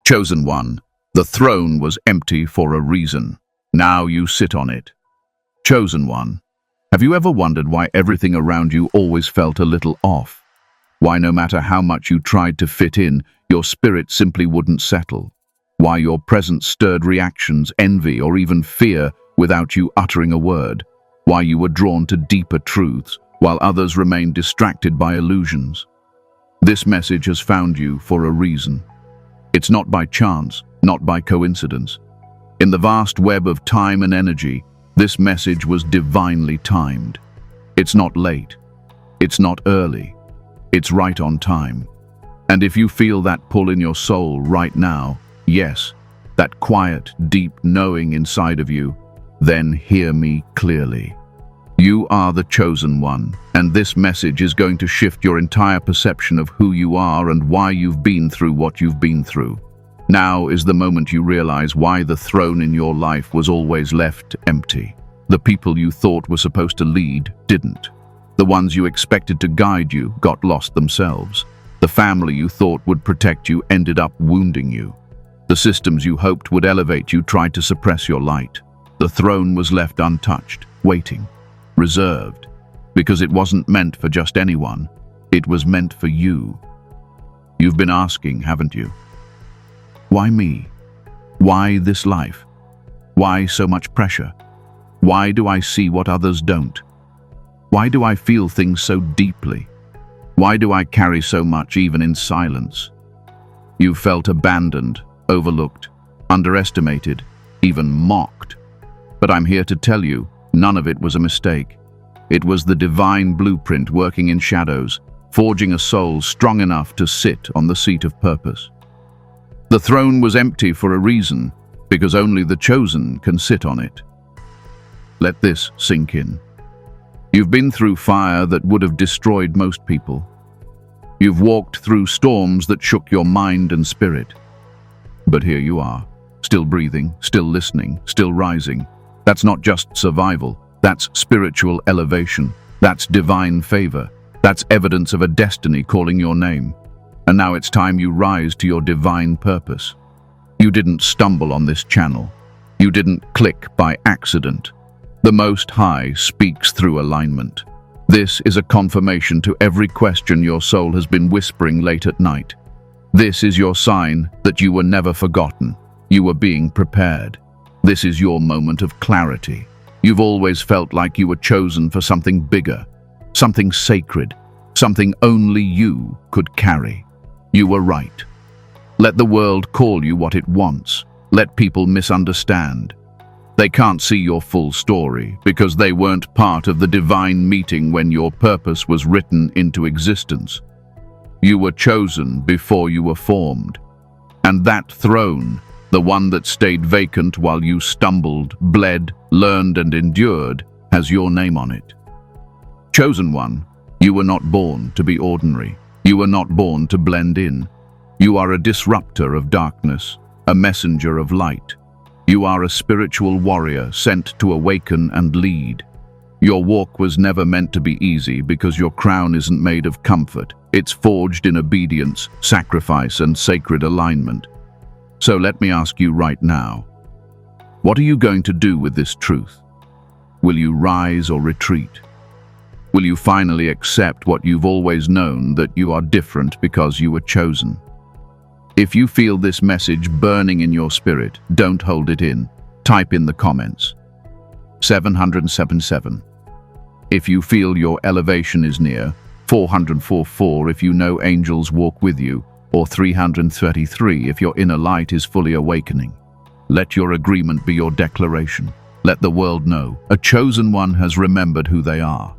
Chosen one, the throne was empty for a reason. Now you sit on it. Chosen one, have you ever wondered why everything around you always felt a little off? Why no matter how much you tried to fit in, your spirit simply wouldn't settle? Why your presence stirred reactions, envy, or even fear without you uttering a word? Why you were drawn to deeper truths, while others remained distracted by illusions? This message has found you for a reason. It's not by chance, not by coincidence. In the vast web of time and energy, this message was divinely timed. It's not late. It's not early. It's right on time. And if you feel that pull in your soul right now, yes, that quiet, deep knowing inside of you, then hear me clearly. You are the chosen one, and this message is going to shift your entire perception of who you are and why you've been through what you've been through. Now is the moment you realize why the throne in your life was always left empty. The people you thought were supposed to lead didn't. The ones you expected to guide you got lost themselves. The family you thought would protect you ended up wounding you. The systems you hoped would elevate you tried to suppress your light. The throne was left untouched, waiting, reserved, because it wasn't meant for just anyone. It was meant for you. You've been asking, haven't you? Why me? Why this life? Why so much pressure? Why do I see what others don't? Why do I feel things so deeply? Why do I carry so much even in silence? You felt abandoned, overlooked, underestimated, even mocked. But I'm here to tell you, none of it was a mistake. It was the divine blueprint working in shadows, forging a soul strong enough to sit on the seat of purpose. The throne was empty for a reason, because only the chosen can sit on it. Let this sink in. You've been through fire that would have destroyed most people. You've walked through storms that shook your mind and spirit. But here you are, still breathing, still listening, still rising. That's not just survival, that's spiritual elevation. That's divine favor. That's evidence of a destiny calling your name. And now it's time you rise to your divine purpose. You didn't stumble on this channel. You didn't click by accident. The Most High speaks through alignment. This is a confirmation to every question your soul has been whispering late at night. This is your sign that you were never forgotten. You were being prepared. This is your moment of clarity. You've always felt like you were chosen for something bigger, something sacred, something only you could carry. You were right. Let the world call you what it wants. Let people misunderstand. They can't see your full story because they weren't part of the divine meeting when your purpose was written into existence. You were chosen before you were formed. And that throne, the one that stayed vacant while you stumbled, bled, learned, and endured, has your name on it. Chosen one, you were not born to be ordinary. You were not born to blend in. You are a disruptor of darkness, a messenger of light. You are a spiritual warrior sent to awaken and lead. Your walk was never meant to be easy because your crown isn't made of comfort. It's forged in obedience, sacrifice, and sacred alignment. So let me ask you right now, what are you going to do with this truth? Will you rise or retreat? Will you finally accept what you've always known, that you are different because you were chosen? If you feel this message burning in your spirit, don't hold it in. Type in the comments. 777. If you feel your elevation is near, 444 if you know angels walk with you, or 333 if your inner light is fully awakening. Let your agreement be your declaration. Let the world know a chosen one has remembered who they are.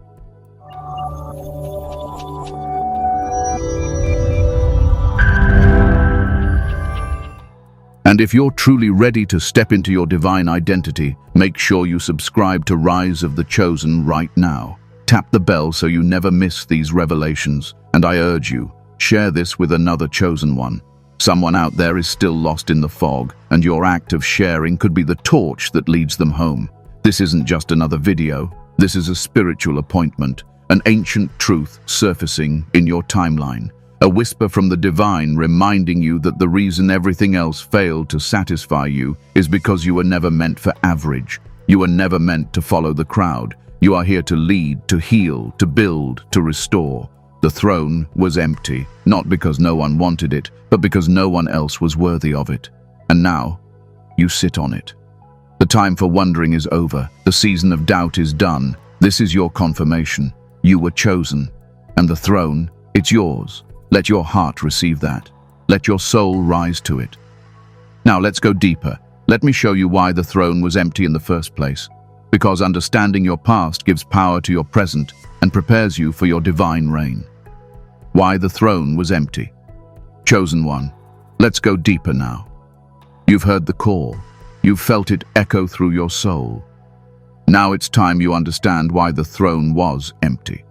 And if you're truly ready to step into your divine identity, make sure you subscribe to Rise of the Chosen right now. Tap the bell so you never miss these revelations. And I urge you, share this with another chosen one. Someone out there is still lost in the fog, and your act of sharing could be the torch that leads them home. This isn't just another video. This is a spiritual appointment, an ancient truth surfacing in your timeline. A whisper from the divine reminding you that the reason everything else failed to satisfy you is because you were never meant for average. You were never meant to follow the crowd. You are here to lead, to heal, to build, to restore. The throne was empty, not because no one wanted it, but because no one else was worthy of it. And now, you sit on it. The time for wondering is over. The season of doubt is done. This is your confirmation. You were chosen. And the throne, it's yours. Let your heart receive that. Let your soul rise to it. Now let's go deeper. Let me show you why the throne was empty in the first place. Because understanding your past gives power to your present and prepares you for your divine reign. Why the throne was empty. Chosen one, let's go deeper now. You've heard the call. You've felt it echo through your soul. Now it's time you understand why the throne was empty.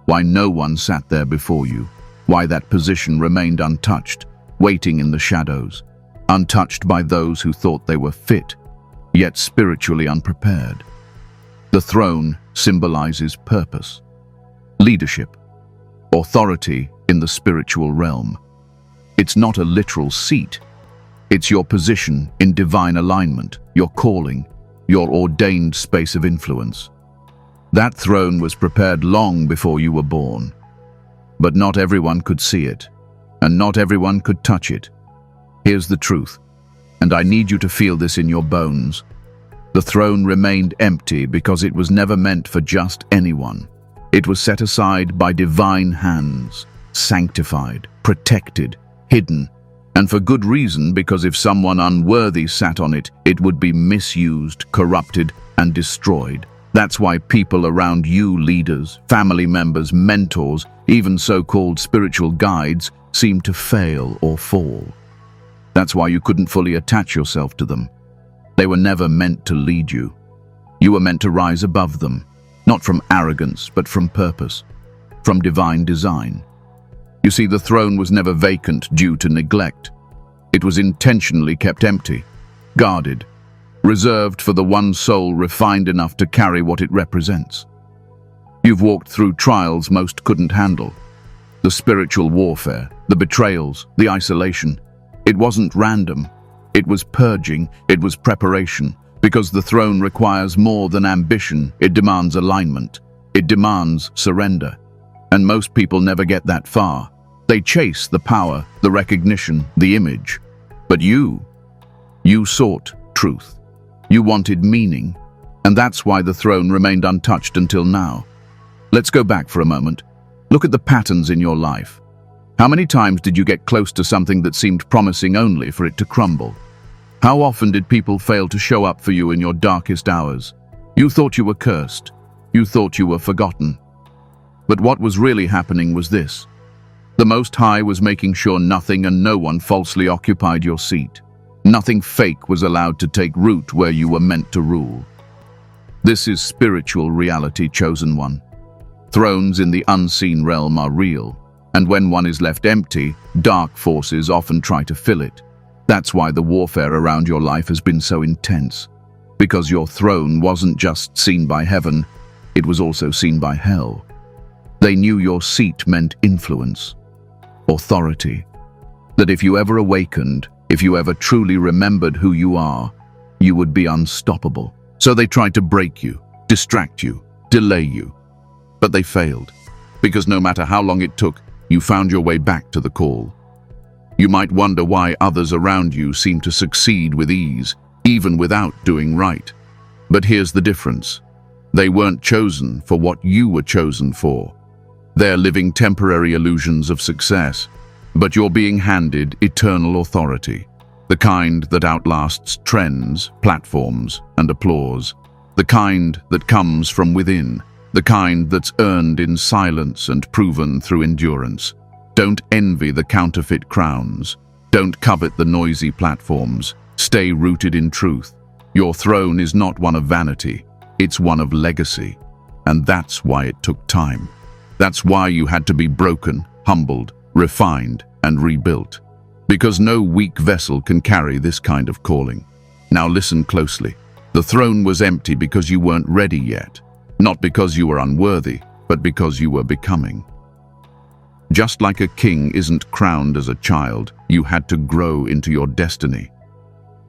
Why no one sat there before you. Why that position remained untouched, waiting in the shadows. Untouched by those who thought they were fit, yet spiritually unprepared. The throne symbolizes purpose, leadership, authority in the spiritual realm. It's not a literal seat. It's your position in divine alignment, your calling, your ordained space of influence. That throne was prepared long before you were born. But not everyone could see it, and not everyone could touch it. Here's the truth, and I need you to feel this in your bones. The throne remained empty because it was never meant for just anyone. It was set aside by divine hands, sanctified, protected, hidden, and for good reason, because if someone unworthy sat on it, it would be misused, corrupted, and destroyed. That's why people around you, leaders, family members, mentors, even so-called spiritual guides, seem to fail or fall. That's why you couldn't fully attach yourself to them. They were never meant to lead you. You were meant to rise above them, not from arrogance, but from purpose, from divine design. You see, the throne was never vacant due to neglect. It was intentionally kept empty, guarded, reserved for the one soul refined enough to carry what it represents. You've walked through trials most couldn't handle. The spiritual warfare, the betrayals, the isolation. It wasn't random. It was purging, it was preparation, because the throne requires more than ambition. It demands alignment. It demands surrender. And most people never get that far. They chase the power, the recognition, the image. But you sought truth. You wanted meaning, and that's why the throne remained untouched until now. Let's go back for a moment. Look at the patterns in your life. How many times did you get close to something that seemed promising only for it to crumble? How often did people fail to show up for you in your darkest hours? You thought you were cursed. You thought you were forgotten. But what was really happening was this. The Most High was making sure nothing and no one falsely occupied your seat. Nothing fake was allowed to take root where you were meant to rule. This is spiritual reality, chosen one. Thrones in the unseen realm are real, and when one is left empty, dark forces often try to fill it. That's why the warfare around your life has been so intense. Because your throne wasn't just seen by heaven, it was also seen by hell. They knew your seat meant influence, authority. That if you ever awakened, if you ever truly remembered who you are, you would be unstoppable. So they tried to break you, distract you, delay you. But they failed, because no matter how long it took, you found your way back to the call. You might wonder why others around you seem to succeed with ease, even without doing right. But here's the difference. They weren't chosen for what you were chosen for. They're living temporary illusions of success, but you're being handed eternal authority, the kind that outlasts trends, platforms, and applause, the kind that comes from within, the kind that's earned in silence and proven through endurance. Don't envy the counterfeit crowns. Don't covet the noisy platforms. Stay rooted in truth. Your throne is not one of vanity, it's one of legacy. And that's why it took time. That's why you had to be broken, humbled, refined, and rebuilt. Because no weak vessel can carry this kind of calling. Now listen closely. The throne was empty because you weren't ready yet. Not because you were unworthy, but because you were becoming. Just like a king isn't crowned as a child, you had to grow into your destiny.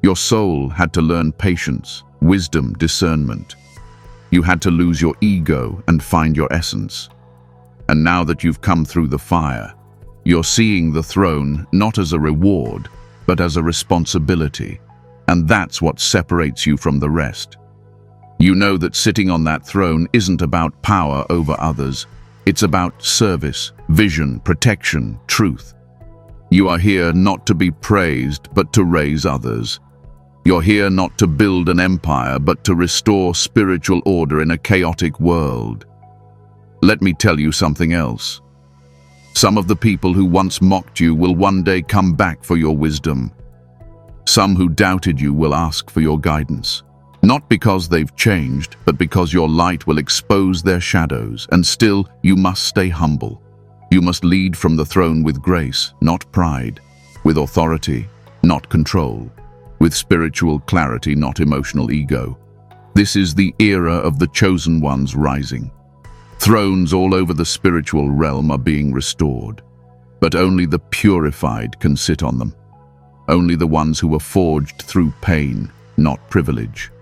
Your soul had to learn patience, wisdom, discernment. You had to lose your ego and find your essence. And now that you've come through the fire, you're seeing the throne not as a reward, but as a responsibility. And that's what separates you from the rest. You know that sitting on that throne isn't about power over others. It's about service, vision, protection, truth. You are here not to be praised, but to raise others. You're here not to build an empire, but to restore spiritual order in a chaotic world. Let me tell you something else. Some of the people who once mocked you will one day come back for your wisdom. Some who doubted you will ask for your guidance. Not because they've changed, but because your light will expose their shadows, and still you must stay humble. You must lead from the throne with grace, not pride, with authority, not control, with spiritual clarity, not emotional ego. This is the era of the chosen ones rising. Thrones all over the spiritual realm are being restored, but only the purified can sit on them. Only the ones who were forged through pain, not privilege.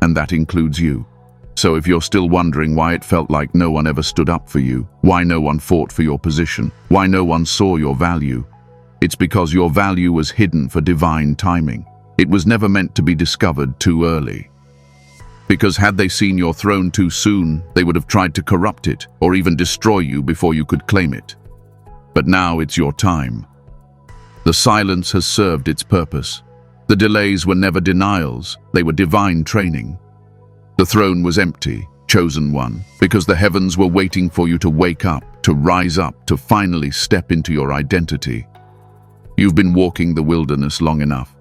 And that includes you. So if you're still wondering why it felt like no one ever stood up for you, why no one fought for your position, why no one saw your value, it's because your value was hidden for divine timing. It was never meant to be discovered too early. Because had they seen your throne too soon, they would have tried to corrupt it or even destroy you before you could claim it. But now it's your time. The silence has served its purpose. The delays were never denials, they were divine training. The throne was empty, chosen one, because the heavens were waiting for you to wake up, to rise up, to finally step into your identity. You've been walking the wilderness long enough.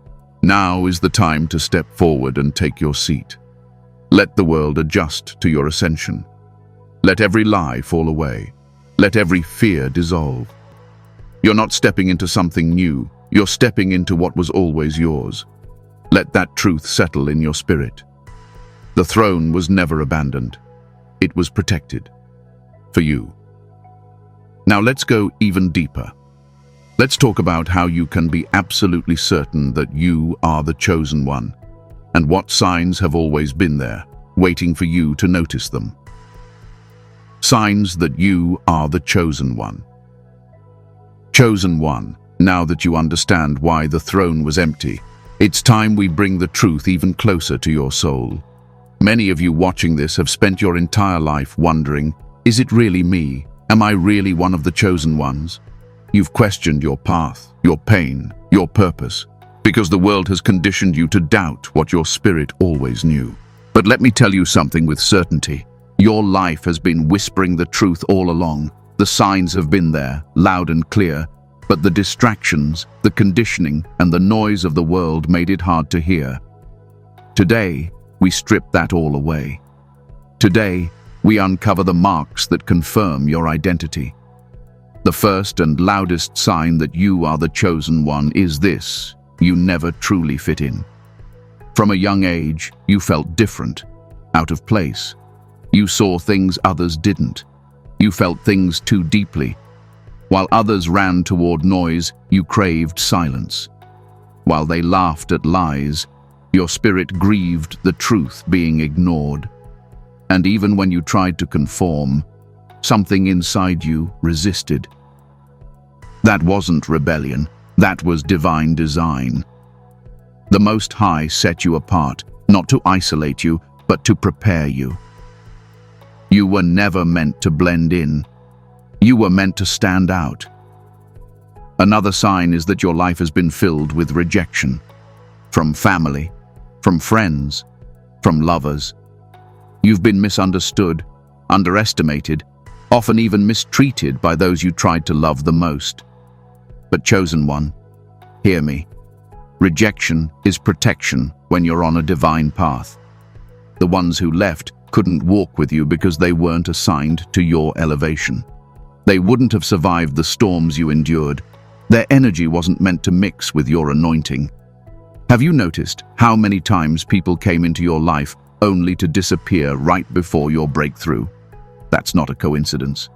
Now is the time to step forward and take your seat. Let the world adjust to your ascension. Let every lie fall away. Let every fear dissolve. You're not stepping into something new. You're stepping into what was always yours. Let that truth settle in your spirit. The throne was never abandoned. It was protected. For you. Now let's go even deeper. Let's talk about how you can be absolutely certain that you are the chosen one, and what signs have always been there, waiting for you to notice them. Signs that you are the chosen one. Chosen one. Now that you understand why the throne was empty, it's time we bring the truth even closer to your soul. Many of you watching this have spent your entire life wondering, is it really me? Am I really one of the chosen ones? You've questioned your path, your pain, your purpose, because the world has conditioned you to doubt what your spirit always knew. But let me tell you something with certainty. Your life has been whispering the truth all along. The signs have been there, loud and clear, but the distractions, the conditioning, and the noise of the world made it hard to hear. Today, we strip that all away. Today, we uncover the marks that confirm your identity. The first and loudest sign that you are the chosen one is this: you never truly fit in. From a young age, you felt different, out of place. You saw things others didn't. You felt things too deeply. While others ran toward noise, you craved silence. While they laughed at lies, your spirit grieved the truth being ignored. And even when you tried to conform, something inside you resisted. That wasn't rebellion, that was divine design. The Most High set you apart, not to isolate you, but to prepare you. You were never meant to blend in. You were meant to stand out. Another sign is that your life has been filled with rejection. From family, from friends, from lovers. You've been misunderstood, underestimated, often even mistreated by those you tried to love the most. But chosen one, hear me. Rejection is protection when you're on a divine path. The ones who left couldn't walk with you because they weren't assigned to your elevation. They wouldn't have survived the storms you endured. Their energy wasn't meant to mix with your anointing. Have you noticed how many times people came into your life only to disappear right before your breakthrough? That's not a coincidence.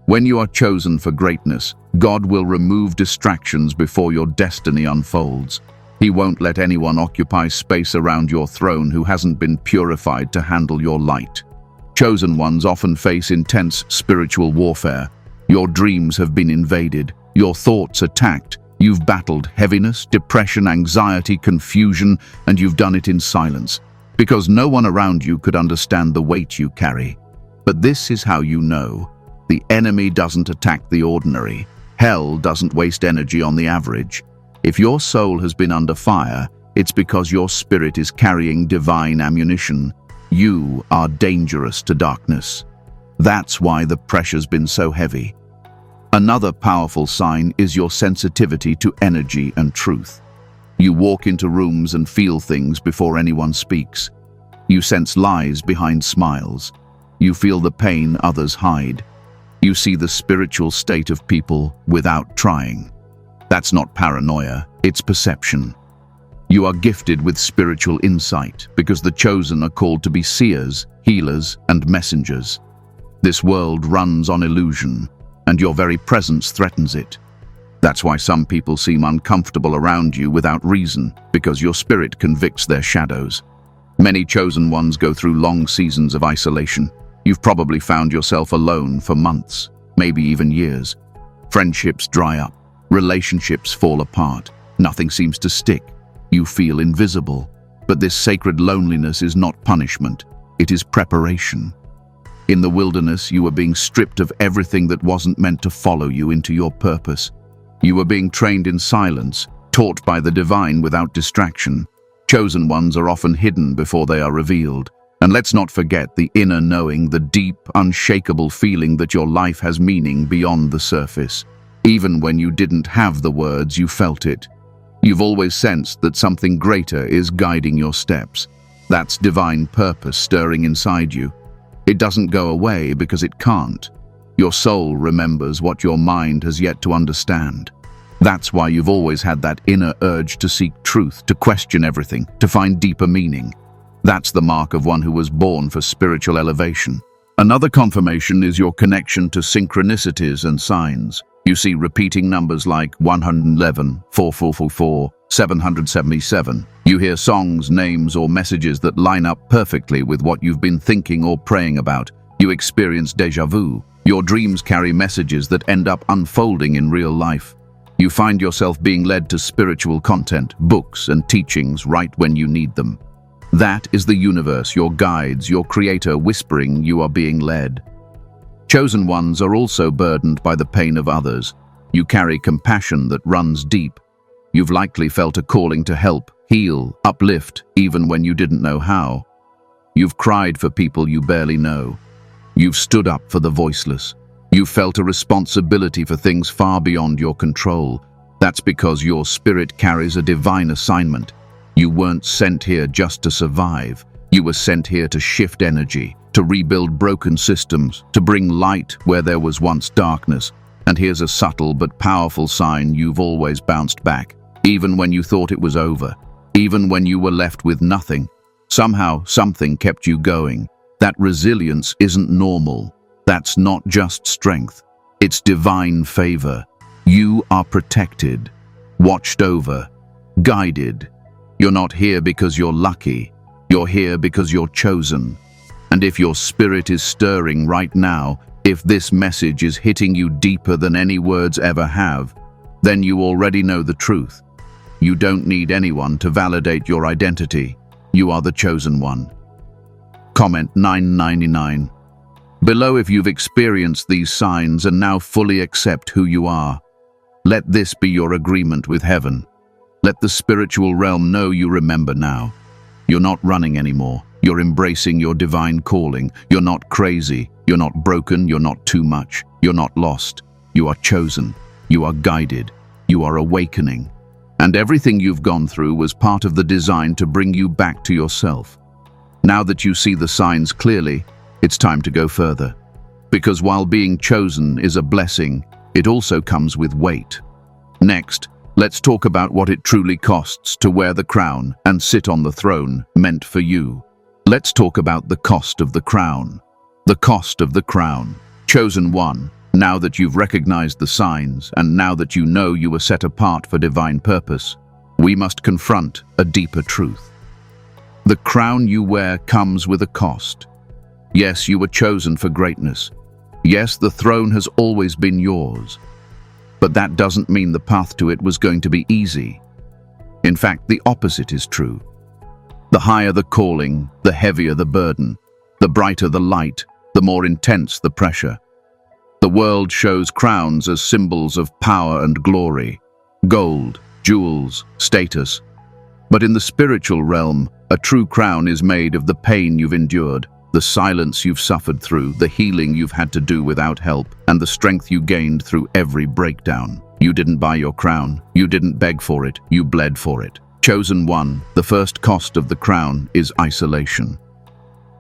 When you are chosen for greatness, God will remove distractions before your destiny unfolds. He won't let anyone occupy space around your throne who hasn't been purified to handle your light. Chosen ones often face intense spiritual warfare. Your dreams have been invaded, your thoughts attacked. You've battled heaviness, depression, anxiety, confusion, and you've done it in silence, because no one around you could understand the weight you carry. But this is how you know. The enemy doesn't attack the ordinary. Hell doesn't waste energy on the average. If your soul has been under fire, it's because your spirit is carrying divine ammunition. You are dangerous to darkness. That's why the pressure's been so heavy. Another powerful sign is your sensitivity to energy and truth. You walk into rooms and feel things before anyone speaks. You sense lies behind smiles. You feel the pain others hide. You see the spiritual state of people without trying. That's not paranoia, it's perception. You are gifted with spiritual insight because the chosen are called to be seers, healers, and messengers. This world runs on illusion, and your very presence threatens it. That's why some people seem uncomfortable around you without reason, because your spirit convicts their shadows. Many chosen ones go through long seasons of isolation. You've probably found yourself alone for months, maybe even years. Friendships dry up, relationships fall apart, nothing seems to stick. You feel invisible. But this sacred loneliness is not punishment, it is preparation. In the wilderness, you were being stripped of everything that wasn't meant to follow you into your purpose. You were being trained in silence, taught by the divine without distraction. Chosen ones are often hidden before they are revealed. And let's not forget the inner knowing, the deep, unshakable feeling that your life has meaning beyond the surface. Even when you didn't have the words, you felt it. You've always sensed that something greater is guiding your steps. That's divine purpose stirring inside you. It doesn't go away because it can't. Your soul remembers what your mind has yet to understand. That's why you've always had that inner urge to seek truth, to question everything, to find deeper meaning. That's the mark of one who was born for spiritual elevation. Another confirmation is your connection to synchronicities and signs. You see repeating numbers like 111, 4444, 777. You hear songs, names, or messages that line up perfectly with what you've been thinking or praying about. You experience déjà vu. Your dreams carry messages that end up unfolding in real life. You find yourself being led to spiritual content, books, and teachings right when you need them. That is the universe, your guides, your creator whispering you are being led. Chosen ones are also burdened by the pain of others. You carry compassion that runs deep. You've likely felt a calling to help, heal, uplift, even when you didn't know how. You've cried for people you barely know. You've stood up for the voiceless. You've felt a responsibility for things far beyond your control. That's because your spirit carries a divine assignment. You weren't sent here just to survive. You were sent here to shift energy, to rebuild broken systems, to bring light where there was once darkness. And here's a subtle but powerful sign: you've always bounced back. Even when you thought it was over, even when you were left with nothing, somehow something kept you going. That resilience isn't normal. That's not just strength. It's divine favor. You are protected, watched over, guided. You're not here because you're lucky. You're here because you're chosen. And if your spirit is stirring right now, if this message is hitting you deeper than any words ever have, then you already know the truth. You don't need anyone to validate your identity. You are the chosen one. Comment 999. Below if you've experienced these signs and now fully accept who you are. Let this be your agreement with heaven. Let the spiritual realm know you remember now. You're not running anymore. You're embracing your divine calling. You're not crazy. You're not broken. You're not too much. You're not lost. You are chosen. You are guided. You are awakening. And everything you've gone through was part of the design to bring you back to yourself. Now that you see the signs clearly, it's time to go further. Because while being chosen is a blessing, it also comes with weight. Next, let's talk about what it truly costs to wear the crown and sit on the throne meant for you. Let's talk about the cost of the crown. The cost of the crown. Chosen one. Now that you've recognized the signs, and now that you know you were set apart for divine purpose, we must confront a deeper truth. The crown you wear comes with a cost. Yes, you were chosen for greatness. Yes, the throne has always been yours. But that doesn't mean the path to it was going to be easy. In fact, the opposite is true. The higher the calling, the heavier the burden. The brighter the light, the more intense the pressure. The world shows crowns as symbols of power and glory, gold, jewels, status. But in the spiritual realm, a true crown is made of the pain you've endured, the silence you've suffered through, the healing you've had to do without help, and the strength you gained through every breakdown. You didn't buy your crown. You didn't beg for it. You bled for it. Chosen one, the first cost of the crown is isolation.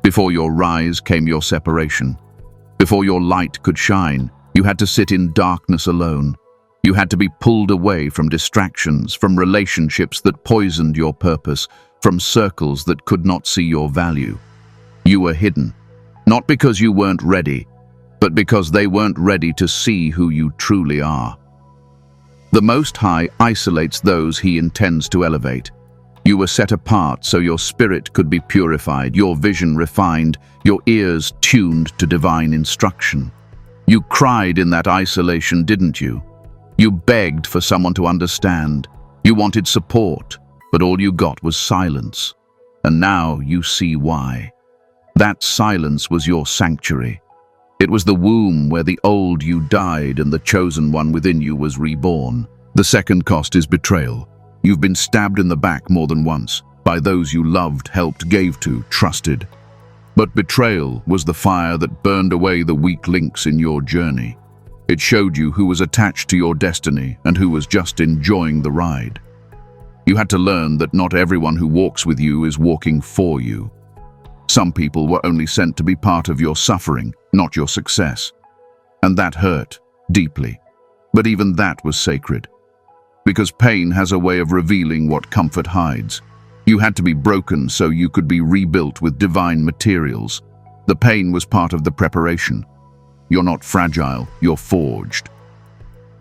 Before your rise came your separation. Before your light could shine, you had to sit in darkness alone. You had to be pulled away from distractions, from relationships that poisoned your purpose, from circles that could not see your value. You were hidden, not because you weren't ready, but because they weren't ready to see who you truly are. The Most High isolates those He intends to elevate. You were set apart so your spirit could be purified, your vision refined, your ears tuned to divine instruction. You cried in that isolation, didn't you? You begged for someone to understand. You wanted support, but all you got was silence. And now you see why. That silence was your sanctuary. It was the womb where the old you died and the chosen one within you was reborn. The second cost is betrayal. You've been stabbed in the back more than once, by those you loved, helped, gave to, trusted. But betrayal was the fire that burned away the weak links in your journey. It showed you who was attached to your destiny and who was just enjoying the ride. You had to learn that not everyone who walks with you is walking for you. Some people were only sent to be part of your suffering, not your success. And that hurt, deeply. But even that was sacred. Because pain has a way of revealing what comfort hides. You had to be broken so you could be rebuilt with divine materials. The pain was part of the preparation. You're not fragile, you're forged.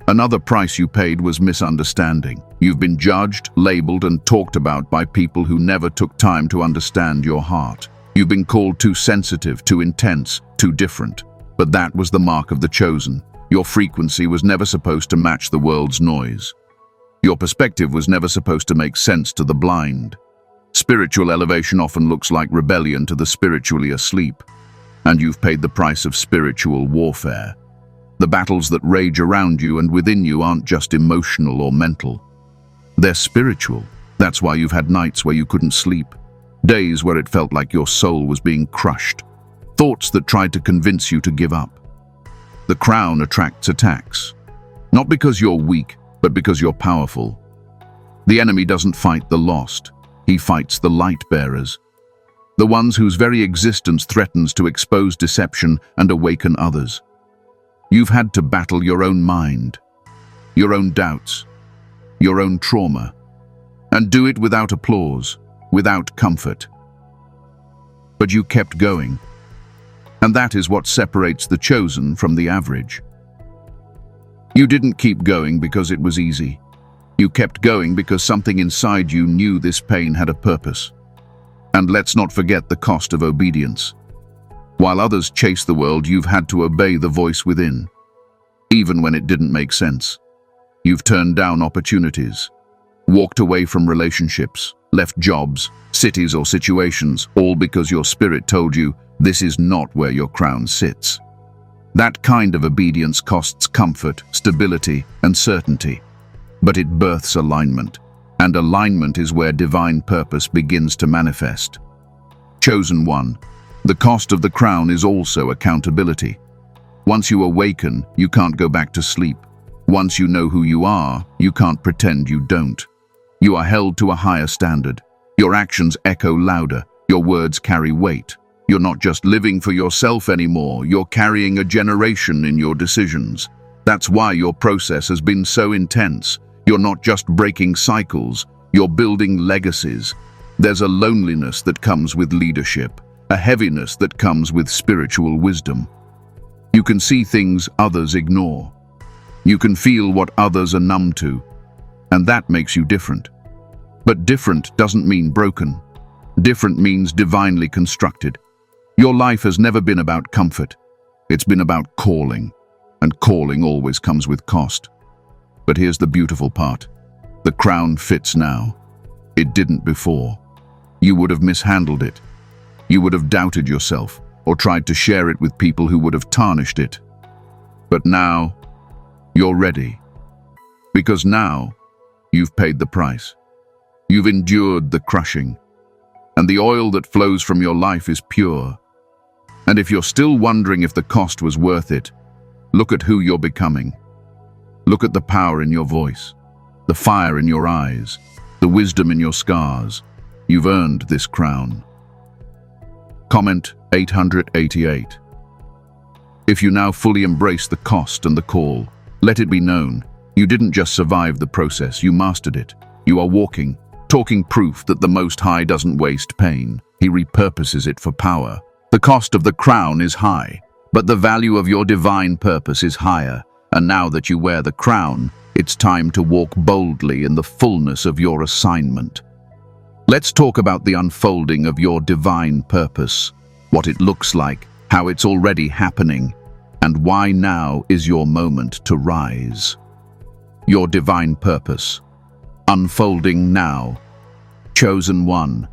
Another price you paid was misunderstanding. You've been judged, labeled, and talked about by people who never took time to understand your heart. You've been called too sensitive, too intense, too different. But that was the mark of the chosen. Your frequency was never supposed to match the world's noise. Your perspective was never supposed to make sense to the blind. Spiritual elevation often looks like rebellion to the spiritually asleep. And you've paid the price of spiritual warfare. The battles that rage around you and within you aren't just emotional or mental. They're spiritual. That's why you've had nights where you couldn't sleep. Days where it felt like your soul was being crushed. Thoughts that tried to convince you to give up. The crown attracts attacks. Not because you're weak, but because you're powerful. The enemy doesn't fight the lost. He fights the light bearers. The ones whose very existence threatens to expose deception and awaken others. You've had to battle your own mind, your own doubts, your own trauma, and do it without applause, without comfort. But you kept going, and that is what separates the chosen from the average. You didn't keep going because it was easy. You kept going because something inside you knew this pain had a purpose. And let's not forget the cost of obedience. While others chase the world, you've had to obey the voice within. Even when it didn't make sense. You've turned down opportunities, walked away from relationships, left jobs, cities or situations, all because your spirit told you this is not where your crown sits. That kind of obedience costs comfort, stability, and certainty. But it births alignment. And alignment is where divine purpose begins to manifest. Chosen one, the cost of the crown is also accountability. Once you awaken, you can't go back to sleep. Once you know who you are, you can't pretend you don't. You are held to a higher standard. Your actions echo louder. Your words carry weight. You're not just living for yourself anymore. You're carrying a generation in your decisions. That's why your process has been so intense. You're not just breaking cycles, you're building legacies. There's a loneliness that comes with leadership, a heaviness that comes with spiritual wisdom. You can see things others ignore. You can feel what others are numb to, and that makes you different. But different doesn't mean broken. Different means divinely constructed. Your life has never been about comfort. It's been about calling, and calling always comes with cost. But here's the beautiful part. The crown fits now. It didn't before. You would have mishandled it. You would have doubted yourself, or tried to share it with people who would have tarnished it. But now, you're ready. Because now, you've paid the price. You've endured the crushing. And the oil that flows from your life is pure. And if you're still wondering if the cost was worth it, look at who you're becoming. Look at the power in your voice, the fire in your eyes, the wisdom in your scars. You've earned this crown. Comment 888. If you now fully embrace the cost and the call, let it be known, you didn't just survive the process, you mastered it. You are walking, talking proof that the Most High doesn't waste pain. He repurposes it for power. The cost of the crown is high, but the value of your divine purpose is higher. And now that you wear the crown, it's time to walk boldly in the fullness of your assignment. Let's talk about the unfolding of your divine purpose, what it looks like, how it's already happening, and why now is your moment to rise. Your divine purpose, unfolding now. Chosen one,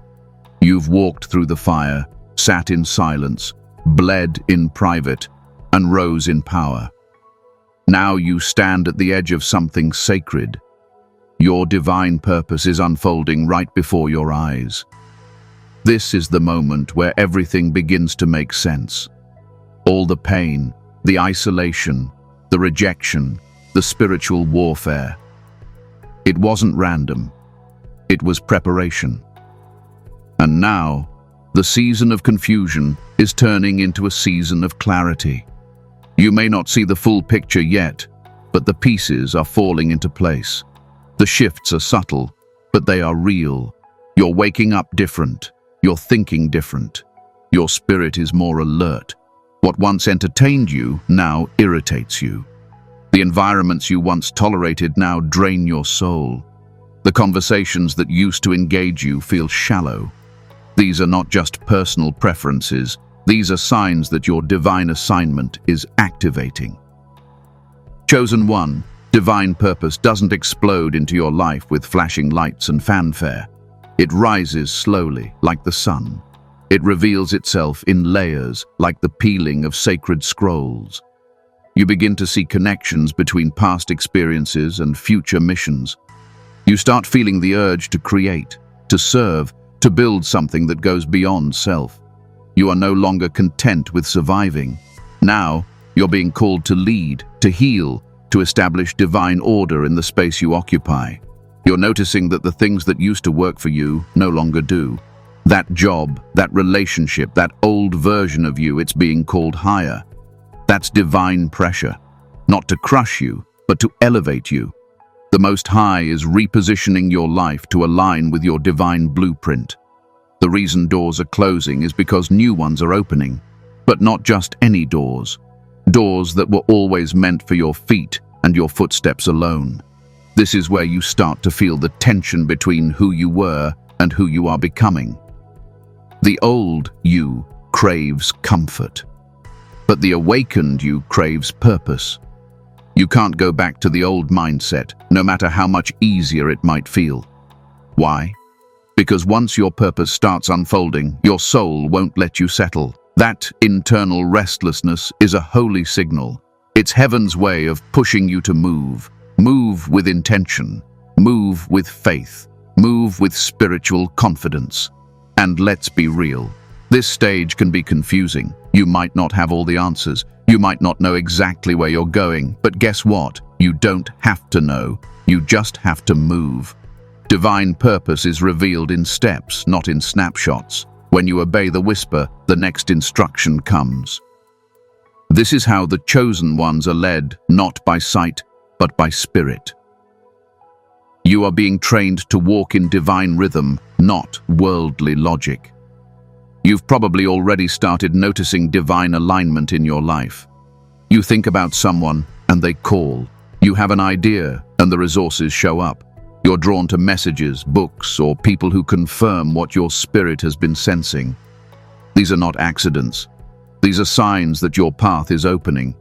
you've walked through the fire, sat in silence, bled in private, and rose in power. Now you stand at the edge of something sacred. Your divine purpose is unfolding right before your eyes. This is the moment where everything begins to make sense. All the pain, the isolation, the rejection, the spiritual warfare. It wasn't random. It was preparation. And now, the season of confusion is turning into a season of clarity. You may not see the full picture yet, but the pieces are falling into place. The shifts are subtle, but they are real. You're waking up different. You're thinking different. Your spirit is more alert. What once entertained you now irritates you. The environments you once tolerated now drain your soul. The conversations that used to engage you feel shallow. These are not just personal preferences. These are signs that your divine assignment is activating. Chosen one, divine purpose doesn't explode into your life with flashing lights and fanfare. It rises slowly, like the sun. It reveals itself in layers, like the peeling of sacred scrolls. You begin to see connections between past experiences and future missions. You start feeling the urge to create, to serve, to build something that goes beyond self. You are no longer content with surviving. Now, you're being called to lead, to heal, to establish divine order in the space you occupy. You're noticing that the things that used to work for you no longer do. That job, that relationship, that old version of you, it's being called higher. That's divine pressure, not to crush you, but to elevate you. The Most High is repositioning your life to align with your divine blueprint. The reason doors are closing is because new ones are opening, but not just any doors. Doors that were always meant for your feet and your footsteps alone. This is where you start to feel the tension between who you were and who you are becoming. The old you craves comfort, but the awakened you craves purpose. You can't go back to the old mindset, no matter how much easier it might feel. Why? Because once your purpose starts unfolding, your soul won't let you settle. That internal restlessness is a holy signal. It's heaven's way of pushing you to move. Move with intention. Move with faith. Move with spiritual confidence. And let's be real. This stage can be confusing. You might not have all the answers. You might not know exactly where you're going, but guess what? You don't have to know. You just have to move. Divine purpose is revealed in steps, not in snapshots. When you obey the whisper, the next instruction comes. This is how the chosen ones are led, not by sight, but by spirit. You are being trained to walk in divine rhythm, not worldly logic. You've probably already started noticing divine alignment in your life. You think about someone and they call. You have an idea and the resources show up. You're drawn to messages, books, or people who confirm what your spirit has been sensing. These are not accidents. These are signs that your path is opening.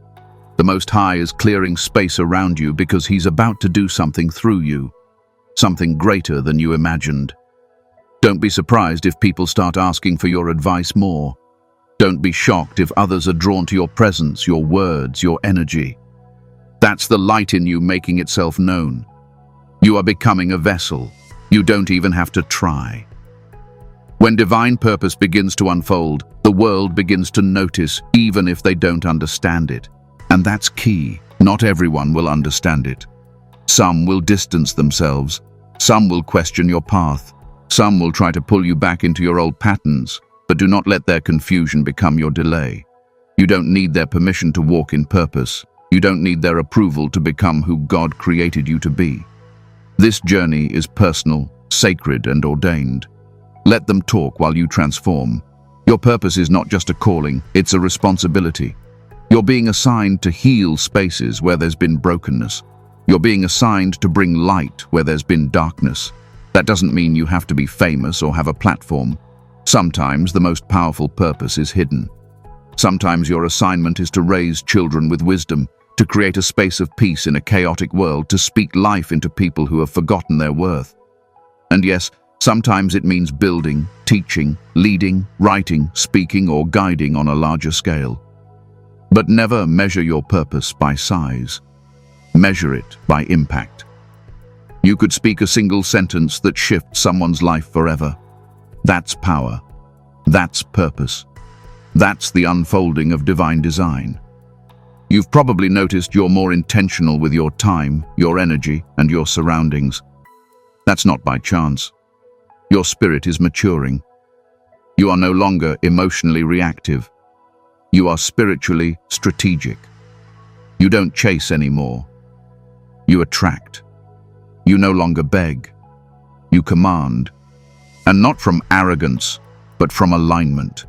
The Most High is clearing space around you because He's about to do something through you, something greater than you imagined. Don't be surprised if people start asking for your advice more. Don't be shocked if others are drawn to your presence, your words, your energy. That's the light in you making itself known. You are becoming a vessel. You don't even have to try. When divine purpose begins to unfold, the world begins to notice, even if they don't understand it. And that's key. Not everyone will understand it. Some will distance themselves. Some will question your path. Some will try to pull you back into your old patterns, but do not let their confusion become your delay. You don't need their permission to walk in purpose. You don't need their approval to become who God created you to be. This journey is personal, sacred, and ordained. Let them talk while you transform. Your purpose is not just a calling, it's a responsibility. You're being assigned to heal spaces where there's been brokenness. You're being assigned to bring light where there's been darkness. That doesn't mean you have to be famous or have a platform. Sometimes the most powerful purpose is hidden. Sometimes your assignment is to raise children with wisdom, to create a space of peace in a chaotic world, to speak life into people who have forgotten their worth. And yes, sometimes it means building, teaching, leading, writing, speaking, or guiding on a larger scale. But never measure your purpose by size. Measure it by impact. You could speak a single sentence that shifts someone's life forever. That's power. That's purpose. That's the unfolding of divine design. You've probably noticed you're more intentional with your time, your energy, and your surroundings. That's not by chance. Your spirit is maturing. You are no longer emotionally reactive. You are spiritually strategic. You don't chase anymore. You attract. You no longer beg. You command. And not from arrogance, but from alignment.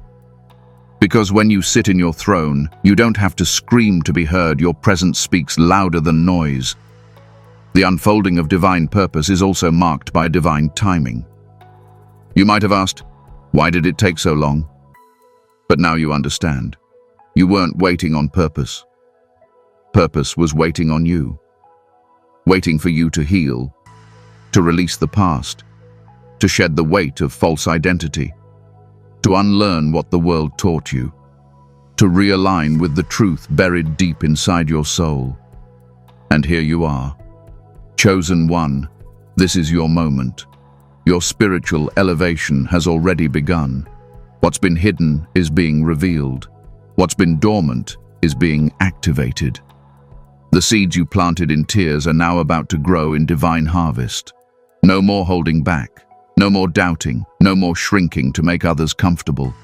Because when you sit in your throne, you don't have to scream to be heard. Your presence speaks louder than noise. The unfolding of divine purpose is also marked by divine timing. You might have asked, why did it take so long? But now you understand. You weren't waiting on purpose. Purpose was waiting on you. Waiting for you to heal, to release the past, to shed the weight of false identity, to unlearn what the world taught you, to realign with the truth buried deep inside your soul. And here you are, chosen one. This is your moment. Your spiritual elevation has already begun. What's been hidden is being revealed. What's been dormant is being activated. The seeds you planted in tears are now about to grow in divine harvest. No more holding back. No more doubting, no more shrinking to make others comfortable.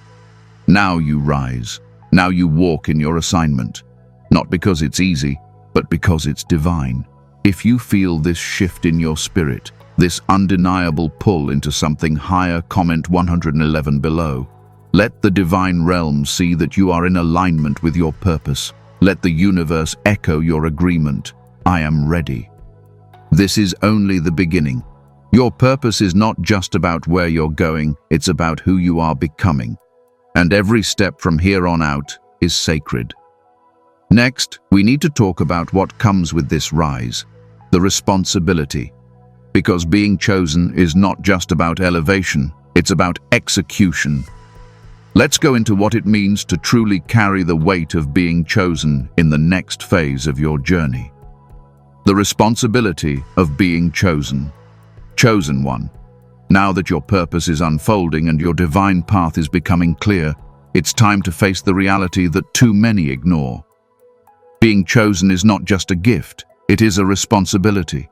Now you rise. Now you walk in your assignment. Not because it's easy, but because it's divine. If you feel this shift in your spirit, this undeniable pull into something higher, comment 111 below. Let the divine realm see that you are in alignment with your purpose. Let the universe echo your agreement. I am ready. This is only the beginning. Your purpose is not just about where you're going, it's about who you are becoming. And every step from here on out is sacred. Next, we need to talk about what comes with this rise, the responsibility. Because being chosen is not just about elevation, it's about execution. Let's go into what it means to truly carry the weight of being chosen in the next phase of your journey. The responsibility of being chosen. Chosen one. Now that your purpose is unfolding and your divine path is becoming clear, it's time to face the reality that too many ignore. Being chosen is not just a gift, it is a responsibility.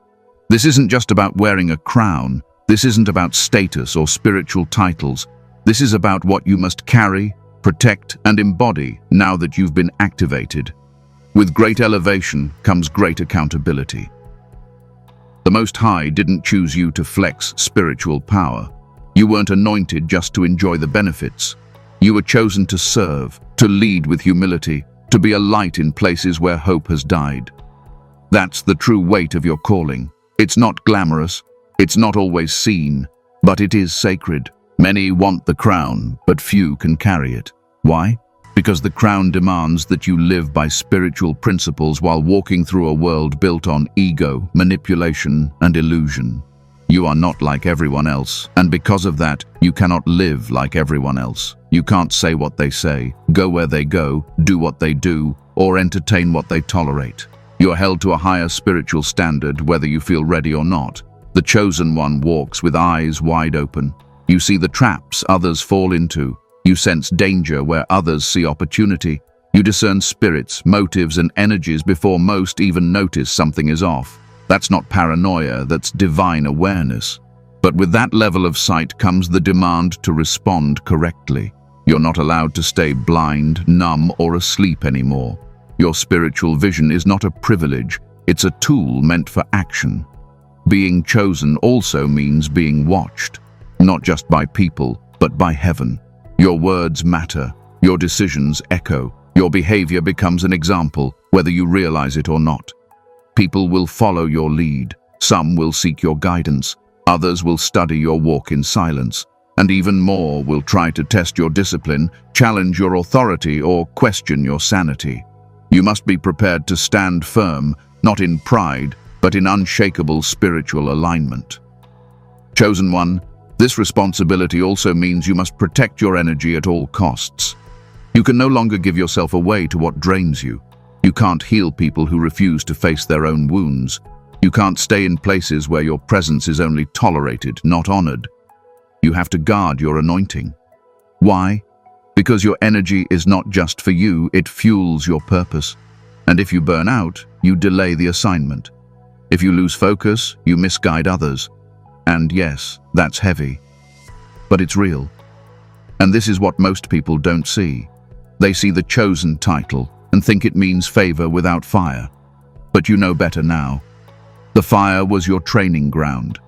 This isn't just about wearing a crown, this isn't about status or spiritual titles. This is about what you must carry, protect, and embody now that you've been activated. With great elevation comes great accountability. The Most High didn't choose you to flex spiritual power. You weren't anointed just to enjoy the benefits. You were chosen to serve, to lead with humility, to be a light in places where hope has died. That's the true weight of your calling. It's not glamorous, it's not always seen, but it is sacred. Many want the crown, but few can carry it. Why? Because the crown demands that you live by spiritual principles while walking through a world built on ego, manipulation, and illusion. You are not like everyone else, and because of that, you cannot live like everyone else. You can't say what they say, go where they go, do what they do, or entertain what they tolerate. You are held to a higher spiritual standard whether you feel ready or not. The chosen one walks with eyes wide open. You see the traps others fall into. You sense danger where others see opportunity. You discern spirits, motives, and energies before most even notice something is off. That's not paranoia, that's divine awareness. But with that level of sight comes the demand to respond correctly. You're not allowed to stay blind, numb, or asleep anymore. Your spiritual vision is not a privilege, it's a tool meant for action. Being chosen also means being watched, not just by people, but by heaven. Your words matter, your decisions echo, your behavior becomes an example, whether you realize it or not. People will follow your lead, some will seek your guidance, others will study your walk in silence, and even more will try to test your discipline, challenge your authority, or question your sanity. You must be prepared to stand firm, not in pride, but in unshakable spiritual alignment. Chosen one, this responsibility also means you must protect your energy at all costs. You can no longer give yourself away to what drains you. You can't heal people who refuse to face their own wounds. You can't stay in places where your presence is only tolerated, not honored. You have to guard your anointing. Why? Because your energy is not just for you, it fuels your purpose. And if you burn out, you delay the assignment. If you lose focus, you misguide others. And yes, that's heavy. But it's real. And this is what most people don't see. They see the chosen title and think it means favor without fire. But you know better now. The fire was your training ground.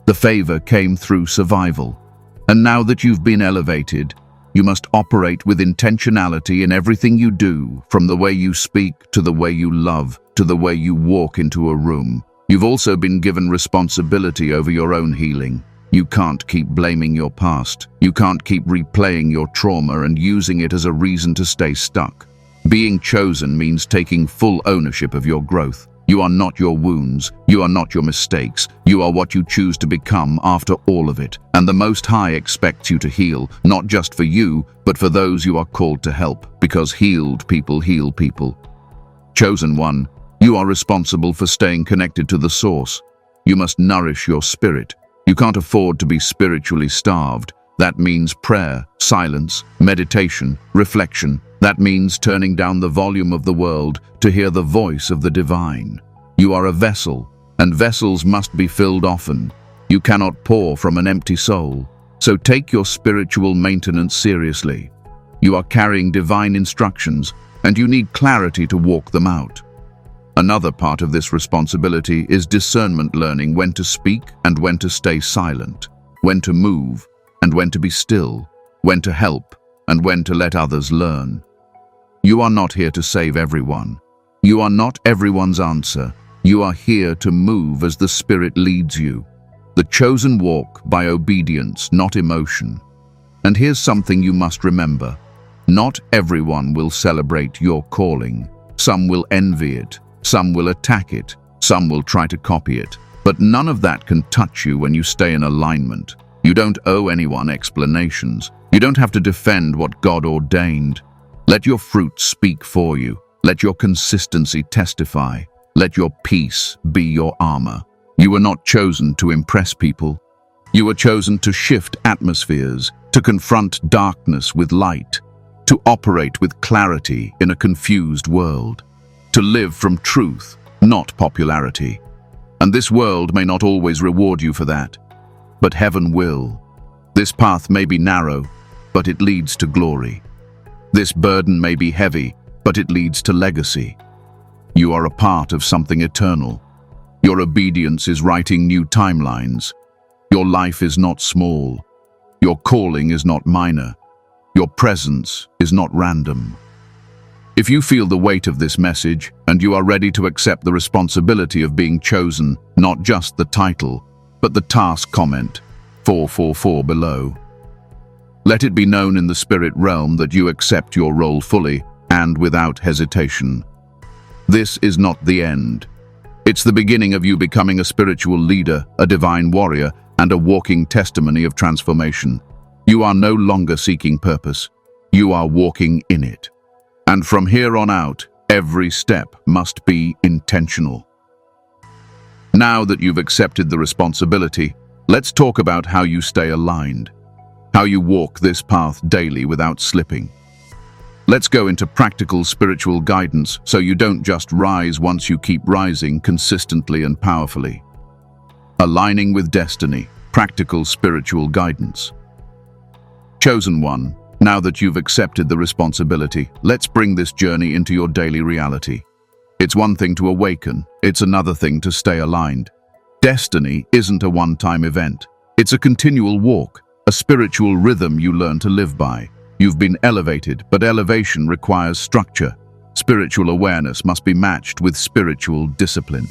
The favor came through survival. And now that you've been elevated, you must operate with intentionality in everything you do, from the way you speak to the way you love, to the way you walk into a room. You've also been given responsibility over your own healing. You can't keep blaming your past. You can't keep replaying your trauma and using it as a reason to stay stuck. Being chosen means taking full ownership of your growth. You are not your wounds. You are not your mistakes. You are what you choose to become after all of it. And the Most High expects you to heal, not just for you, but for those you are called to help, because healed people heal people. Chosen one, you are responsible for staying connected to the source. You must nourish your spirit. You can't afford to be spiritually starved. That means prayer, silence, meditation, reflection. That means turning down the volume of the world to hear the voice of the divine. You are a vessel, and vessels must be filled often. You cannot pour from an empty soul. So take your spiritual maintenance seriously. You are carrying divine instructions, and you need clarity to walk them out. Another part of this responsibility is discernment, learning when to speak and when to stay silent, when to move and when to be still, when to help and when to let others learn. You are not here to save everyone. You are not everyone's answer. You are here to move as the Spirit leads you. The chosen walk by obedience, not emotion. And here's something you must remember. Not everyone will celebrate your calling. Some will envy it. Some will attack it. Some will try to copy it. But none of that can touch you when you stay in alignment. You don't owe anyone explanations. You don't have to defend what God ordained. Let your fruit speak for you. Let your consistency testify. Let your peace be your armor. You were not chosen to impress people. You were chosen to shift atmospheres, to confront darkness with light, to operate with clarity in a confused world, to live from truth, not popularity. And this world may not always reward you for that, but heaven will. This path may be narrow, but it leads to glory. This burden may be heavy, but it leads to legacy. You are a part of something eternal. Your obedience is writing new timelines. Your life is not small. Your calling is not minor. Your presence is not random. If you feel the weight of this message and you are ready to accept the responsibility of being chosen, not just the title, but the task, comment 444 below. Let it be known in the spirit realm that you accept your role fully and without hesitation. This is not the end. It's the beginning of you becoming a spiritual leader, a divine warrior, and a walking testimony of transformation. You are no longer seeking purpose. You are walking in it. And from here on out, every step must be intentional. Now that you've accepted the responsibility, let's talk about how you stay aligned, how you walk this path daily without slipping. Let's go into practical spiritual guidance so you don't just rise once you keep rising consistently and powerfully. Aligning with destiny, practical spiritual guidance. Chosen one, now that you've accepted the responsibility, let's bring this journey into your daily reality. It's one thing to awaken, it's another thing to stay aligned. Destiny isn't a one-time event. It's a continual walk, a spiritual rhythm you learn to live by. You've been elevated, but elevation requires structure. Spiritual awareness must be matched with spiritual discipline.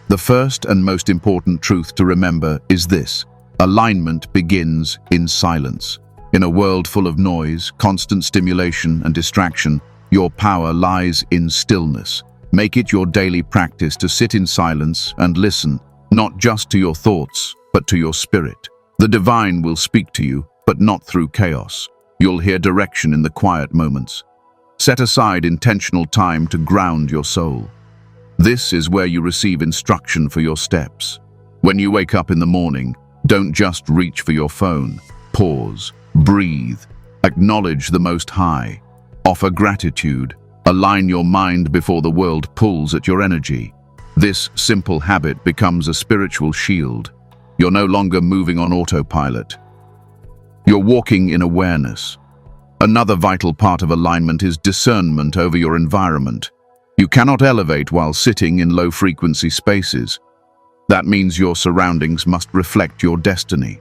The first and most important truth to remember is this: alignment begins in silence. In a world full of noise, constant stimulation, and distraction, your power lies in stillness. Make it your daily practice to sit in silence and listen, not just to your thoughts, but to your spirit. The divine will speak to you, but not through chaos. You'll hear direction in the quiet moments. Set aside intentional time to ground your soul. This is where you receive instruction for your steps. When you wake up in the morning, don't just reach for your phone. Pause, breathe, acknowledge the Most High. Offer gratitude. Align your mind before the world pulls at your energy. This simple habit becomes a spiritual shield. You're no longer moving on autopilot. You're walking in awareness. Another vital part of alignment is discernment over your environment. You cannot elevate while sitting in low-frequency spaces. That means your surroundings must reflect your destiny.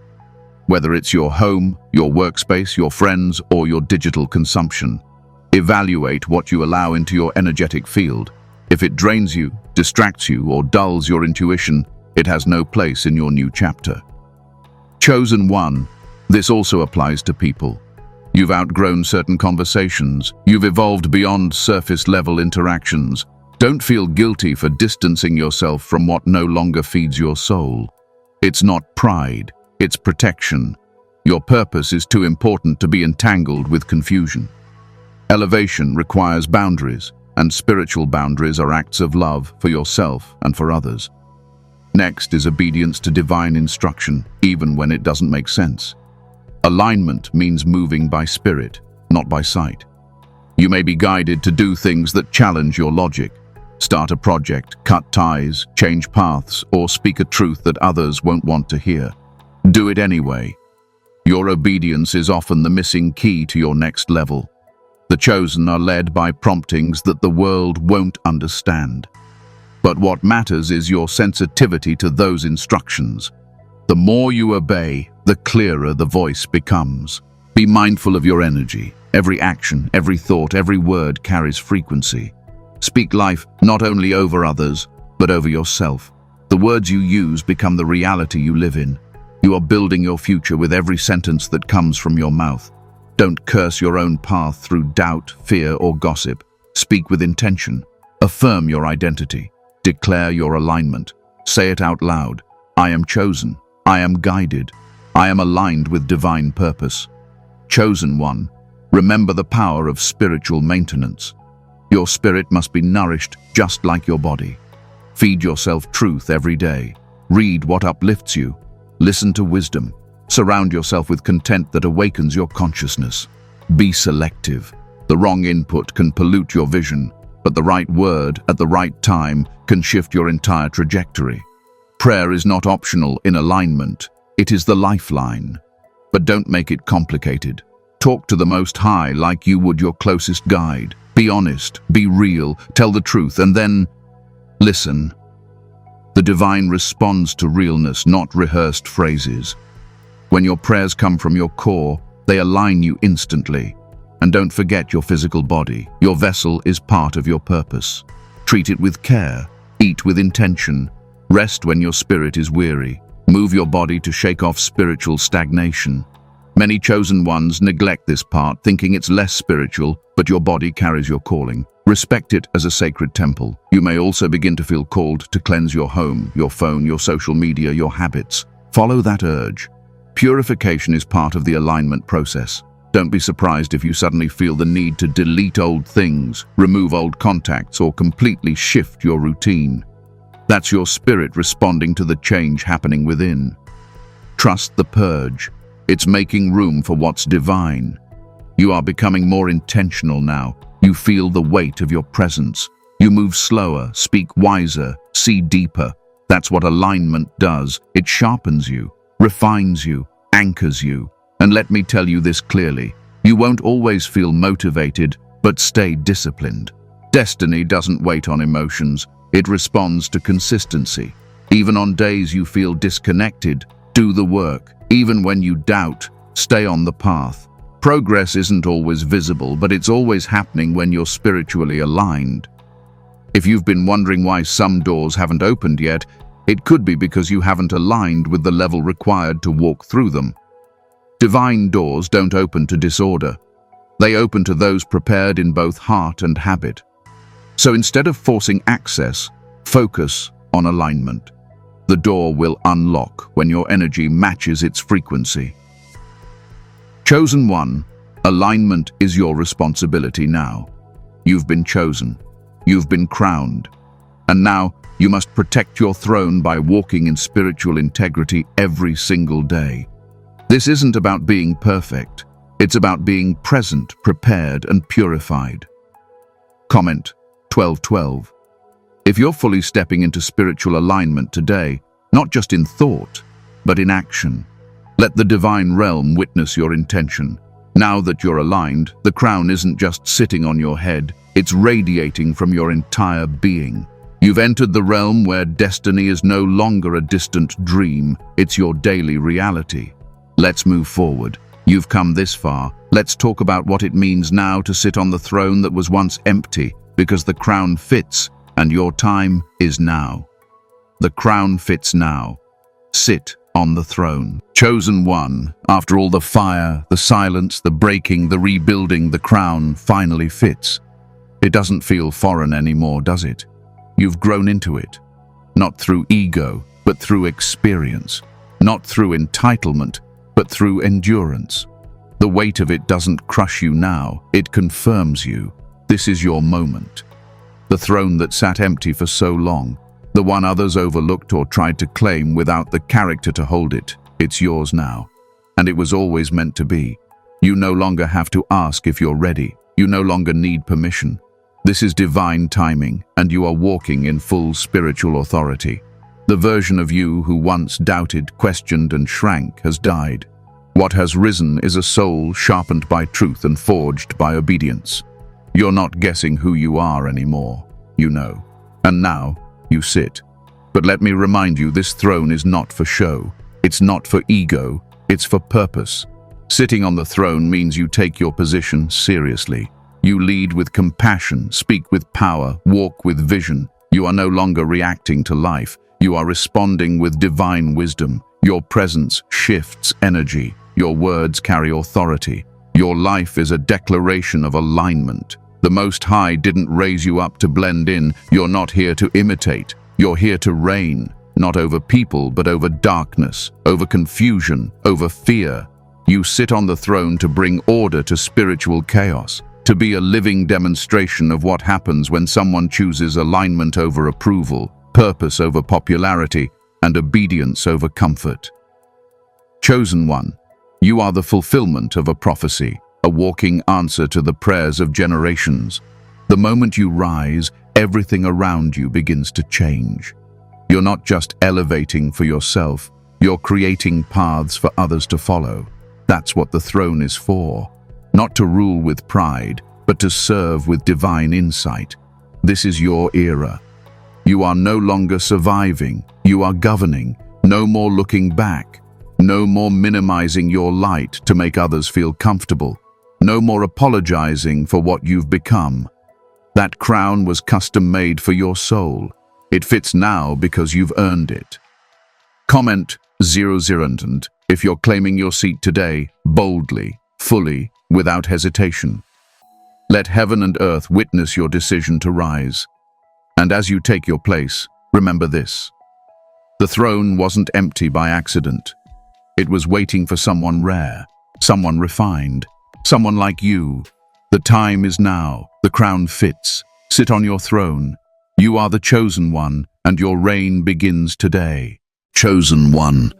Whether it's your home, your workspace, your friends, or your digital consumption, evaluate what you allow into your energetic field. If it drains you, distracts you, or dulls your intuition, it has no place in your new chapter. Chosen one. This also applies to people. You've outgrown certain conversations. You've evolved beyond surface-level interactions. Don't feel guilty for distancing yourself from what no longer feeds your soul. It's not pride, it's protection. Your purpose is too important to be entangled with confusion. Elevation requires boundaries, and spiritual boundaries are acts of love for yourself and for others. Next is obedience to divine instruction, even when it doesn't make sense. Alignment means moving by spirit, not by sight. You may be guided to do things that challenge your logic. Start a project, cut ties, change paths, or speak a truth that others won't want to hear. Do it anyway. Your obedience is often the missing key to your next level. The chosen are led by promptings that the world won't understand. But what matters is your sensitivity to those instructions. The more you obey, the clearer the voice becomes. Be mindful of your energy. Every action, every thought, every word carries frequency. Speak life not only over others, but over yourself. The words you use become the reality you live in. You are building your future with every sentence that comes from your mouth. Don't curse your own path through doubt, fear, or gossip. Speak with intention. Affirm your identity. Declare your alignment. Say it out loud. I am chosen. I am guided. I am aligned with divine purpose. Chosen one, remember the power of spiritual maintenance. Your spirit must be nourished just like your body. Feed yourself truth every day. Read what uplifts you. Listen to wisdom. Surround yourself with content that awakens your consciousness. Be selective. The wrong input can pollute your vision, but the right word at the right time can shift your entire trajectory. Prayer is not optional in alignment. It is the lifeline. But don't make it complicated. Talk to the Most High like you would your closest guide. Be honest, be real, tell the truth, and then listen. The divine responds to realness, not rehearsed phrases. When your prayers come from your core, they align you instantly. And don't forget your physical body. Your vessel is part of your purpose. Treat it with care. Eat with intention. Rest when your spirit is weary. Move your body to shake off spiritual stagnation. Many chosen ones neglect this part, thinking it's less spiritual, but your body carries your calling. Respect it as a sacred temple. You may also begin to feel called to cleanse your home, your phone, your social media, your habits. Follow that urge. Purification is part of the alignment process. Don't be surprised if you suddenly feel the need to delete old things, remove old contacts, or completely shift your routine. That's your spirit responding to the change happening within. Trust the purge. It's making room for what's divine. You are becoming more intentional now. You feel the weight of your presence. You move slower, speak wiser, see deeper. That's what alignment does. It sharpens you, refines you, anchors you. And let me tell you this clearly. You won't always feel motivated, but stay disciplined. Destiny doesn't wait on emotions. It responds to consistency. Even on days you feel disconnected, do the work. Even when you doubt, stay on the path. Progress isn't always visible, but it's always happening when you're spiritually aligned. If you've been wondering why some doors haven't opened yet, it could be because you haven't aligned with the level required to walk through them. Divine doors don't open to disorder. They open to those prepared in both heart and habit. So instead of forcing access, focus on alignment. The door will unlock when your energy matches its frequency. Chosen one, alignment is your responsibility now. You've been chosen. You've been crowned. And now you must protect your throne by walking in spiritual integrity every single day. This isn't about being perfect. It's about being present, prepared, and purified. Comment 1212. If you're fully stepping into spiritual alignment today, not just in thought, but in action, let the divine realm witness your intention. Now that you're aligned, the crown isn't just sitting on your head, it's radiating from your entire being. You've entered the realm where destiny is no longer a distant dream, it's your daily reality. Let's move forward. You've come this far. Let's talk about what it means now to sit on the throne that was once empty, because the crown fits, and your time is now. The crown fits now. Sit on the throne. Chosen one, after all the fire, the silence, the breaking, the rebuilding, the crown finally fits. It doesn't feel foreign anymore, does it? You've grown into it. Not through ego, but through experience. Not through entitlement, but through endurance. The weight of it doesn't crush you now, it confirms you. This is your moment. The throne that sat empty for so long, the one others overlooked or tried to claim without the character to hold it, it's yours now. And it was always meant to be. You no longer have to ask if you're ready. You no longer need permission. This is divine timing, and you are walking in full spiritual authority. The version of you who once doubted, questioned, and shrank has died. What has risen is a soul sharpened by truth and forged by obedience. You're not guessing who you are anymore, you know. And now, you sit. But let me remind you, this throne is not for show. It's not for ego. It's for purpose. Sitting on the throne means you take your position seriously. You lead with compassion, speak with power, walk with vision. You are no longer reacting to life. You are responding with divine wisdom. Your presence shifts energy. Your words carry authority. Your life is a declaration of alignment. The Most High didn't raise you up to blend in. You're not here to imitate. You're here to reign, not over people, but over darkness, over confusion, over fear. You sit on the throne to bring order to spiritual chaos, to be a living demonstration of what happens when someone chooses alignment over approval, purpose over popularity, and obedience over comfort. Chosen one, you are the fulfillment of a prophecy, a walking answer to the prayers of generations. The moment you rise, everything around you begins to change. You're not just elevating for yourself, you're creating paths for others to follow. That's what the throne is for. Not to rule with pride, but to serve with divine insight. This is your era. You are no longer surviving, you are governing. No more looking back. No more minimizing your light to make others feel comfortable. No more apologizing for what you've become. That crown was custom-made for your soul. It fits now because you've earned it. Comment 00 if you're claiming your seat today, boldly, fully, without hesitation. Let heaven and earth witness your decision to rise. And as you take your place, remember this. The throne wasn't empty by accident. It was waiting for someone rare, someone refined, someone like you. The time is now. The crown fits. Sit on your throne. You are the chosen one, and your reign begins today. Chosen one.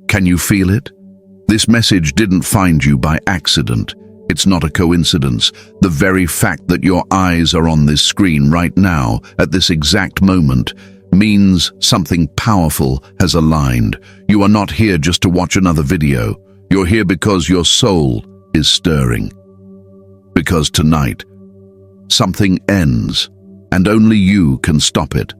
Can you feel it? This message didn't find you by accident. It's not a coincidence. The very fact that your eyes are on this screen right now, at this exact moment, means something powerful has aligned. You are not here just to watch another video. You're here because your soul is stirring. Because tonight, something ends, and only you can stop it.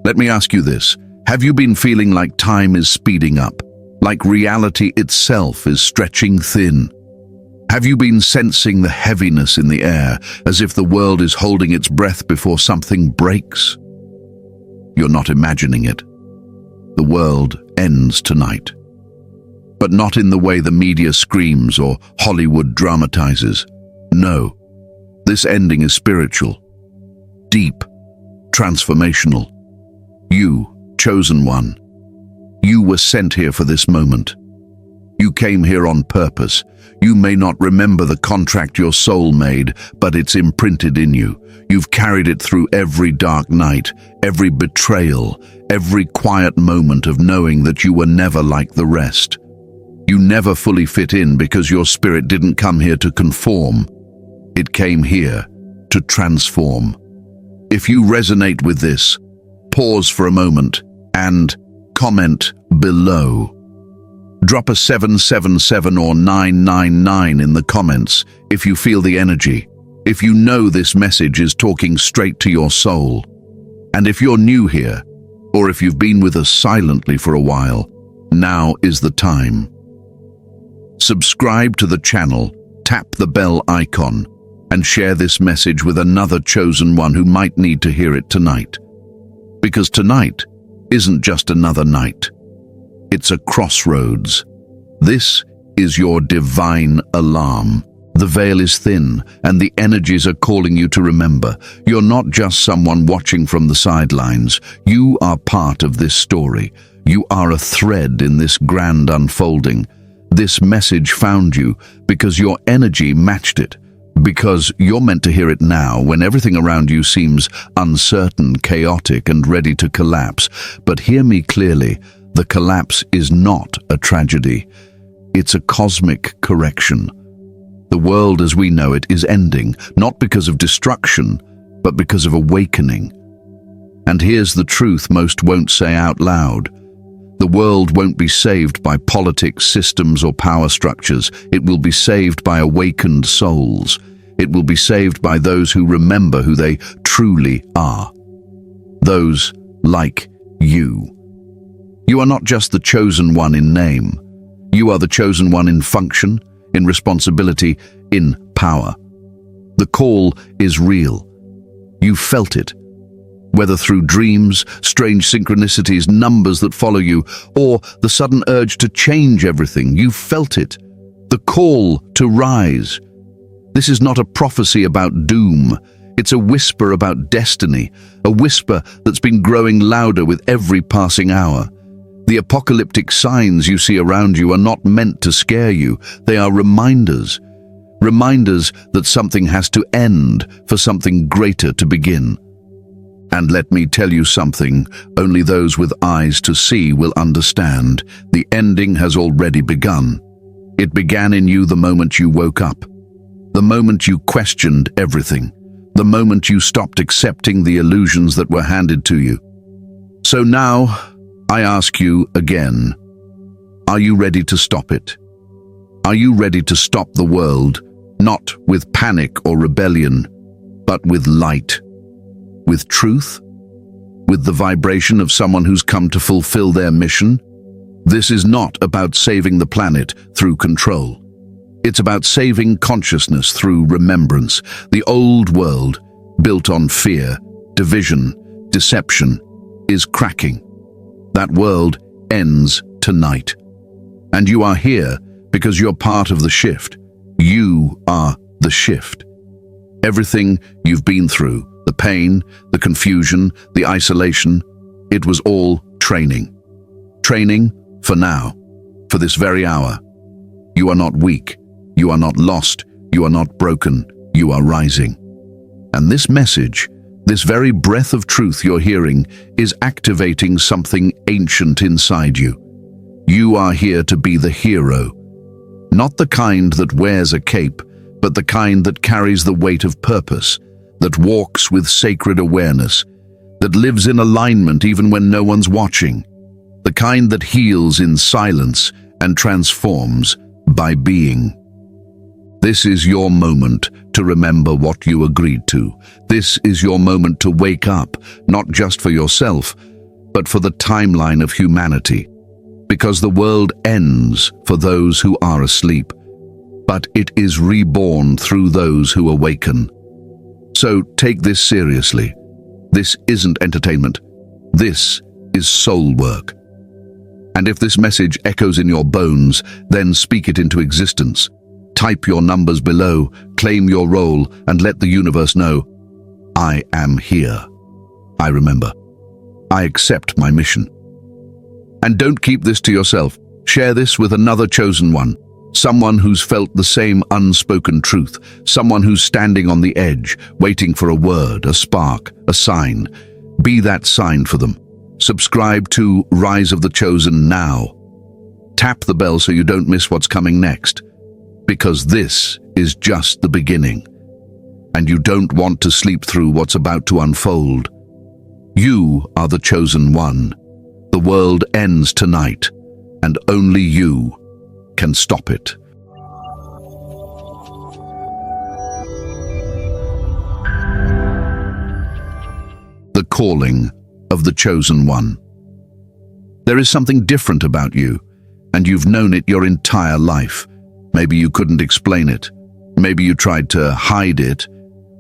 Let me ask you this. Have you been feeling like time is speeding up? Like reality itself is stretching thin? Have you been sensing the heaviness in the air, as if the world is holding its breath before something breaks? You're not imagining it. The world ends tonight. But not in the way the media screams or Hollywood dramatizes. No, this ending is spiritual, deep, transformational. You, chosen one, you were sent here for this moment. You came here on purpose. You may not remember the contract your soul made, but it's imprinted in you. You've carried it through every dark night, every betrayal, every quiet moment of knowing that you were never like the rest. You never fully fit in because your spirit didn't come here to conform. It came here to transform. If you resonate with this, pause for a moment and comment below. Drop a 777 or 999 in the comments if you feel the energy, if you know this message is talking straight to your soul. And if you're new here, or if you've been with us silently for a while, now is the time. Subscribe to the channel, tap the bell icon, and share this message with another chosen one who might need to hear it tonight. Because tonight isn't just another night. It's a crossroads. This is your divine alarm. The veil is thin, and the energies are calling you to remember. You're not just someone watching from the sidelines. You are part of this story. You are a thread in this grand unfolding. This message found you because your energy matched it. Because you're meant to hear it now when everything around you seems uncertain, chaotic, and ready to collapse. But hear me clearly. The collapse is not a tragedy. It's a cosmic correction. The world as we know it is ending, not because of destruction, but because of awakening. And here's the truth most won't say out loud. The world won't be saved by politics, systems, or power structures. It will be saved by awakened souls. It will be saved by those who remember who they truly are. Those like you. You are not just the chosen one in name. You are the chosen one in function, in responsibility, in power. The call is real. You felt it. Whether through dreams, strange synchronicities, numbers that follow you, or the sudden urge to change everything, you felt it. The call to rise. This is not a prophecy about doom. It's a whisper about destiny, a whisper that's been growing louder with every passing hour. The apocalyptic signs you see around you are not meant to scare you. They are reminders. Reminders that something has to end for something greater to begin. And let me tell you something, only those with eyes to see will understand. The ending has already begun. It began in you the moment you woke up. The moment you questioned everything. The moment you stopped accepting the illusions that were handed to you. So now, I ask you again, are you ready to stop it? Are you ready to stop the world, not with panic or rebellion, but with light, with truth, with the vibration of someone who's come to fulfill their mission? This is not about saving the planet through control. It's about saving consciousness through remembrance. The old world, built on fear, division, deception, is cracking. That world ends tonight. And you are here because you're part of the shift. You are the shift. Everything you've been through, the pain, the confusion, the isolation, it was all training. Training for now, for this very hour. You are not weak. You are not lost. You are not broken. You are rising. And this message, this very breath of truth you're hearing, is activating something ancient inside you. You are here to be the hero. Not the kind that wears a cape, but the kind that carries the weight of purpose, that walks with sacred awareness, that lives in alignment even when no one's watching, the kind that heals in silence and transforms by being. This is your moment to remember what you agreed to. This is your moment to wake up, not just for yourself, but for the timeline of humanity. Because the world ends for those who are asleep, but it is reborn through those who awaken. So take this seriously. This isn't entertainment. This is soul work. And if this message echoes in your bones, then speak it into existence. Type your numbers below, claim your role, and let the universe know, I am here. I remember. I accept my mission. And don't keep this to yourself. Share this with another chosen one, someone who's felt the same unspoken truth, someone who's standing on the edge, waiting for a word, a spark, a sign. Be that sign for them. Subscribe to Rise of the Chosen now. Tap the bell so you don't miss what's coming next. Because this is just the beginning. And you don't want to sleep through what's about to unfold. You are the chosen one. The world ends tonight, and only you can stop it. The calling of the chosen one. There is something different about you, and you've known it your entire life. Maybe you couldn't explain it. Maybe you tried to hide it.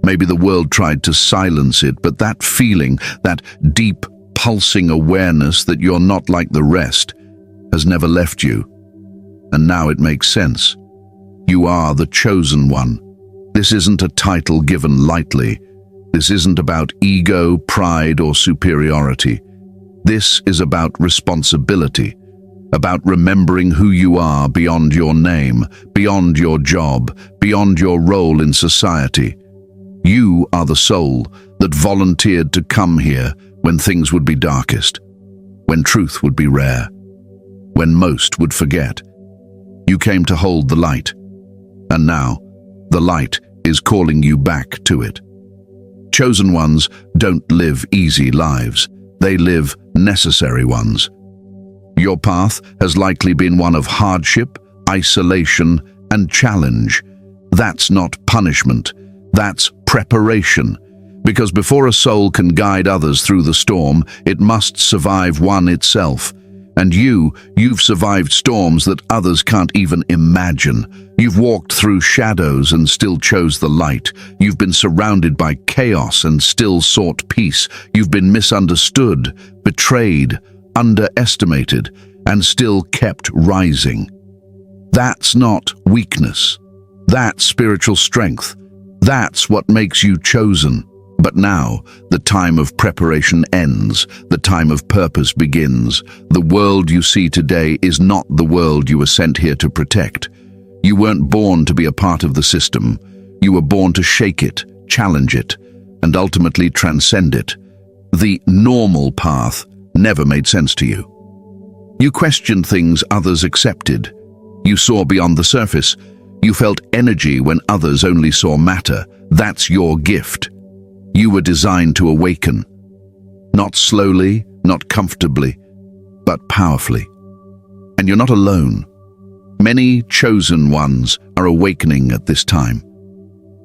Maybe the world tried to silence it, but that feeling, that deep, pulsing awareness that you're not like the rest, has never left you. And now it makes sense. You are the chosen one. This isn't a title given lightly. This isn't about ego, pride, or superiority. This is about responsibility. About remembering who you are beyond your name, beyond your job, beyond your role in society. You are the soul that volunteered to come here when things would be darkest, when truth would be rare, when most would forget. You came to hold the light, and now the light is calling you back to it. Chosen ones don't live easy lives. They live necessary ones. Your path has likely been one of hardship, isolation, and challenge. That's not punishment. That's preparation. Because before a soul can guide others through the storm, it must survive one itself. And you've survived storms that others can't even imagine. You've walked through shadows and still chose the light. You've been surrounded by chaos and still sought peace. You've been misunderstood, betrayed, underestimated, and still kept rising. That's not weakness. That's spiritual strength. That's what makes you chosen. But now, the time of preparation ends. The time of purpose begins. The world you see today is not the world you were sent here to protect. You weren't born to be a part of the system. You were born to shake it, challenge it, and ultimately transcend it. The normal path never made sense to you. You questioned things others accepted. You saw beyond the surface. You felt energy when others only saw matter. That's your gift. You were designed to awaken. Not slowly, not comfortably, but powerfully. And you're not alone. Many chosen ones are awakening at this time.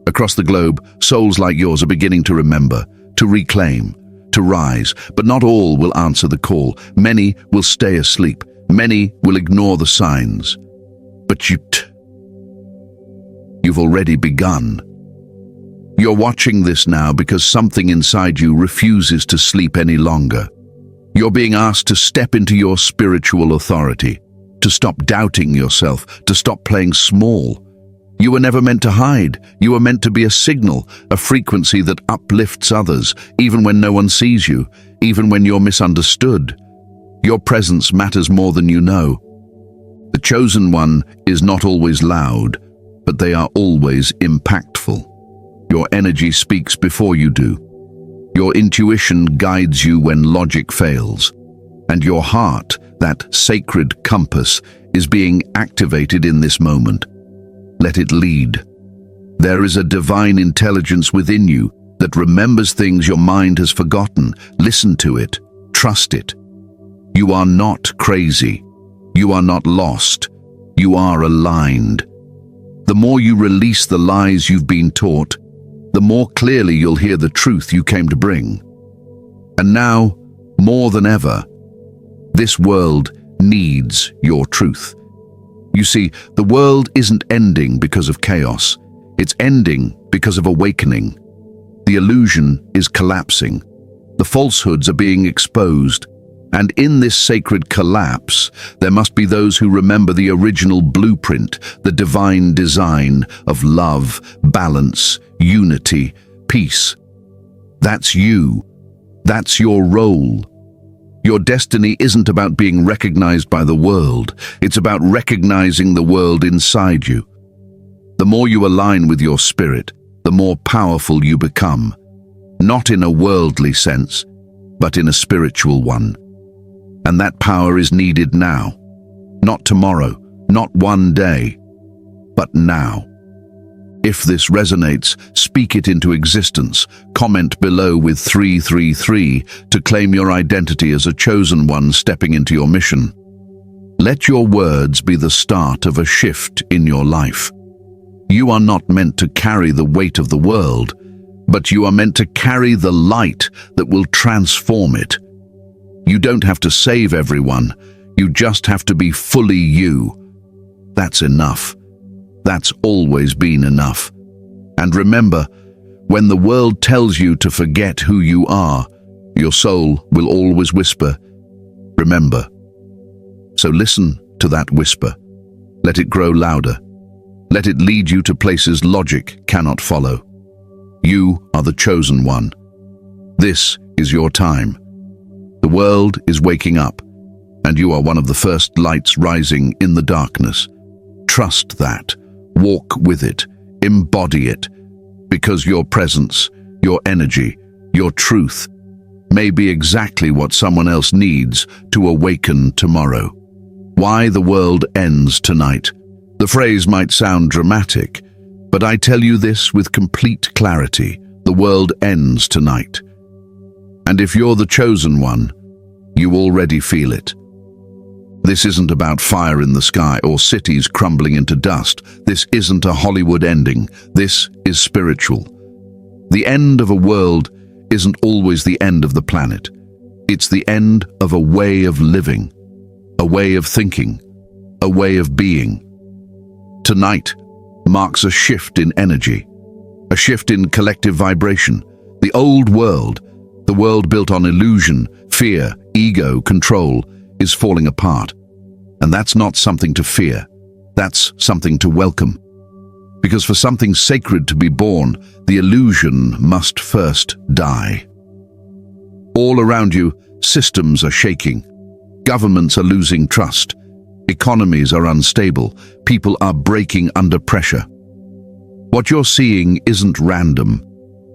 Across the globe, souls like yours are beginning to remember, to reclaim, to rise, but not all will answer the call. Many will stay asleep. Many will ignore the signs. But you've already begun. You're watching this now because something inside you refuses to sleep any longer. You're being asked to step into your spiritual authority, to stop doubting yourself, to stop playing small. You were never meant to hide. You were meant to be a signal, a frequency that uplifts others, even when no one sees you, even when you're misunderstood. Your presence matters more than you know. The chosen one is not always loud, but they are always impactful. Your energy speaks before you do. Your intuition guides you when logic fails. And your heart, that sacred compass, is being activated in this moment. Let it lead. There is a divine intelligence within you that remembers things your mind has forgotten. Listen to it. Trust it. You are not crazy. You are not lost. You are aligned. The more you release the lies you've been taught, the more clearly you'll hear the truth you came to bring. And now, more than ever, this world needs your truth. You see, the world isn't ending because of chaos. It's ending because of awakening. The illusion is collapsing. The falsehoods are being exposed. And in this sacred collapse, there must be those who remember the original blueprint, the divine design of love, balance, unity, peace. That's you. That's your role. Your destiny isn't about being recognized by the world. It's about recognizing the world inside you. The more you align with your spirit, the more powerful you become. Not in a worldly sense, but in a spiritual one. And that power is needed now. Not tomorrow, not one day, but now. If this resonates, speak it into existence. Comment below with 333 to claim your identity as a chosen one stepping into your mission. Let your words be the start of a shift in your life. You are not meant to carry the weight of the world, but you are meant to carry the light that will transform it. You don't have to save everyone. You just have to be fully you. That's enough. That's always been enough. And remember, when the world tells you to forget who you are, your soul will always whisper, remember. So listen to that whisper. Let it grow louder. Let it lead you to places logic cannot follow. You are the chosen one. This is your time. The world is waking up, and you are one of the first lights rising in the darkness. Trust that. Walk with it. Embody it. Because your presence, your energy, your truth may be exactly what someone else needs to awaken tomorrow. Why the world ends tonight. The phrase might sound dramatic, but I tell you this with complete clarity. The world ends tonight. And if you're the chosen one, you already feel it. This isn't about fire in the sky or cities crumbling into dust. This isn't a Hollywood ending. This is spiritual. The end of a world isn't always the end of the planet. It's the end of a way of living, a way of thinking, a way of being. Tonight marks a shift in energy, a shift in collective vibration. The old world, the world built on illusion, fear, ego, control, is falling apart. And that's not something to fear. That's something to welcome. Because for something sacred to be born, the illusion must first die. All around you, systems are shaking. Governments are losing trust. Economies are unstable. People are breaking under pressure. What you're seeing isn't random.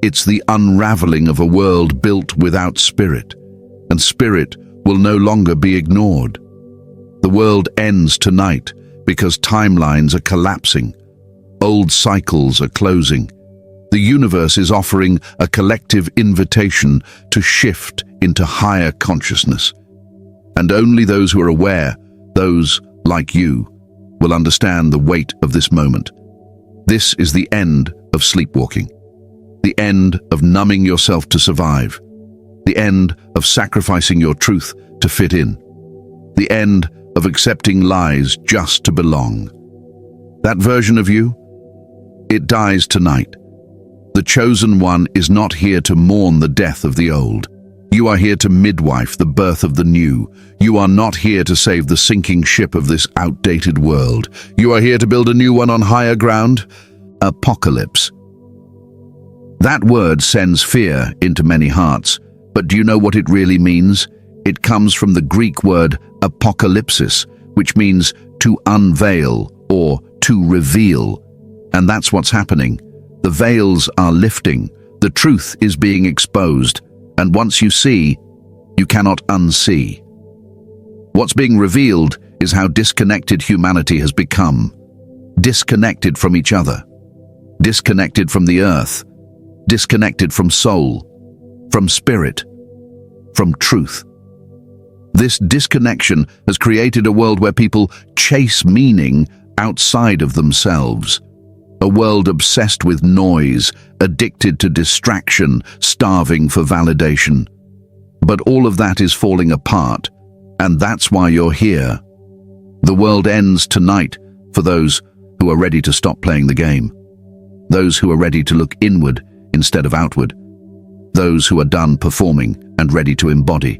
It's the unraveling of a world built without spirit. And spirit will no longer be ignored. The world ends tonight because timelines are collapsing. Old cycles are closing. The universe is offering a collective invitation to shift into higher consciousness. And only those who are aware, those like you, will understand the weight of this moment. This is the end of sleepwalking. The end of numbing yourself to survive. The end of sacrificing your truth to fit in. The end of accepting lies just to belong. That version of you, it dies tonight. The chosen one is not here to mourn the death of the old. You are here to midwife the birth of the new. You are not here to save the sinking ship of this outdated world. You are here to build a new one on higher ground. Apocalypse. That word sends fear into many hearts, but do you know what it really means? It comes from the Greek word apocalypsis, which means to unveil or to reveal. And that's what's happening. The veils are lifting, the truth is being exposed, and once you see, you cannot unsee. What's being revealed is how disconnected humanity has become. Disconnected from each other. Disconnected from the earth. Disconnected from soul. From spirit. From truth. This disconnection has created a world where people chase meaning outside of themselves. A world obsessed with noise, addicted to distraction, starving for validation. But all of that is falling apart, and that's why you're here. The world ends tonight for those who are ready to stop playing the game. Those who are ready to look inward instead of outward. Those who are done performing and ready to embody.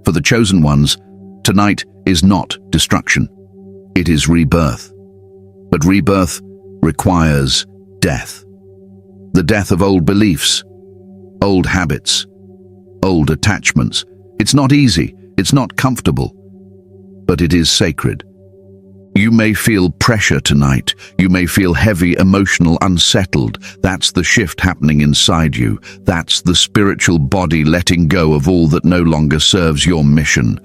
For the chosen ones, tonight is not destruction. It is rebirth. But rebirth requires death. The death of old beliefs, old habits, old attachments. It's not easy, it's not comfortable, but it is sacred. You may feel pressure tonight. You may feel heavy, emotional, unsettled. That's the shift happening inside you. That's the spiritual body letting go of all that no longer serves your mission.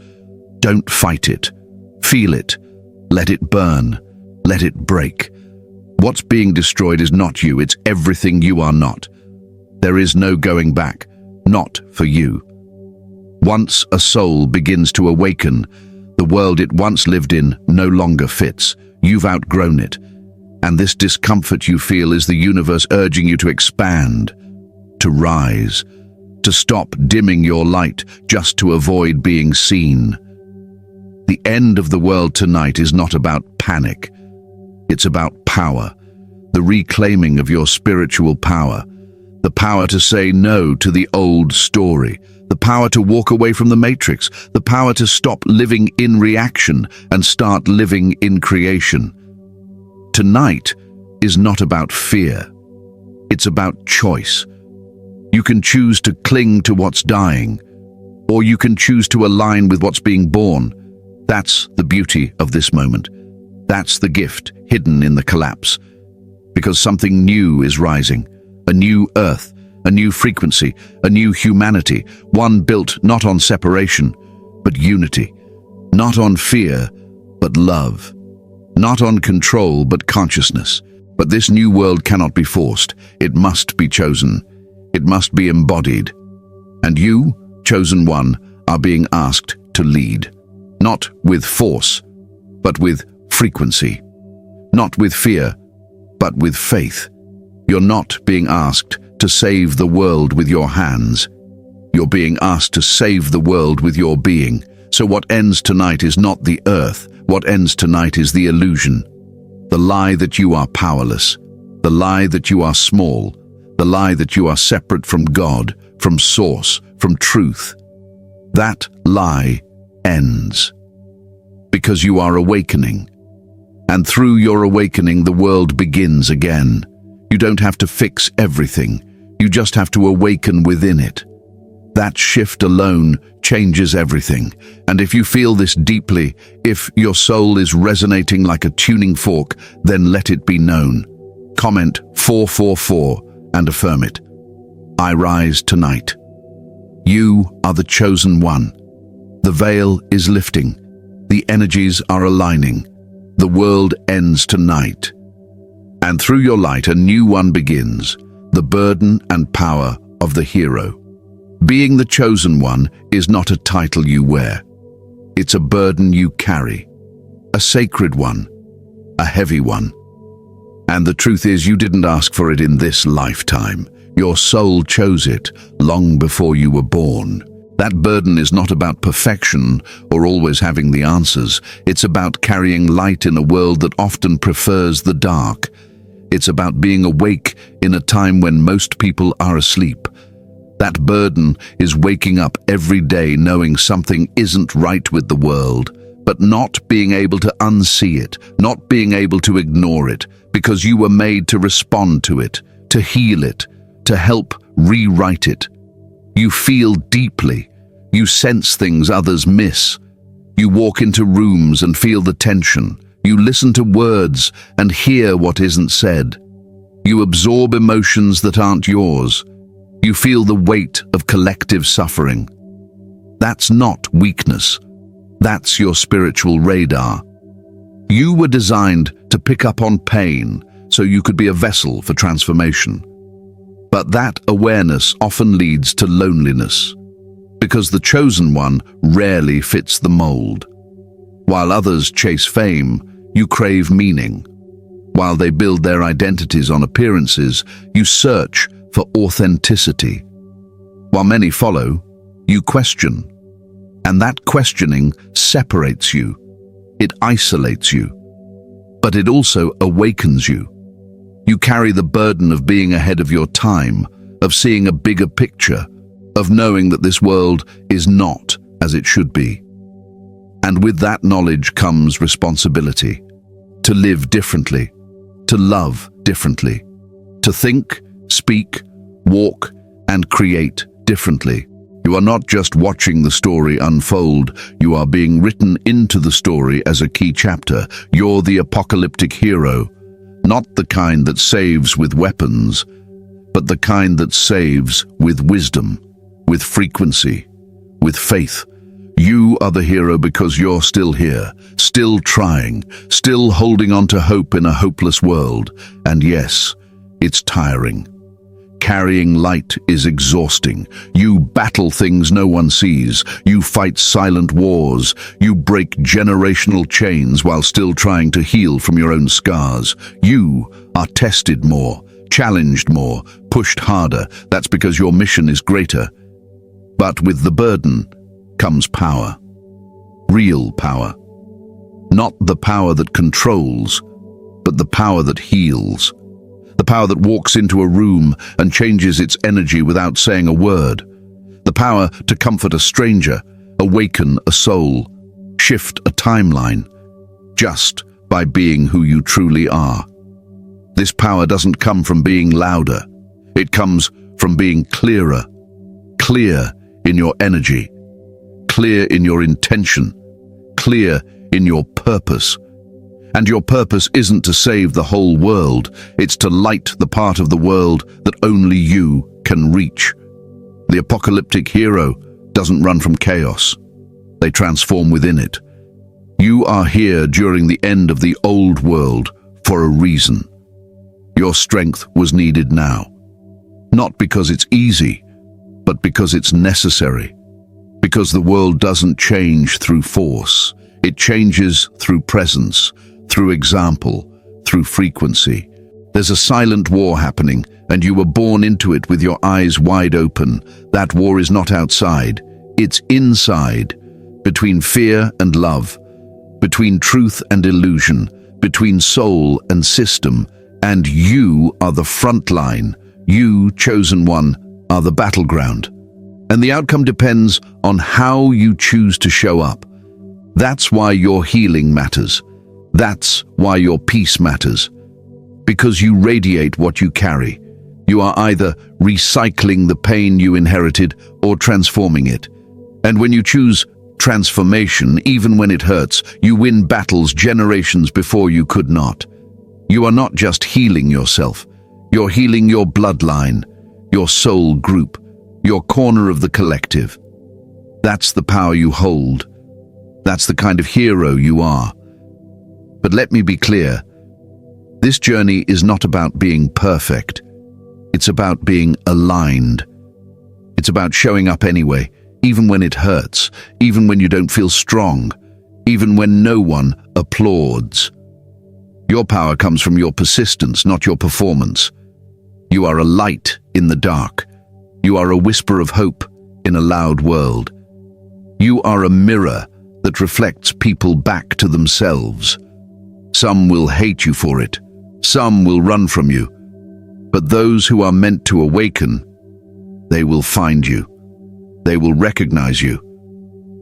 Don't fight it. Feel it. Let it burn. Let it break. What's being destroyed is not you, it's everything you are not. There is no going back, not for you. Once a soul begins to awaken, the world it once lived in no longer fits. You've outgrown it. And this discomfort you feel is the universe urging you to expand, to rise, to stop dimming your light just to avoid being seen. The end of the world tonight is not about panic. It's about power, the reclaiming of your spiritual power, the power to say no to the old story, the power to walk away from the matrix, the power to stop living in reaction and start living in creation. Tonight is not about fear. It's about choice. You can choose to cling to what's dying, or you can choose to align with what's being born. That's the beauty of this moment. That's the gift hidden in the collapse. Because something new is rising. A new earth, a new frequency, a new humanity. One built not on separation, but unity. Not on fear, but love. Not on control, but consciousness. But this new world cannot be forced. It must be chosen. It must be embodied. And you, chosen one, are being asked to lead. Not with force, but with frequency. Not with fear, but with faith. You're not being asked to save the world with your hands. You're being asked to save the world with your being. So what ends tonight is not the earth. What ends tonight is the illusion. The lie that you are powerless. The lie that you are small. The lie that you are separate from God, from source, from truth. That lie ends. Because you are awakening. And through your awakening, the world begins again. You don't have to fix everything. You just have to awaken within it. That shift alone changes everything. And if you feel this deeply, if your soul is resonating like a tuning fork, then let it be known. Comment 444 and affirm it. I rise tonight. You are the chosen one. The veil is lifting. The energies are aligning. The world ends tonight. And through your light, a new one begins. The burden and power of the hero. Being the chosen one is not a title you wear. It's a burden you carry. A sacred one. A heavy one. And the truth is, you didn't ask for it in this lifetime. Your soul chose it long before you were born. That burden is not about perfection or always having the answers. It's about carrying light in a world that often prefers the dark. It's about being awake in a time when most people are asleep. That burden is waking up every day knowing something isn't right with the world, but not being able to unsee it, not being able to ignore it, because you were made to respond to it, to heal it, to help rewrite it. You feel deeply. You sense things others miss. You walk into rooms and feel the tension. You listen to words and hear what isn't said. You absorb emotions that aren't yours. You feel the weight of collective suffering. That's not weakness. That's your spiritual radar. You were designed to pick up on pain so you could be a vessel for transformation. But that awareness often leads to loneliness, because the chosen one rarely fits the mold. While others chase fame, you crave meaning. While they build their identities on appearances, you search for authenticity. While many follow, you question. And that questioning separates you. It isolates you. But it also awakens you. You carry the burden of being ahead of your time, of seeing a bigger picture, of knowing that this world is not as it should be. And with that knowledge comes responsibility. To live differently, to love differently, to think, speak, walk, and create differently. You are not just watching the story unfold, you are being written into the story as a key chapter. You're the apocalyptic hero, not the kind that saves with weapons, but the kind that saves with wisdom, with frequency, with faith. You are the hero because you're still here, still trying, still holding on to hope in a hopeless world. And yes, it's tiring. Carrying light is exhausting. You battle things no one sees. You fight silent wars. You break generational chains while still trying to heal from your own scars. You are tested more, challenged more, pushed harder. That's because your mission is greater. But with the burden comes power. Real power. Not the power that controls, but the power that heals. The power that walks into a room and changes its energy without saying a word. The power to comfort a stranger, awaken a soul, shift a timeline, just by being who you truly are. This power doesn't come from being louder. It comes from being clearer. Clear in your energy. Clear in your intention. Clear in your purpose. And your purpose isn't to save the whole world, it's to light the part of the world that only you can reach. The apocalyptic hero doesn't run from chaos. They transform within it. You are here during the end of the old world for a reason. Your strength was needed now. Not because it's easy, but because it's necessary. Because the world doesn't change through force. It changes through presence, through example, through frequency. There's a silent war happening, and you were born into it with your eyes wide open. That war is not outside, it's inside, between fear and love, between truth and illusion, between soul and system, and you are the front line. You, chosen one, are the battleground. And the outcome depends on how you choose to show up. That's why your healing matters. That's why your peace matters. Because you radiate what you carry. You are either recycling the pain you inherited or transforming it. And when you choose transformation, even when it hurts, you win battles generations before you could not. You are not just healing yourself. You're healing your bloodline, your soul group, your corner of the collective. That's the power you hold. That's the kind of hero you are. But let me be clear, this journey is not about being perfect. It's about being aligned. It's about showing up anyway, even when it hurts, even when you don't feel strong, even when no one applauds. Your power comes from your persistence, not your performance. You are a light in the dark. You are a whisper of hope in a loud world. You are a mirror that reflects people back to themselves. Some will hate you for it. Some will run from you, but those who are meant to awaken, they will find you. They will recognize you,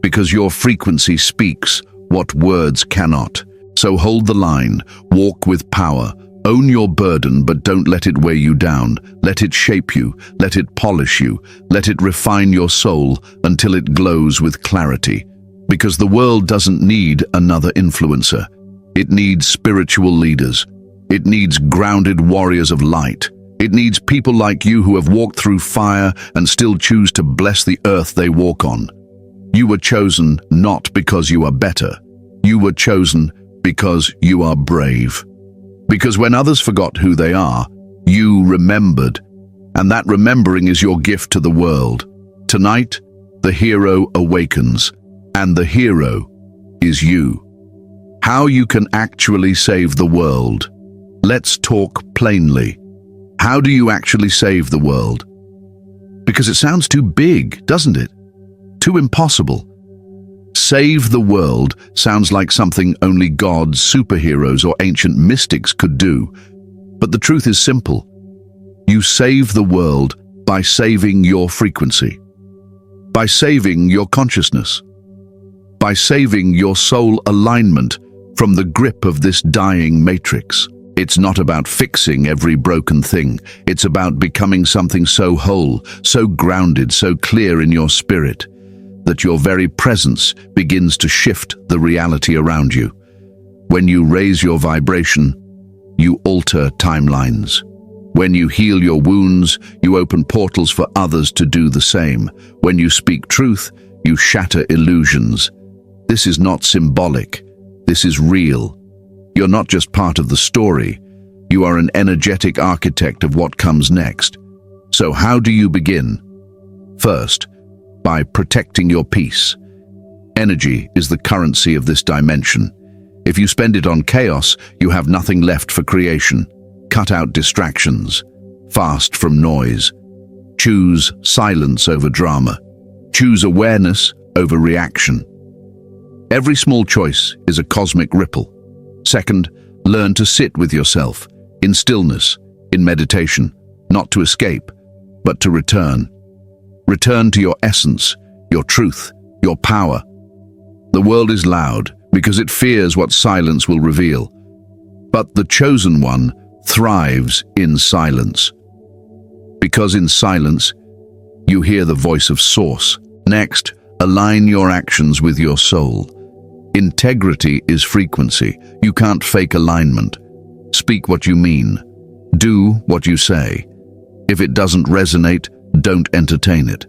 because your frequency speaks what words cannot. So hold the line, walk with power, own your burden, but don't let it weigh you down. Let it shape you, let it polish you, let it refine your soul until it glows with clarity. Because the world doesn't need another influencer. It needs spiritual leaders. It needs grounded warriors of light. It needs people like you who have walked through fire and still choose to bless the earth they walk on. You were chosen not because you are better. You were chosen because you are brave. Because when others forgot who they are, you remembered. And that remembering is your gift to the world. Tonight, the hero awakens. And the hero is you. How you can actually save the world. Let's talk plainly. How do you actually save the world? Because it sounds too big, doesn't it? Too impossible. Save the world sounds like something only gods, superheroes, or ancient mystics could do. But the truth is simple. You save the world by saving your frequency, by saving your consciousness, by saving your soul alignment from the grip of this dying matrix. It's not about fixing every broken thing. It's about becoming something so whole, so grounded, so clear in your spirit, that your very presence begins to shift the reality around you. When you raise your vibration, you alter timelines. When you heal your wounds, you open portals for others to do the same. When you speak truth, you shatter illusions. This is not symbolic. This is real. You're not just part of the story. You are an energetic architect of what comes next. So how do you begin? First, by protecting your peace. Energy is the currency of this dimension. If you spend it on chaos, you have nothing left for creation. Cut out distractions. Fast from noise. Choose silence over drama. Choose awareness over reaction. Every small choice is a cosmic ripple. Second, learn to sit with yourself, in stillness, in meditation, not to escape, but to return. Return to your essence, your truth, your power. The world is loud because it fears what silence will reveal. But the chosen one thrives in silence. Because in silence, you hear the voice of Source. Next, align your actions with your soul. Integrity is frequency. You can't fake alignment. Speak what you mean. Do what you say. If it doesn't resonate, don't entertain it.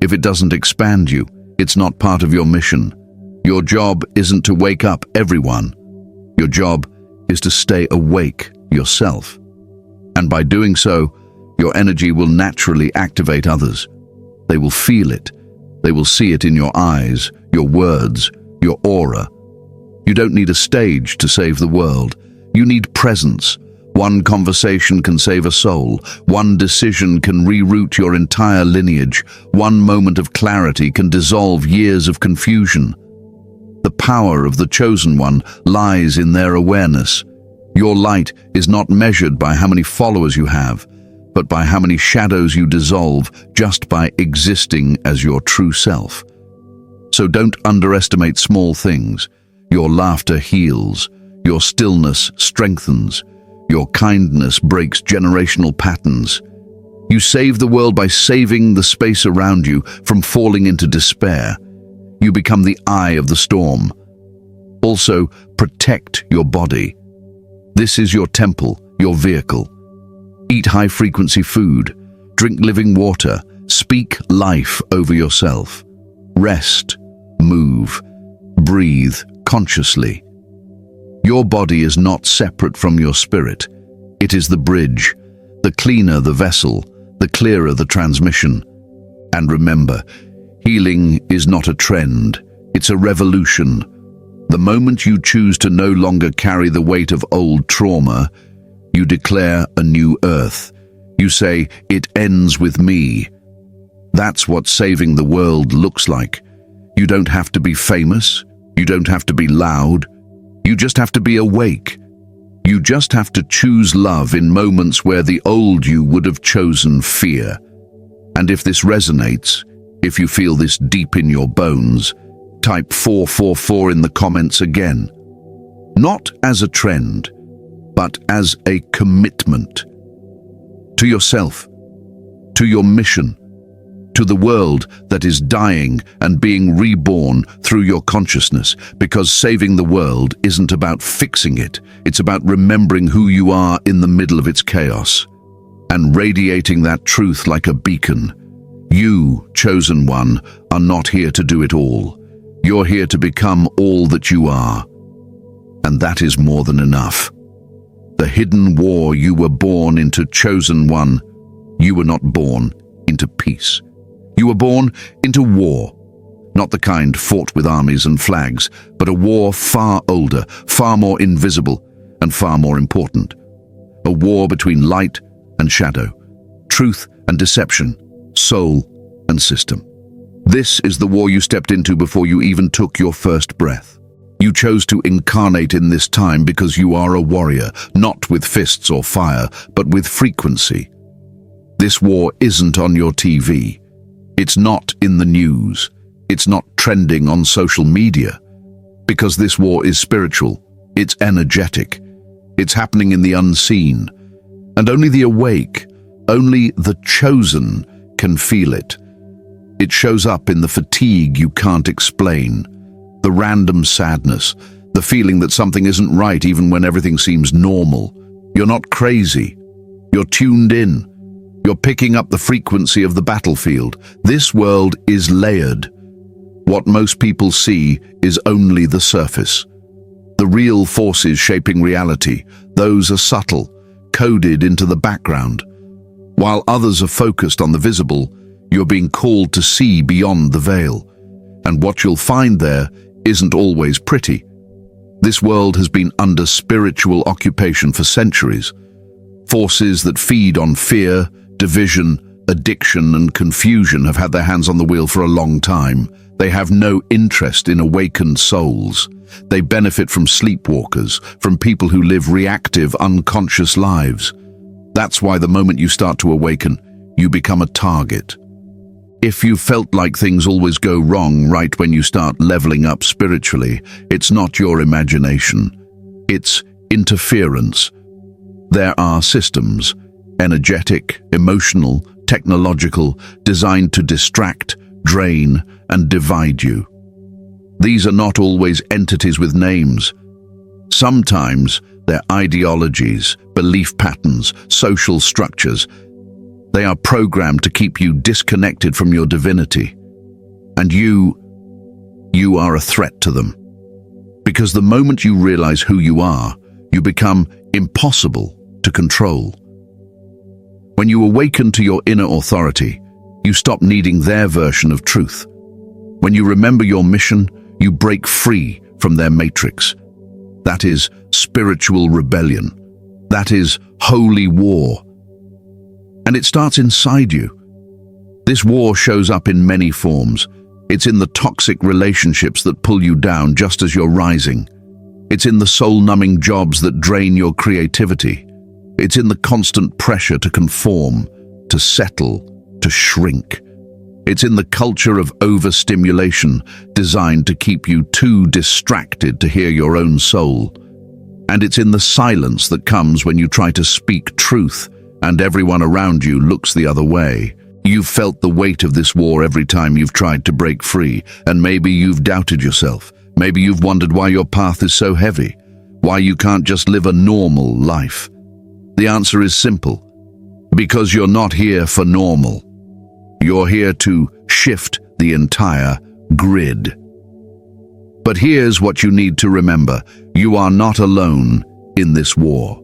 If it doesn't expand you, it's not part of your mission. Your job isn't to wake up everyone. Your job is to stay awake yourself. And by doing so, your energy will naturally activate others. They will feel it. They will see it in your eyes, your words, your aura. You don't need a stage to save the world. You need presence. One conversation can save a soul. One decision can reroute your entire lineage. One moment of clarity can dissolve years of confusion. The power of the chosen one lies in their awareness. Your light is not measured by how many followers you have, but by how many shadows you dissolve just by existing as your true self. So don't underestimate small things. Your laughter heals. Your stillness strengthens. Your kindness breaks generational patterns. You save the world by saving the space around you from falling into despair. You become the eye of the storm. Also, protect your body. This is your temple, your vehicle. Eat high-frequency food. Drink living water. Speak life over yourself. Rest. Move. Breathe consciously. Your body is not separate from your spirit. It is the bridge. The cleaner the vessel, the clearer the transmission. And remember, healing is not a trend. It's a revolution. The moment you choose to no longer carry the weight of old trauma, you declare a new earth. You say, "It ends with me." That's what saving the world looks like. You don't have to be famous. You don't have to be loud. You just have to be awake. You just have to choose love in moments where the old you would have chosen fear. And if this resonates, if you feel this deep in your bones, type 444 in the comments again. Not as a trend, but as a commitment. To yourself, to your mission, to the world that is dying and being reborn through your consciousness, because saving the world isn't about fixing it, it's about remembering who you are in the middle of its chaos, and radiating that truth like a beacon. You, chosen one, are not here to do it all. You're here to become all that you are. And that is more than enough. The hidden war you were born into, chosen one. You were not born into peace. You were born into war. Not the kind fought with armies and flags, but a war far older, far more invisible, and far more important. A war between light and shadow, truth and deception, soul and system. This is the war you stepped into before you even took your first breath. You chose to incarnate in this time because you are a warrior, not with fists or fire, but with frequency. This war isn't on your TV. It's not in the news. It's not trending on social media. Because this war is spiritual. It's energetic. It's happening in the unseen. And only the awake, only the chosen can feel it. It shows up in the fatigue you can't explain, the random sadness, the feeling that something isn't right even when everything seems normal. You're not crazy. You're tuned in. You're picking up the frequency of the battlefield. This world is layered. What most people see is only the surface. The real forces shaping reality, those are subtle, coded into the background. While others are focused on the visible, you're being called to see beyond the veil. And what you'll find there isn't always pretty. This world has been under spiritual occupation for centuries. Forces that feed on fear, division, addiction, and confusion have had their hands on the wheel for a long time. They have no interest in awakened souls. They benefit from sleepwalkers, from people who live reactive, unconscious lives. That's why the moment you start to awaken, you become a target. If you felt like things always go wrong right when you start leveling up spiritually, it's not your imagination. It's interference. There are systems, energetic, emotional, technological, designed to distract, drain, and divide you. These are not always entities with names. Sometimes they're ideologies, belief patterns, social structures. They are programmed to keep you disconnected from your divinity. And you are a threat to them. Because the moment you realize who you are, you become impossible to control. When you awaken to your inner authority, you stop needing their version of truth. When you remember your mission, you break free from their matrix. That is spiritual rebellion. That is holy war. And it starts inside you. This war shows up in many forms. It's in the toxic relationships that pull you down just as you're rising. It's in the soul-numbing jobs that drain your creativity. It's in the constant pressure to conform, to settle, to shrink. It's in the culture of overstimulation designed to keep you too distracted to hear your own soul. And it's in the silence that comes when you try to speak truth and everyone around you looks the other way. You've felt the weight of this war every time you've tried to break free, and maybe you've doubted yourself. Maybe you've wondered why your path is so heavy, why you can't just live a normal life. The answer is simple. Because you're not here for normal. You're here to shift the entire grid. But here's what you need to remember. You are not alone in this war.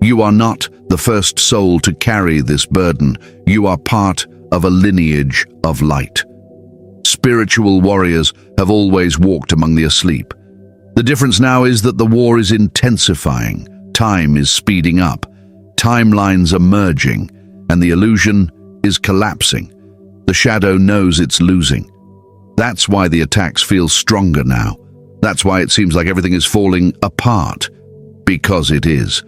You are not the first soul to carry this burden. You are part of a lineage of light. Spiritual warriors have always walked among the asleep. The difference now is that the war is intensifying. Time is speeding up. Timelines are merging, and the illusion is collapsing. The shadow knows it's losing. That's why the attacks feel stronger now. That's why it seems like everything is falling apart. because it is.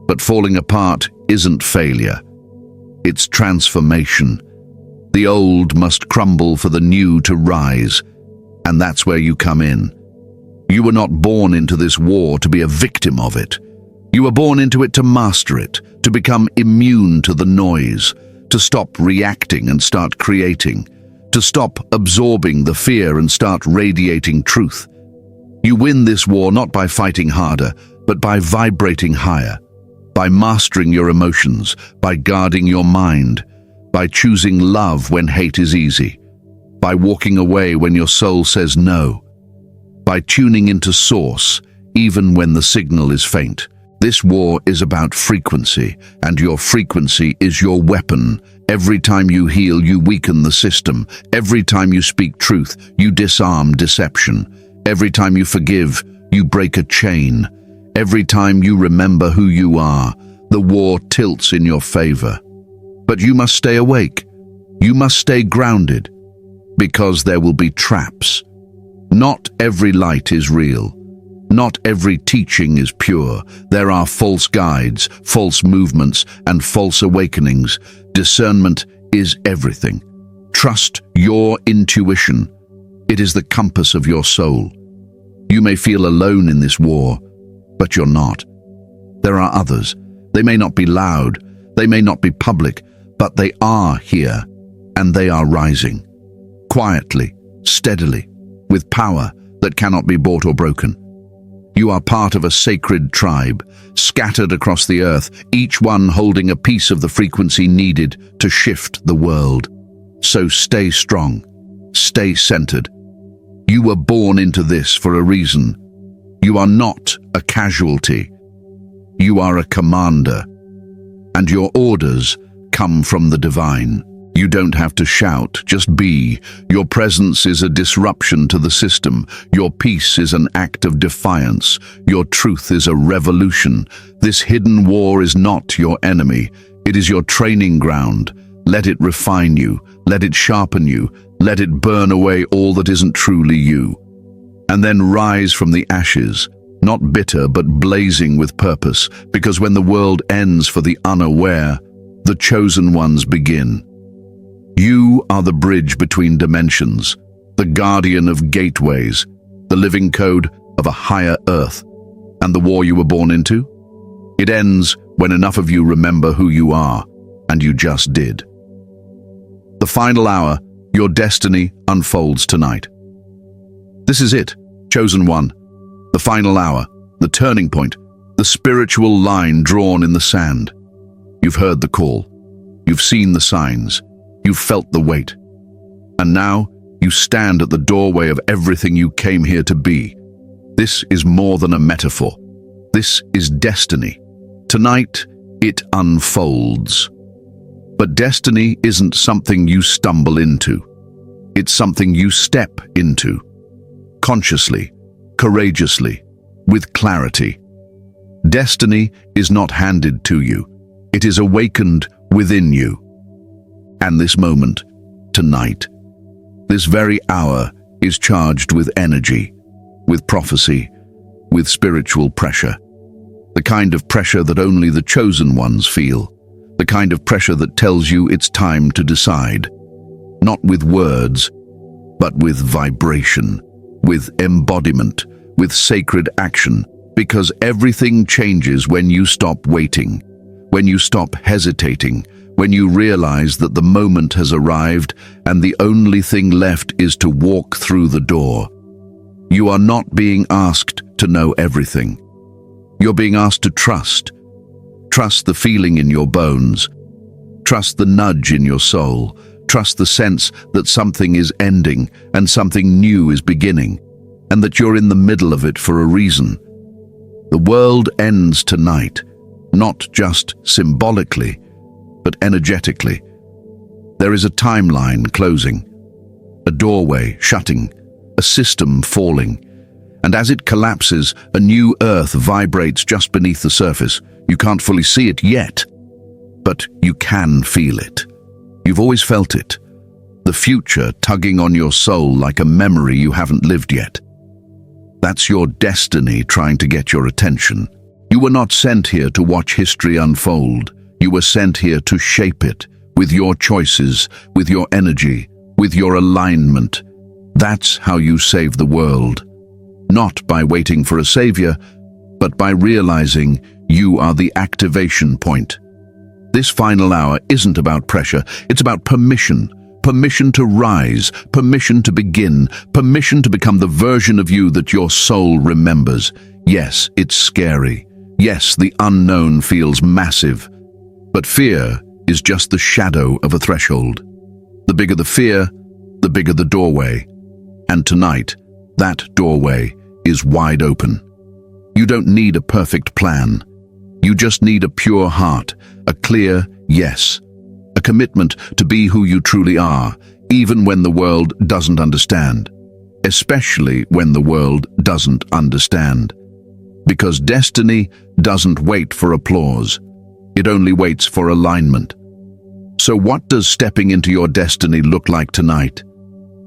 But falling apart isn't failure. It's transformation. The old must crumble for the new to rise, and that's where you come in. You were not born into this war to be a victim of it. You were born into it to master it, to become immune to the noise, to stop reacting and start creating, to stop absorbing the fear and start radiating truth. You win this war not by fighting harder, but by vibrating higher, by mastering your emotions, by guarding your mind, by choosing love when hate is easy, by walking away when your soul says no, by tuning into source even when the signal is faint. This war is about frequency, and your frequency is your weapon. Every time you heal, you weaken the system. Every time you speak truth, you disarm deception. Every time you forgive, you break a chain. Every time you remember who you are, the war tilts in your favor. But you must stay awake. You must stay grounded, because there will be traps. Not every light is real. Not every teaching is pure. There are false guides, false movements, and false awakenings. Discernment is everything. Trust your intuition. It is the compass of your soul. You may feel alone in this war, but you're not. There are others. They may not be loud, they may not be public, but they are here, and they are rising. Quietly, steadily, with power that cannot be bought or broken. You are part of a sacred tribe, scattered across the earth, each one holding a piece of the frequency needed to shift the world. So stay strong, stay centered. You were born into this for a reason. You are not a casualty. You are a commander, and your orders come from the divine. You don't have to shout, just be. Your presence is a disruption to the system. Your peace is an act of defiance. Your truth is a revolution. This hidden war is not your enemy. It is your training ground. Let it refine you. Let it sharpen you. Let it burn away all that isn't truly you. And then rise from the ashes, not bitter but blazing with purpose, because when the world ends for the unaware, the chosen ones begin. You are the bridge between dimensions, the guardian of gateways, the living code of a higher earth. And the war you were born into? It ends when enough of you remember who you are, and you just did. The final hour, your destiny unfolds tonight. This is it, chosen one. The final hour, the turning point, the spiritual line drawn in the sand. You've heard the call. You've seen the signs. You've felt the weight. And now you stand at the doorway of everything you came here to be. This is more than a metaphor. This is destiny. Tonight, it unfolds. But destiny isn't something you stumble into. It's something you step into. Consciously, courageously, with clarity. Destiny is not handed to you. It is awakened within you. And this moment, tonight, this very hour is charged with energy, with prophecy, with spiritual pressure. The kind of pressure that only the chosen ones feel. The kind of pressure that tells you it's time to decide. Not with words, but with vibration, with embodiment, with sacred action. Because everything changes when you stop waiting, when you stop hesitating, when you realize that the moment has arrived and the only thing left is to walk through the door. You are not being asked to know everything. You're being asked to trust. Trust the feeling in your bones. Trust the nudge in your soul. Trust the sense that something is ending and something new is beginning, and that you're in the middle of it for a reason. The world ends tonight, not just symbolically, but energetically. There is a timeline closing, a doorway shutting, a system falling, and as it collapses, a new earth vibrates just beneath the surface. You can't fully see it yet, but you can feel it. You've always felt it, the future tugging on your soul like a memory you haven't lived yet. That's your destiny trying to get your attention. You were not sent here to watch history unfold. You were sent here to shape it, with your choices, with your energy, with your alignment. That's how you save the world. Not by waiting for a savior, but by realizing you are the activation point. This final hour isn't about pressure, it's about permission. Permission to rise, permission to begin, permission to become the version of you that your soul remembers. Yes, it's scary. Yes, the unknown feels massive. But fear is just the shadow of a threshold. The bigger the fear, the bigger the doorway. And tonight, that doorway is wide open. You don't need a perfect plan. You just need a pure heart, a clear yes, a commitment to be who you truly are, even when the world doesn't understand. Especially when the world doesn't understand. Because destiny doesn't wait for applause. It only waits for alignment. So what does stepping into your destiny look like tonight?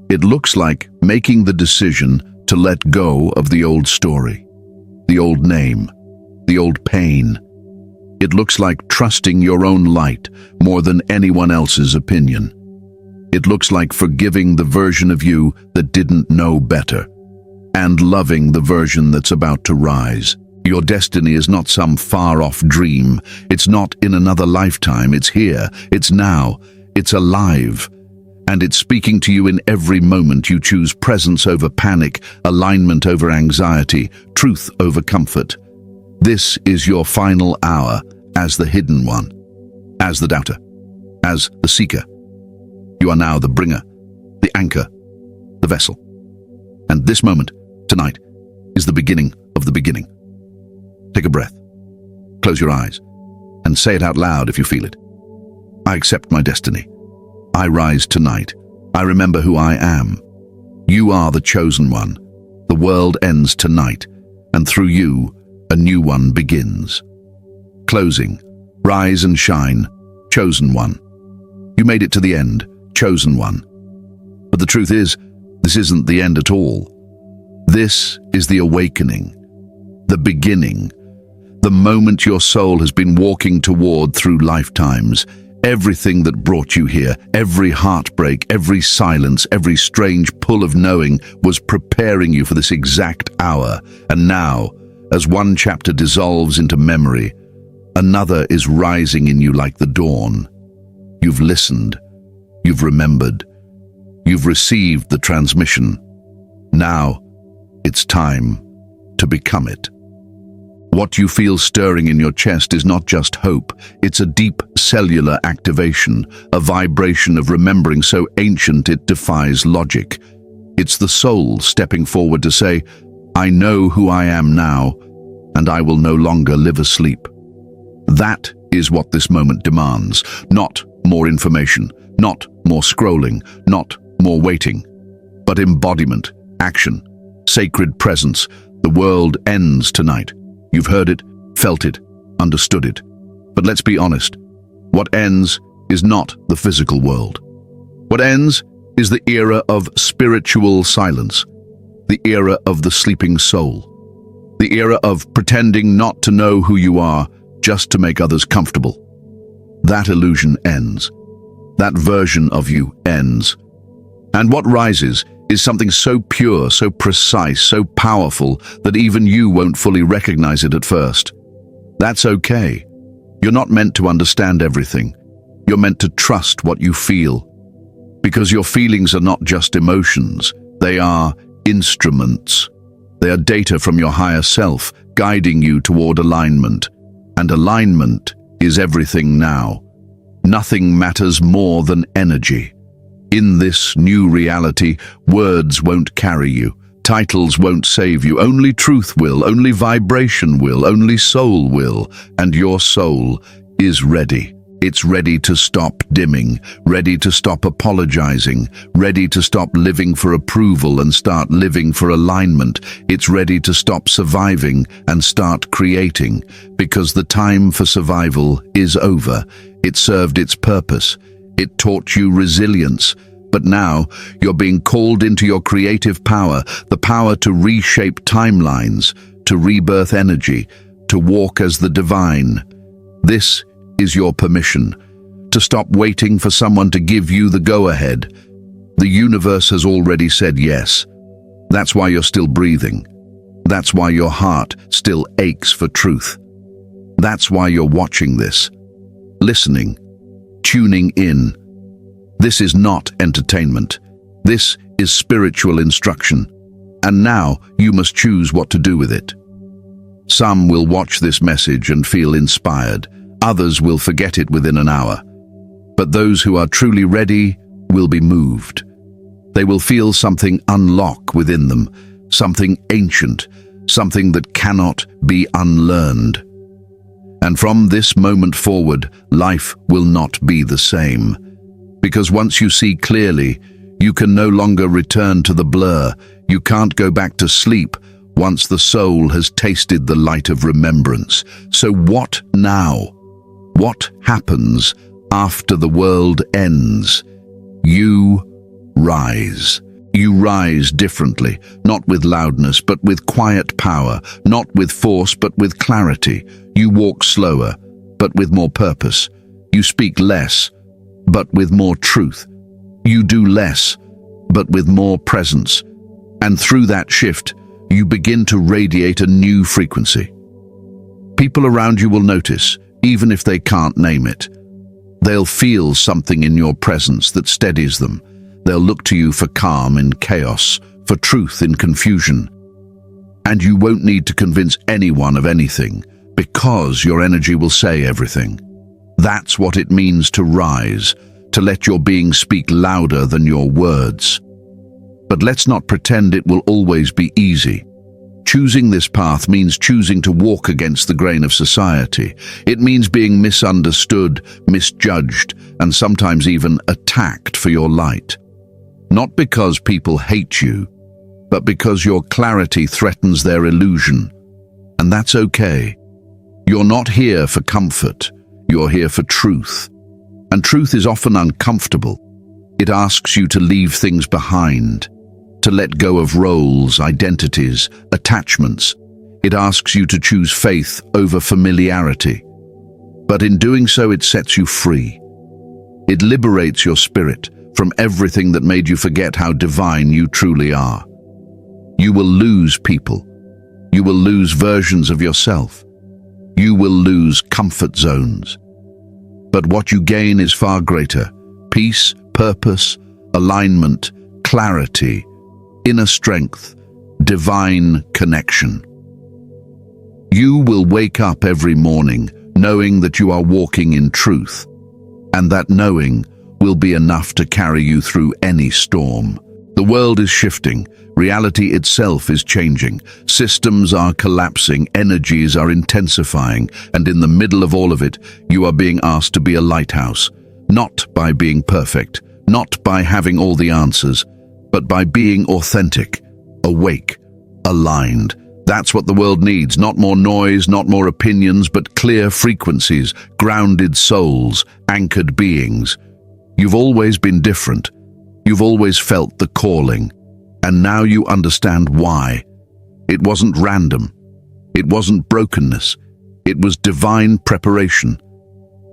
It looks like making the decision to let go of the old story, the old name, the old pain. It looks like trusting your own light more than anyone else's opinion. It looks like forgiving the version of you that didn't know better, and loving the version that's about to rise. Your destiny is not some far-off dream. It's not in another lifetime. It's here. It's now. It's alive. And it's speaking to you in every moment you choose presence over panic, alignment over anxiety, truth over comfort. This is your final hour as the hidden one, as the doubter, as the seeker. You are now the bringer, the anchor, the vessel. And this moment, tonight, is the beginning of the beginning. Take a breath, close your eyes, and say it out loud if you feel it. I accept my destiny. I rise tonight. I remember who I am. You are the chosen one. The world ends tonight, and through you, a new one begins. Closing. Rise and shine. Chosen one. You made it to the end. Chosen one. But the truth is, this isn't the end at all. This is the awakening. The beginning. The moment your soul has been walking toward through lifetimes. Everything that brought you here, every heartbreak, every silence, every strange pull of knowing was preparing you for this exact hour. And now, as one chapter dissolves into memory, another is rising in you like the dawn. You've listened. You've remembered. You've received the transmission. Now, it's time to become it. What you feel stirring in your chest is not just hope, it's a deep cellular activation, a vibration of remembering so ancient it defies logic. It's the soul stepping forward to say, I know who I am now, and I will no longer live asleep. That is what this moment demands, not more information, not more scrolling, not more waiting, but embodiment, action, sacred presence. The world ends tonight. You've heard it, felt it, understood it. But let's be honest, what ends is not the physical world. What ends is the era of spiritual silence, the era of the sleeping soul, the era of pretending not to know who you are just to make others comfortable. That illusion ends. That version of you ends. And what rises is something so pure, so precise, so powerful that even you won't fully recognize it at first. That's okay. You're not meant to understand everything. You're meant to trust what you feel. Because your feelings are not just emotions. They are instruments. They are data from your higher self, guiding you toward alignment. And alignment is everything now. Nothing matters more than energy. In this new reality, words won't carry you. Titles won't save you. Only truth will, only vibration will, only soul will. And your soul is ready. It's ready to stop dimming, ready to stop apologizing, ready to stop living for approval and start living for alignment. It's ready to stop surviving and start creating, because the time for survival is over. It served its purpose. It taught you resilience. But now you're being called into your creative power, the power to reshape timelines, to rebirth energy, to walk as the divine. This is your permission to stop waiting for someone to give you the go-ahead. The universe has already said yes. That's why you're still breathing. That's why your heart still aches for truth. That's why you're watching this, listening, tuning in. This is not entertainment. This is spiritual instruction. And now you must choose what to do with it. Some will watch this message and feel inspired. Others will forget it within an hour. But those who are truly ready will be moved. They will feel something unlock within them, something ancient, something that cannot be unlearned. And from this moment forward, life will not be the same. Because once you see clearly, you can no longer return to the blur. You can't go back to sleep once the soul has tasted the light of remembrance. So what now? What happens after the world ends? You rise. You rise differently, not with loudness, but with quiet power, not with force, but with clarity. You walk slower, but with more purpose. You speak less, but with more truth. You do less, but with more presence. And through that shift, you begin to radiate a new frequency. People around you will notice, even if they can't name it. They'll feel something in your presence that steadies them. They'll look to you for calm in chaos, for truth in confusion. And you won't need to convince anyone of anything, because your energy will say everything. That's what it means to rise, to let your being speak louder than your words. But let's not pretend it will always be easy. Choosing this path means choosing to walk against the grain of society. It means being misunderstood, misjudged, and sometimes even attacked for your light. Not because people hate you, but because your clarity threatens their illusion. And that's okay. You're not here for comfort. You're here for truth. And truth is often uncomfortable. It asks you to leave things behind, to let go of roles, identities, attachments. It asks you to choose faith over familiarity. But in doing so, it sets you free. It liberates your spirit from everything that made you forget how divine you truly are. You will lose people. You will lose versions of yourself. You will lose comfort zones. But what you gain is far greater: peace, purpose, alignment, clarity, inner strength, divine connection. You will wake up every morning knowing that you are walking in truth, and that knowing will be enough to carry you through any storm. The world is shifting. Reality itself is changing. Systems are collapsing. Energies are intensifying. And in the middle of all of it, you are being asked to be a lighthouse. Not by being perfect, not by having all the answers, but by being authentic, awake, aligned. That's what the world needs. Not more noise, not more opinions, but clear frequencies, grounded souls, anchored beings. You've always been different. You've always felt the calling. And now you understand why. It wasn't random. It wasn't brokenness. It was divine preparation.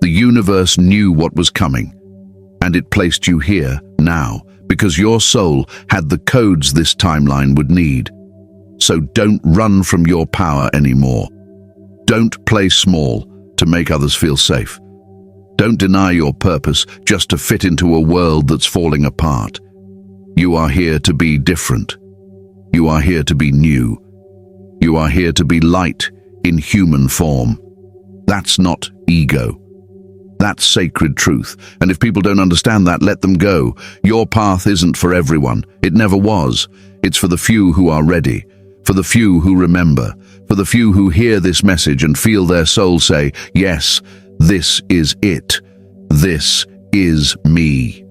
The universe knew what was coming. And it placed you here, now, because your soul had the codes this timeline would need. So don't run from your power anymore. Don't play small to make others feel safe. Don't deny your purpose just to fit into a world that's falling apart. You are here to be different. You are here to be new. You are here to be light in human form. That's not ego. That's sacred truth. And if people don't understand that, let them go. Your path isn't for everyone. It never was. It's for the few who are ready, for the few who remember, for the few who hear this message and feel their soul say, yes, this is it. This is me.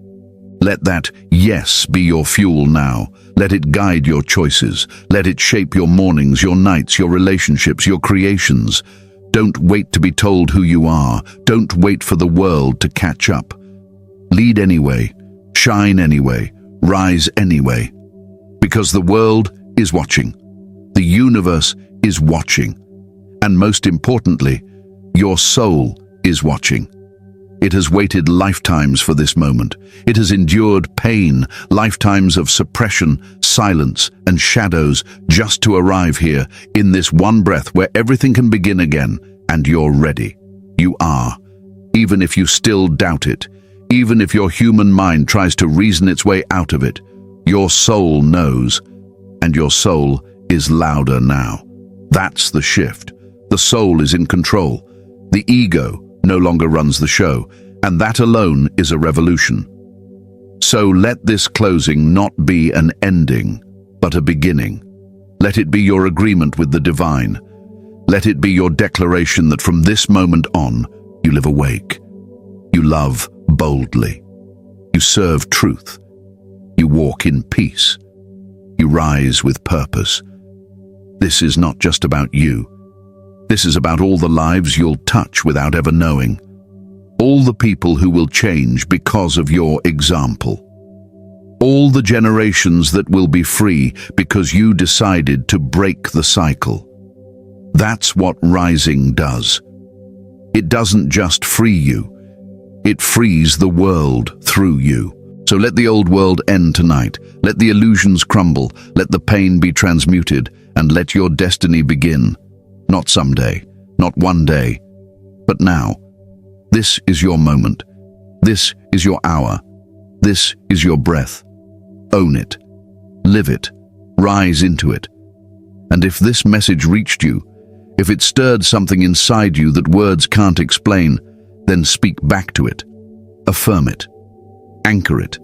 Let that yes be your fuel now. Let it guide your choices. Let it shape your mornings, your nights, your relationships, your creations. Don't wait to be told who you are. Don't wait for the world to catch up. Lead anyway. Shine anyway. Rise anyway. Because the world is watching. The universe is watching. And most importantly, your soul is watching. It has waited lifetimes for this moment. It has endured pain, lifetimes of suppression, silence, and shadows just to arrive here in this one breath where everything can begin again, and you're ready. You are. Even if you still doubt it, even if your human mind tries to reason its way out of it, your soul knows, and your soul is louder now. That's the shift. The soul is in control. The ego no longer runs the show, and that alone is a revolution. So let this closing not be an ending, but a beginning. Let it be your agreement with the divine. Let it be your declaration that from this moment on, you live awake. You love boldly. You serve truth. You walk in peace. You rise with purpose. This is not just about you. This is about all the lives you'll touch without ever knowing. All the people who will change because of your example. All the generations that will be free because you decided to break the cycle. That's what rising does. It doesn't just free you. It frees the world through you. So let the old world end tonight. Let the illusions crumble. Let the pain be transmuted. And let your destiny begin. Not someday, not one day, but now. This is your moment. This is your hour. This is your breath. Own it. Live it. Rise into it. And if this message reached you, if it stirred something inside you that words can't explain, then speak back to it. Affirm it. Anchor it.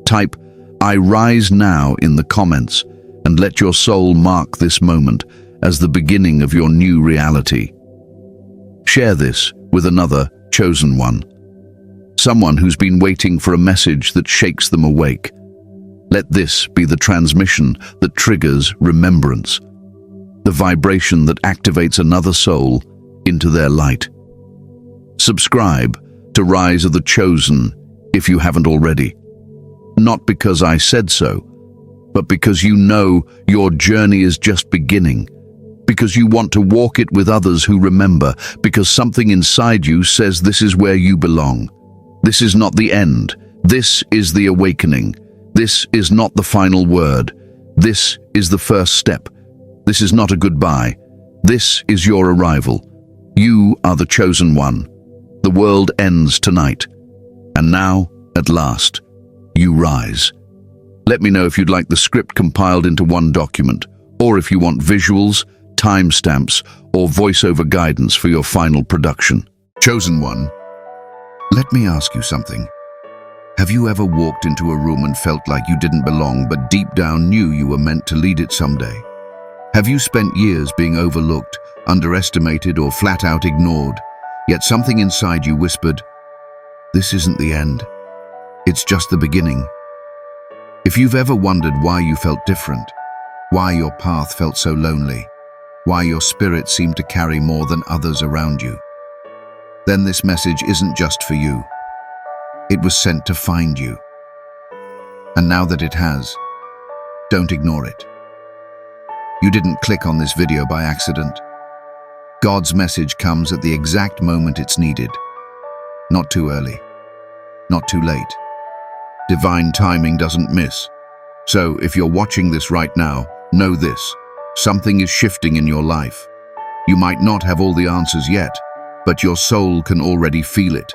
Type, "I rise now" in the comments, and let your soul mark this moment as the beginning of your new reality. Share this with another chosen one, someone who's been waiting for a message that shakes them awake. Let this be the transmission that triggers remembrance, the vibration that activates another soul into their light. Subscribe to Rise of the Chosen if you haven't already. Not because I said so, but because you know your journey is just beginning, because you want to walk it with others who remember, because something inside you says this is where you belong. This is not the end. This is the awakening. This is not the final word. This is the first step. This is not a goodbye. This is your arrival. You are the chosen one. The world ends tonight. And now, at last, you rise. Let me know if you'd like the script compiled into one document, or if you want visuals, timestamps, or voiceover guidance for your final production. Chosen one, let me ask you something. Have you ever walked into a room and felt like you didn't belong, but deep down knew you were meant to lead it someday? Have you spent years being overlooked, underestimated, or flat out ignored, yet something inside you whispered, "This isn't the end. It's just the beginning"? If you've ever wondered why you felt different, why your path felt so lonely, why your spirit seemed to carry more than others around you, then this message isn't just for you. It was sent to find you. And now that it has, don't ignore it. You didn't click on this video by accident. God's message comes at the exact moment it's needed. Not too early, not too late. Divine timing doesn't miss. So if you're watching this right now, know this: something is shifting in your life. You might not have all the answers yet, but your soul can already feel it.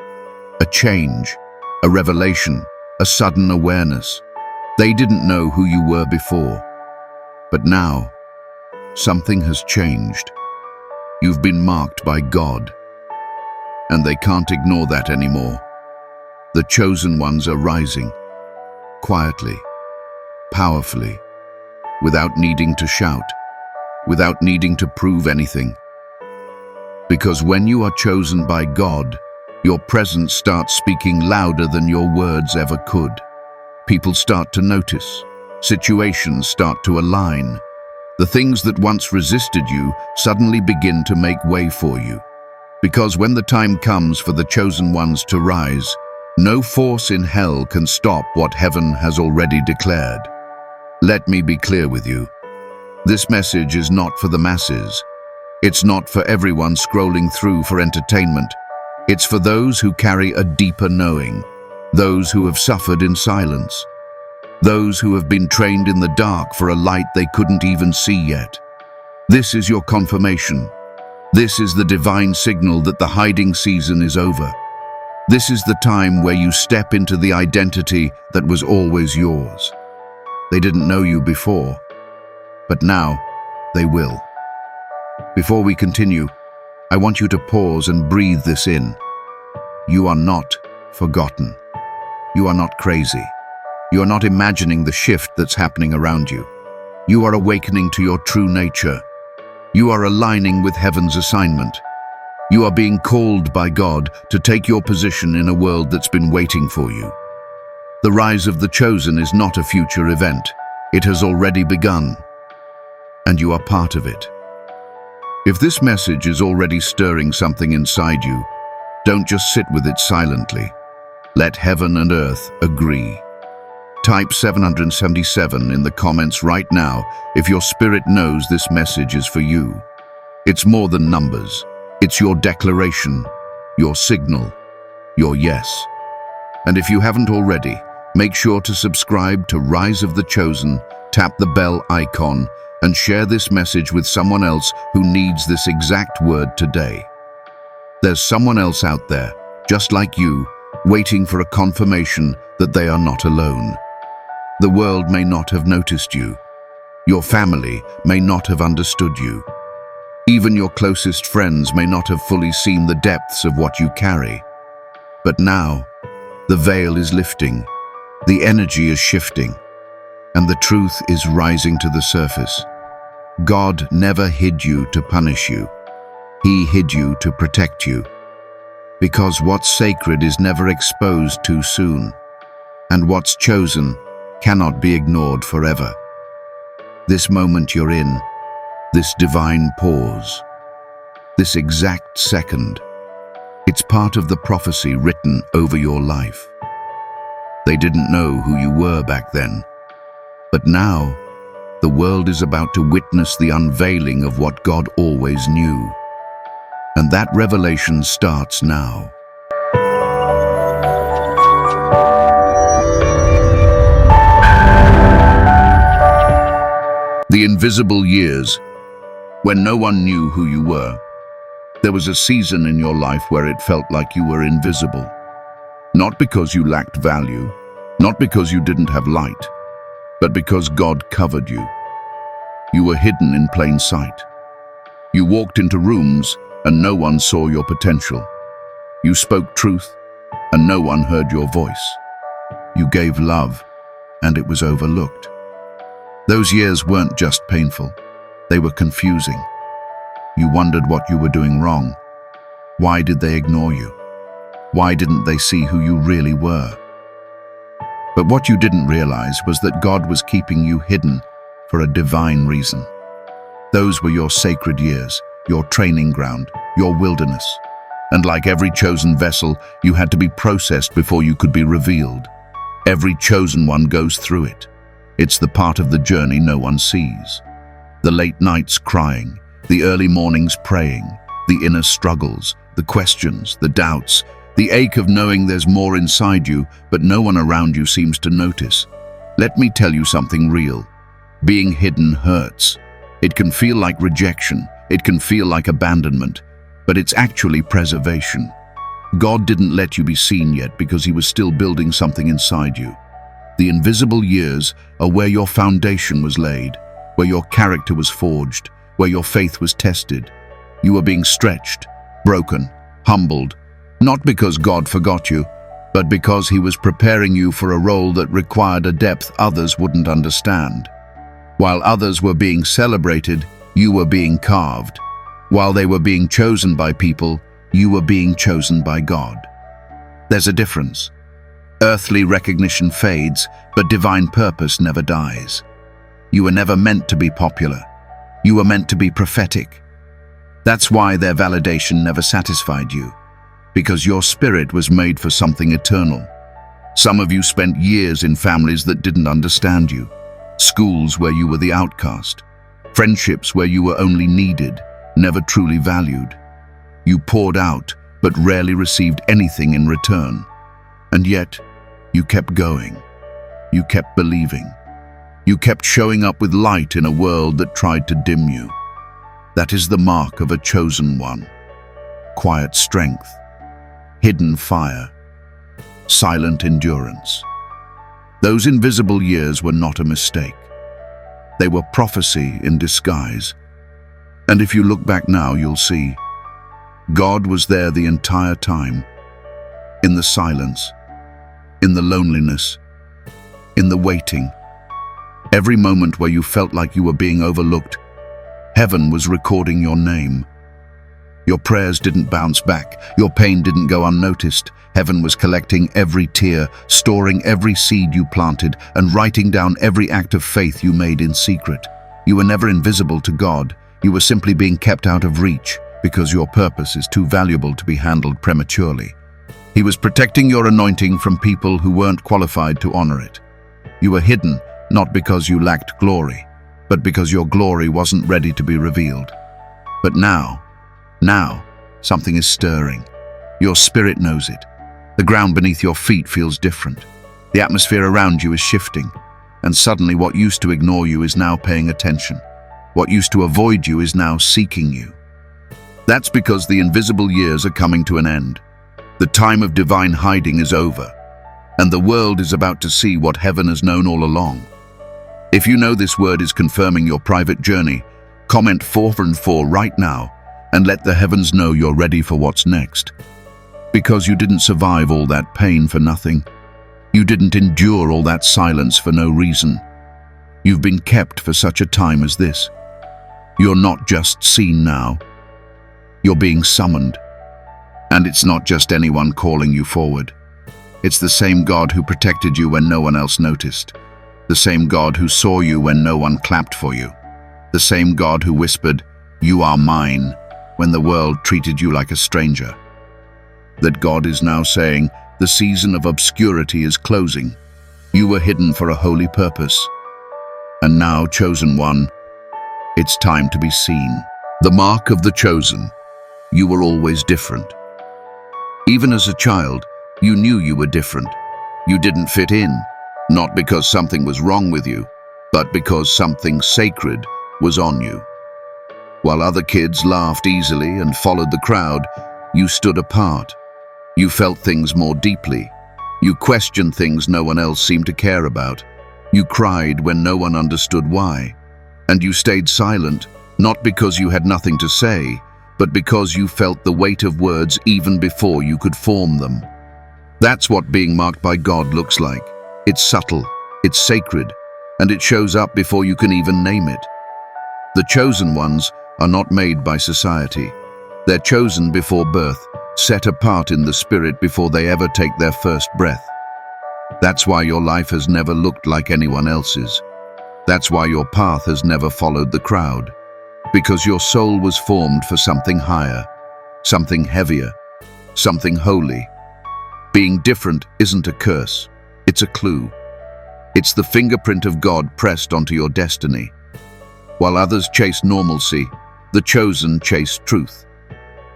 A change, a revelation, a sudden awareness. They didn't know who you were before. But now, something has changed. You've been marked by God, and they can't ignore that anymore. The chosen ones are rising, quietly, powerfully, without needing to shout, without needing to prove anything. Because when you are chosen by God, your presence starts speaking louder than your words ever could. People start to notice. Situations start to align. The things that once resisted you suddenly begin to make way for you. Because when the time comes for the chosen ones to rise, no force in hell can stop what heaven has already declared. Let me be clear with you. This message is not for the masses. It's not for everyone scrolling through for entertainment. It's for those who carry a deeper knowing, those who have suffered in silence, those who have been trained in the dark for a light they couldn't even see yet. This is your confirmation. This is the divine signal that the hiding season is over. This is the time where you step into the identity that was always yours. They didn't know you before, but now they will. Before we continue, I want you to pause and breathe this in. You are not forgotten. You are not crazy. You are not imagining the shift that's happening around you. You are awakening to your true nature. You are aligning with heaven's assignment. You are being called by God to take your position in a world that's been waiting for you. The rise of the chosen is not a future event. It has already begun, and you are part of it. If this message is already stirring something inside you, don't just sit with it silently. Let heaven and earth agree. Type 777 in the comments right now if your spirit knows this message is for you. It's more than numbers. It's your declaration, your signal, your yes. And if you haven't already, make sure to subscribe to Rise of the Chosen, tap the bell icon, and share this message with someone else who needs this exact word today. There's someone else out there, just like you, waiting for a confirmation that they are not alone. The world may not have noticed you. Your family may not have understood you. Even your closest friends may not have fully seen the depths of what you carry. But now, the veil is lifting, the energy is shifting, and the truth is rising to the surface. God never hid you to punish you. He hid you to protect you. Because what's sacred is never exposed too soon, and what's chosen cannot be ignored forever. This moment you're in, this divine pause, this exact second, it's part of the prophecy written over your life. They didn't know who you were back then, but now the world is about to witness the unveiling of what God always knew. And that revelation starts now. The invisible years, when no one knew who you were. There was a season in your life where it felt like you were invisible. Not because you lacked value, not because you didn't have light, but because God covered you. You were hidden in plain sight. You walked into rooms and no one saw your potential. You spoke truth and no one heard your voice. You gave love and it was overlooked. Those years weren't just painful, they were confusing. You wondered what you were doing wrong. Why did they ignore you? Why didn't they see who you really were? But what you didn't realize was that God was keeping you hidden for a divine reason. Those were your sacred years, your training ground, your wilderness. And like every chosen vessel, you had to be processed before you could be revealed. Every chosen one goes through it. It's the part of the journey no one sees. The late nights crying, the early mornings praying, the inner struggles, the questions, the doubts, the ache of knowing there's more inside you, but no one around you seems to notice. Let me tell you something real. Being hidden hurts. It can feel like rejection. It can feel like abandonment, but it's actually preservation. God didn't let you be seen yet because He was still building something inside you. The invisible years are where your foundation was laid, where your character was forged, where your faith was tested. You were being stretched, broken, humbled, not because God forgot you, but because He was preparing you for a role that required a depth others wouldn't understand. While others were being celebrated, you were being carved. While they were being chosen by people, you were being chosen by God. There's a difference. Earthly recognition fades, but divine purpose never dies. You were never meant to be popular. You were meant to be prophetic. That's why their validation never satisfied you, because your spirit was made for something eternal. Some of you spent years in families that didn't understand you, schools where you were the outcast, friendships where you were only needed, never truly valued. You poured out, but rarely received anything in return. And yet, you kept going. You kept believing. You kept showing up with light in a world that tried to dim you. That is the mark of a chosen one. Quiet strength, hidden fire, silent endurance. Those invisible years were not a mistake. They were prophecy in disguise. And if you look back now, you'll see God was there the entire time, in the silence, in the loneliness, in the waiting. Every moment where you felt like you were being overlooked, heaven was recording your name. Your prayers didn't bounce back, your pain didn't go unnoticed. Heaven was collecting every tear, storing every seed you planted, and writing down every act of faith you made in secret. You were never invisible to God, you were simply being kept out of reach, because your purpose is too valuable to be handled prematurely. He was protecting your anointing from people who weren't qualified to honor it. You were hidden, not because you lacked glory, but because your glory wasn't ready to be revealed. But now, something is stirring. Your spirit knows it. The ground beneath your feet feels different. The atmosphere around you is shifting, and suddenly what used to ignore you is now paying attention. What used to avoid you is now seeking you. That's because the invisible years are coming to an end. The time of divine hiding is over, and the world is about to see what heaven has known all along. If you know this word is confirming your private journey, comment 4 and 4 right now and let the heavens know you're ready for what's next. Because you didn't survive all that pain for nothing. You didn't endure all that silence for no reason. You've been kept for such a time as this. You're not just seen now. You're being summoned. And it's not just anyone calling you forward. It's the same God who protected you when no one else noticed. The same God who saw you when no one clapped for you. The same God who whispered, "You are mine," when the world treated you like a stranger. That God is now saying, the season of obscurity is closing. You were hidden for a holy purpose. And now, chosen one, it's time to be seen. The mark of the chosen. You were always different. Even as a child, you knew you were different. You didn't fit in, not because something was wrong with you, but because something sacred was on you. While other kids laughed easily and followed the crowd, you stood apart. You felt things more deeply. You questioned things no one else seemed to care about. You cried when no one understood why. And you stayed silent, not because you had nothing to say, but because you felt the weight of words even before you could form them. That's what being marked by God looks like. It's subtle, it's sacred, and it shows up before you can even name it. The chosen ones are not made by society. They're chosen before birth, set apart in the spirit before they ever take their first breath. That's why your life has never looked like anyone else's. That's why your path has never followed the crowd. Because your soul was formed for something higher, something heavier, something holy. Being different isn't a curse, it's a clue. It's the fingerprint of God pressed onto your destiny. While others chase normalcy, the chosen chase truth.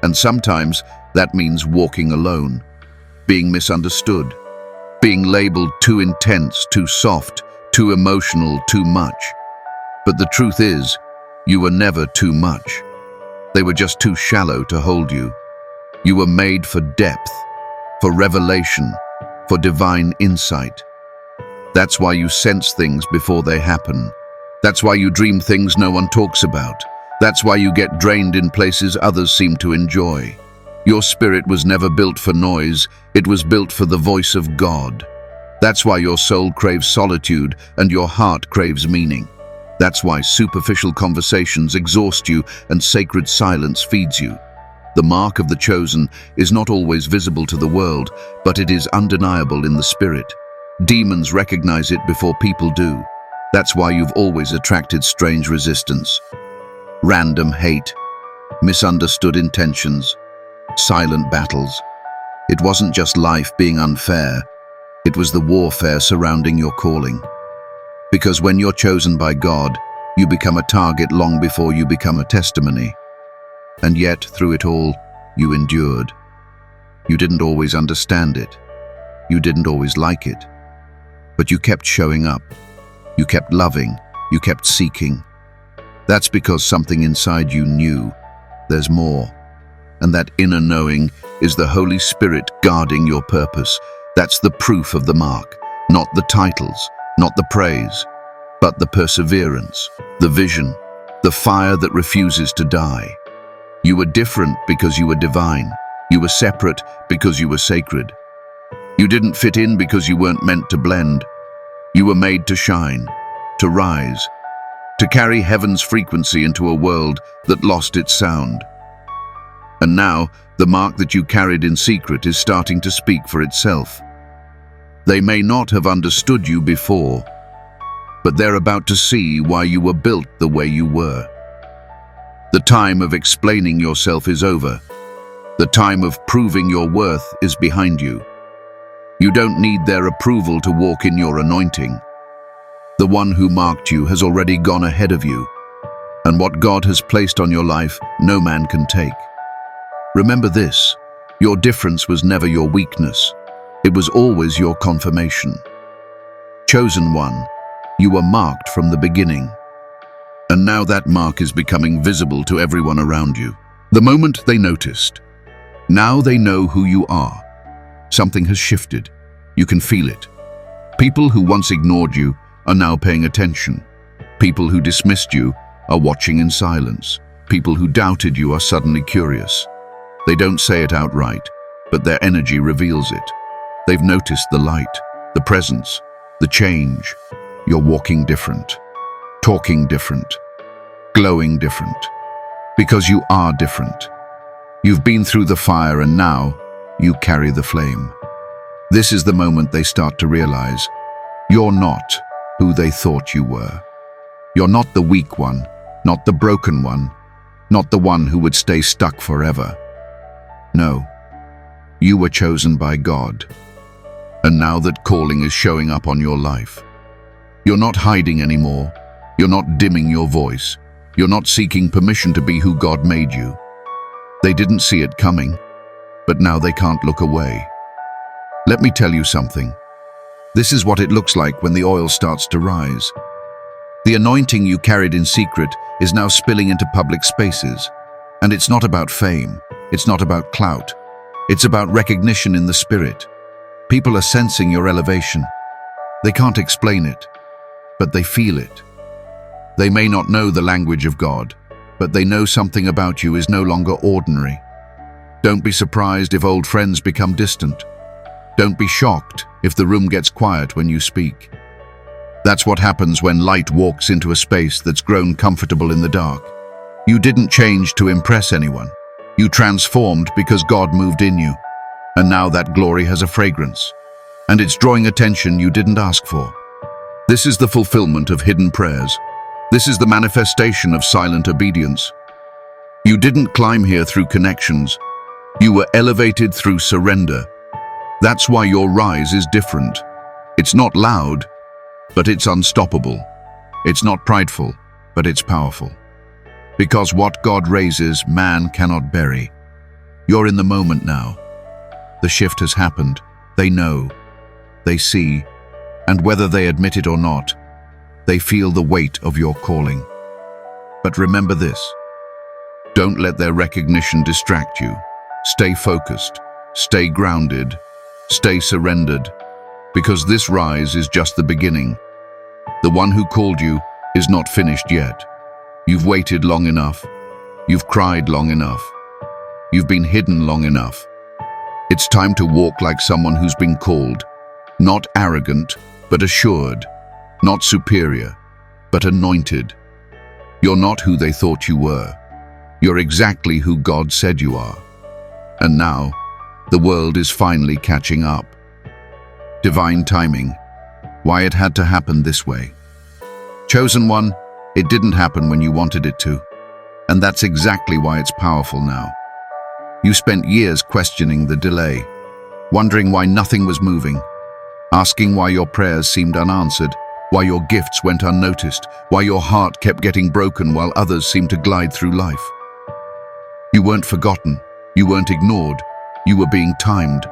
And sometimes that means walking alone, being misunderstood, being labeled too intense, too soft, too emotional, too much. But the truth is, you were never too much. They were just too shallow to hold you. You were made for depth, for revelation, for divine insight. That's why you sense things before they happen. That's why you dream things no one talks about. That's why you get drained in places others seem to enjoy. Your spirit was never built for noise, it was built for the voice of God. That's why your soul craves solitude and your heart craves meaning. That's why superficial conversations exhaust you and sacred silence feeds you. The mark of the chosen is not always visible to the world, but it is undeniable in the spirit. Demons recognize it before people do. That's why you've always attracted strange resistance. Random hate, misunderstood intentions, silent battles. It wasn't just life being unfair, it was the warfare surrounding your calling. Because when you're chosen by God, you become a target long before you become a testimony. And yet, through it all, you endured. You didn't always understand it. You didn't always like it. But you kept showing up. You kept loving. You kept seeking. That's because something inside you knew there's more. And that inner knowing is the Holy Spirit guarding your purpose. That's the proof of the mark, not the titles, not the praise, but the perseverance, the vision, the fire that refuses to die. You were different because you were divine. You were separate because you were sacred. You didn't fit in because you weren't meant to blend. You were made to shine, to rise, to carry heaven's frequency into a world that lost its sound. And now, the mark that you carried in secret is starting to speak for itself. They may not have understood you before, but they're about to see why you were built the way you were. The time of explaining yourself is over. The time of proving your worth is behind you. You don't need their approval to walk in your anointing. The one who marked you has already gone ahead of you, and what God has placed on your life, no man can take. Remember this, your difference was never your weakness. It was always your confirmation. Chosen one, you were marked from the beginning. And now that mark is becoming visible to everyone around you. The moment they noticed, now they know who you are. Something has shifted. You can feel it. People who once ignored you are now paying attention. People who dismissed you are watching in silence. People who doubted you are suddenly curious. They don't say it outright, but their energy reveals it. They've noticed the light, the presence, the change. You're walking different, talking different, glowing different, because you are different. You've been through the fire and now you carry the flame. This is the moment they start to realize you're not who they thought you were. You're not the weak one, not the broken one, not the one who would stay stuck forever. No, you were chosen by God. And now that calling is showing up on your life. You're not hiding anymore. You're not dimming your voice. You're not seeking permission to be who God made you. They didn't see it coming, but now they can't look away. Let me tell you something. This is what it looks like when the oil starts to rise. The anointing you carried in secret is now spilling into public spaces. And it's not about fame. It's not about clout. It's about recognition in the spirit. People are sensing your elevation. They can't explain it, but they feel it. They may not know the language of God, but they know something about you is no longer ordinary. Don't be surprised if old friends become distant. Don't be shocked if the room gets quiet when you speak. That's what happens when light walks into a space that's grown comfortable in the dark. You didn't change to impress anyone. You transformed because God moved in you. And now that glory has a fragrance. And it's drawing attention you didn't ask for. This is the fulfillment of hidden prayers. This is the manifestation of silent obedience. You didn't climb here through connections. You were elevated through surrender. That's why your rise is different. It's not loud, but it's unstoppable. It's not prideful, but it's powerful. Because what God raises, man cannot bury. You're in the moment now. The shift has happened. They know. They see. And whether they admit it or not, they feel the weight of your calling. But remember this. Don't let their recognition distract you. Stay focused. Stay grounded. Stay surrendered. Because this rise is just the beginning. The one who called you is not finished yet. You've waited long enough. You've cried long enough. You've been hidden long enough. It's time to walk like someone who's been called, not arrogant, but assured, not superior, but anointed. You're not who they thought you were. You're exactly who God said you are. And now, the world is finally catching up. Divine timing. Why it had to happen this way. Chosen one, it didn't happen when you wanted it to. And that's exactly why it's powerful now. You spent years questioning the delay, wondering why nothing was moving, asking why your prayers seemed unanswered, why your gifts went unnoticed, why your heart kept getting broken while others seemed to glide through life. You weren't forgotten. You weren't ignored. You were being timed.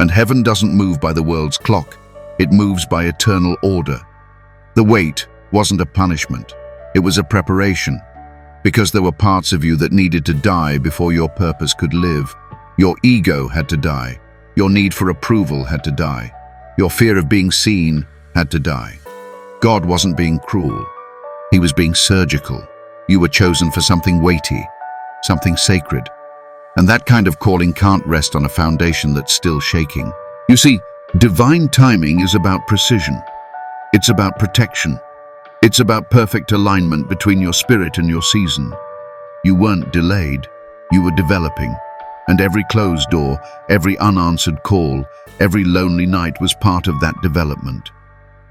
And heaven doesn't move by the world's clock. It moves by eternal order. The wait wasn't a punishment. It was a preparation. Because there were parts of you that needed to die before your purpose could live. Your ego had to die. Your need for approval had to die. Your fear of being seen had to die. God wasn't being cruel. He was being surgical. You were chosen for something weighty, something sacred. And that kind of calling can't rest on a foundation that's still shaking. You see, divine timing is about precision. It's about protection. It's about perfect alignment between your spirit and your season. You weren't delayed. You were developing. And every closed door, every unanswered call, every lonely night was part of that development.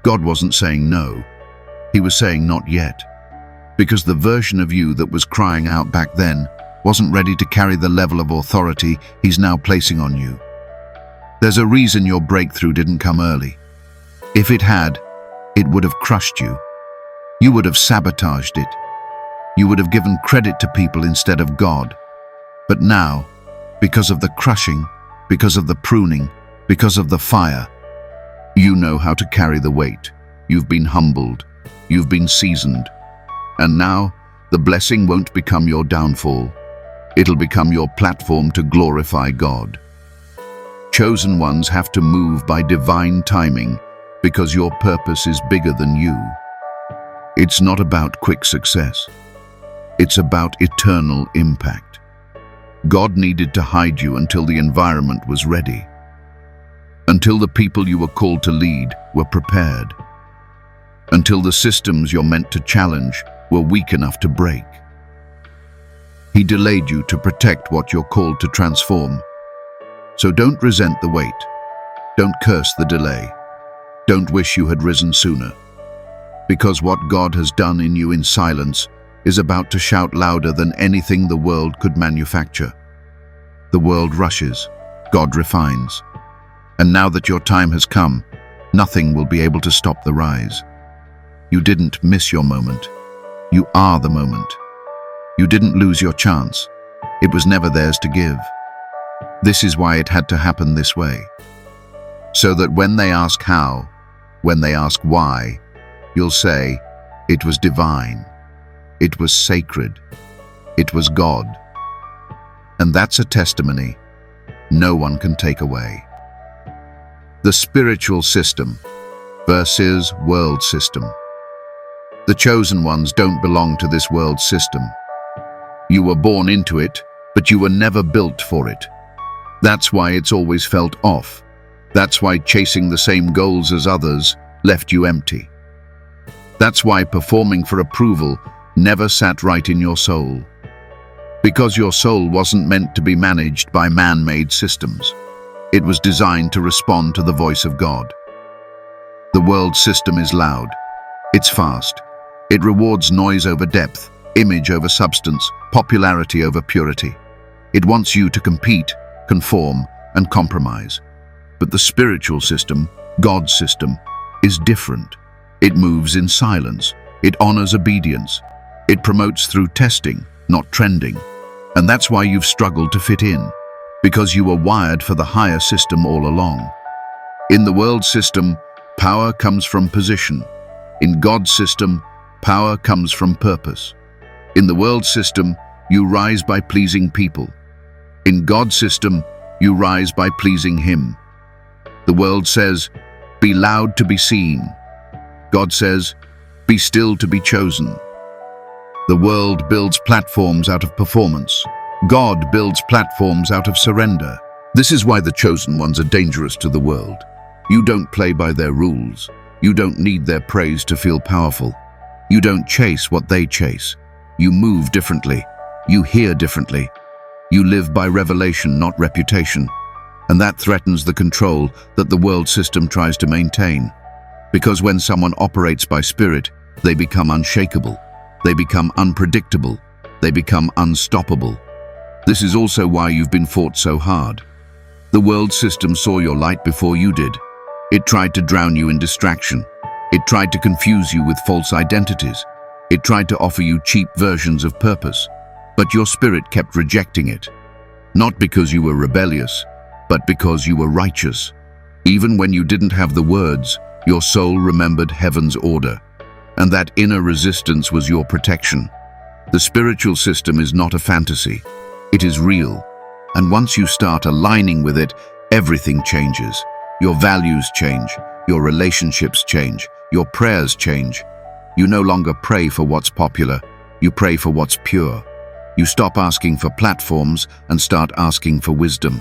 God wasn't saying no. He was saying not yet. Because the version of you that was crying out back then wasn't ready to carry the level of authority He's now placing on you. There's a reason your breakthrough didn't come early. If it had, it would have crushed you. You would have sabotaged it. You would have given credit to people instead of God. But now, because of the crushing, because of the pruning, because of the fire, you know how to carry the weight. You've been humbled. You've been seasoned. And now, the blessing won't become your downfall. It'll become your platform to glorify God. Chosen ones have to move by divine timing because your purpose is bigger than you. It's not about quick success. It's about eternal impact. God needed to hide you until the environment was ready, until the people you were called to lead were prepared, until the systems you're meant to challenge were weak enough to break. He delayed you to protect what you're called to transform. So don't resent the wait. Don't curse the delay. Don't wish you had risen sooner. Because what God has done in you in silence is about to shout louder than anything the world could manufacture. The world rushes. God refines. And now that your time has come, nothing will be able to stop the rise. You didn't miss your moment. You are the moment. You didn't lose your chance. It was never theirs to give. This is why it had to happen this way. So that when they ask how, when they ask why, you'll say, it was divine. It was sacred. It was God. And that's a testimony no one can take away. The spiritual system versus world system. The chosen ones don't belong to this world system. You were born into it, but you were never built for it. That's why it's always felt off. That's why chasing the same goals as others left you empty. That's why performing for approval never sat right in your soul. Because your soul wasn't meant to be managed by man-made systems. It was designed to respond to the voice of God. The world system is loud. It's fast. It rewards noise over depth, image over substance, popularity over purity. It wants you to compete, conform, and compromise. But the spiritual system, God's system, is different. It moves in silence. It honors obedience. It promotes through testing, not trending. And that's why you've struggled to fit in, because you were wired for the higher system all along. In the world system, power comes from position. In God's system, power comes from purpose. In the world system, you rise by pleasing people. In God's system, you rise by pleasing Him. The world says, be loud to be seen. God says, be still to be chosen. The world builds platforms out of performance. God builds platforms out of surrender. This is why the chosen ones are dangerous to the world. You don't play by their rules. You don't need their praise to feel powerful. You don't chase what they chase. You move differently. You hear differently. You live by revelation, not reputation. And that threatens the control that the world system tries to maintain. Because when someone operates by spirit, they become unshakable. They become unpredictable. They become unstoppable. This is also why you've been fought so hard. The world system saw your light before you did. It tried to drown you in distraction. It tried to confuse you with false identities. It tried to offer you cheap versions of purpose. But your spirit kept rejecting it, not because you were rebellious, but because you were righteous. Even when you didn't have the words, your soul remembered heaven's order, and that inner resistance was your protection. The spiritual system is not a fantasy. It is real. And once you start aligning with it, everything changes. Your values change, your relationships change, your prayers change. You no longer pray for what's popular, you pray for what's pure. You stop asking for platforms and start asking for wisdom.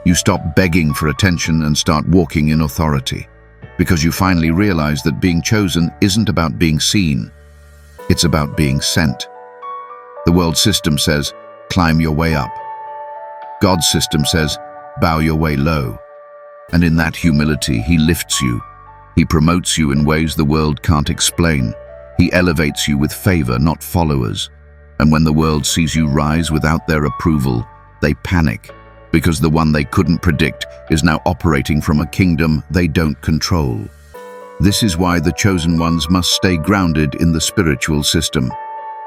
You stop begging for attention and start walking in authority, because you finally realize that being chosen isn't about being seen, it's about being sent. The world system says, climb your way up. God's system says, bow your way low. And in that humility, He lifts you. He promotes you in ways the world can't explain. He elevates you with favor, not followers. And when the world sees you rise without their approval, they panic, because the one they couldn't predict is now operating from a kingdom they don't control. This is why the chosen ones must stay grounded in the spiritual system.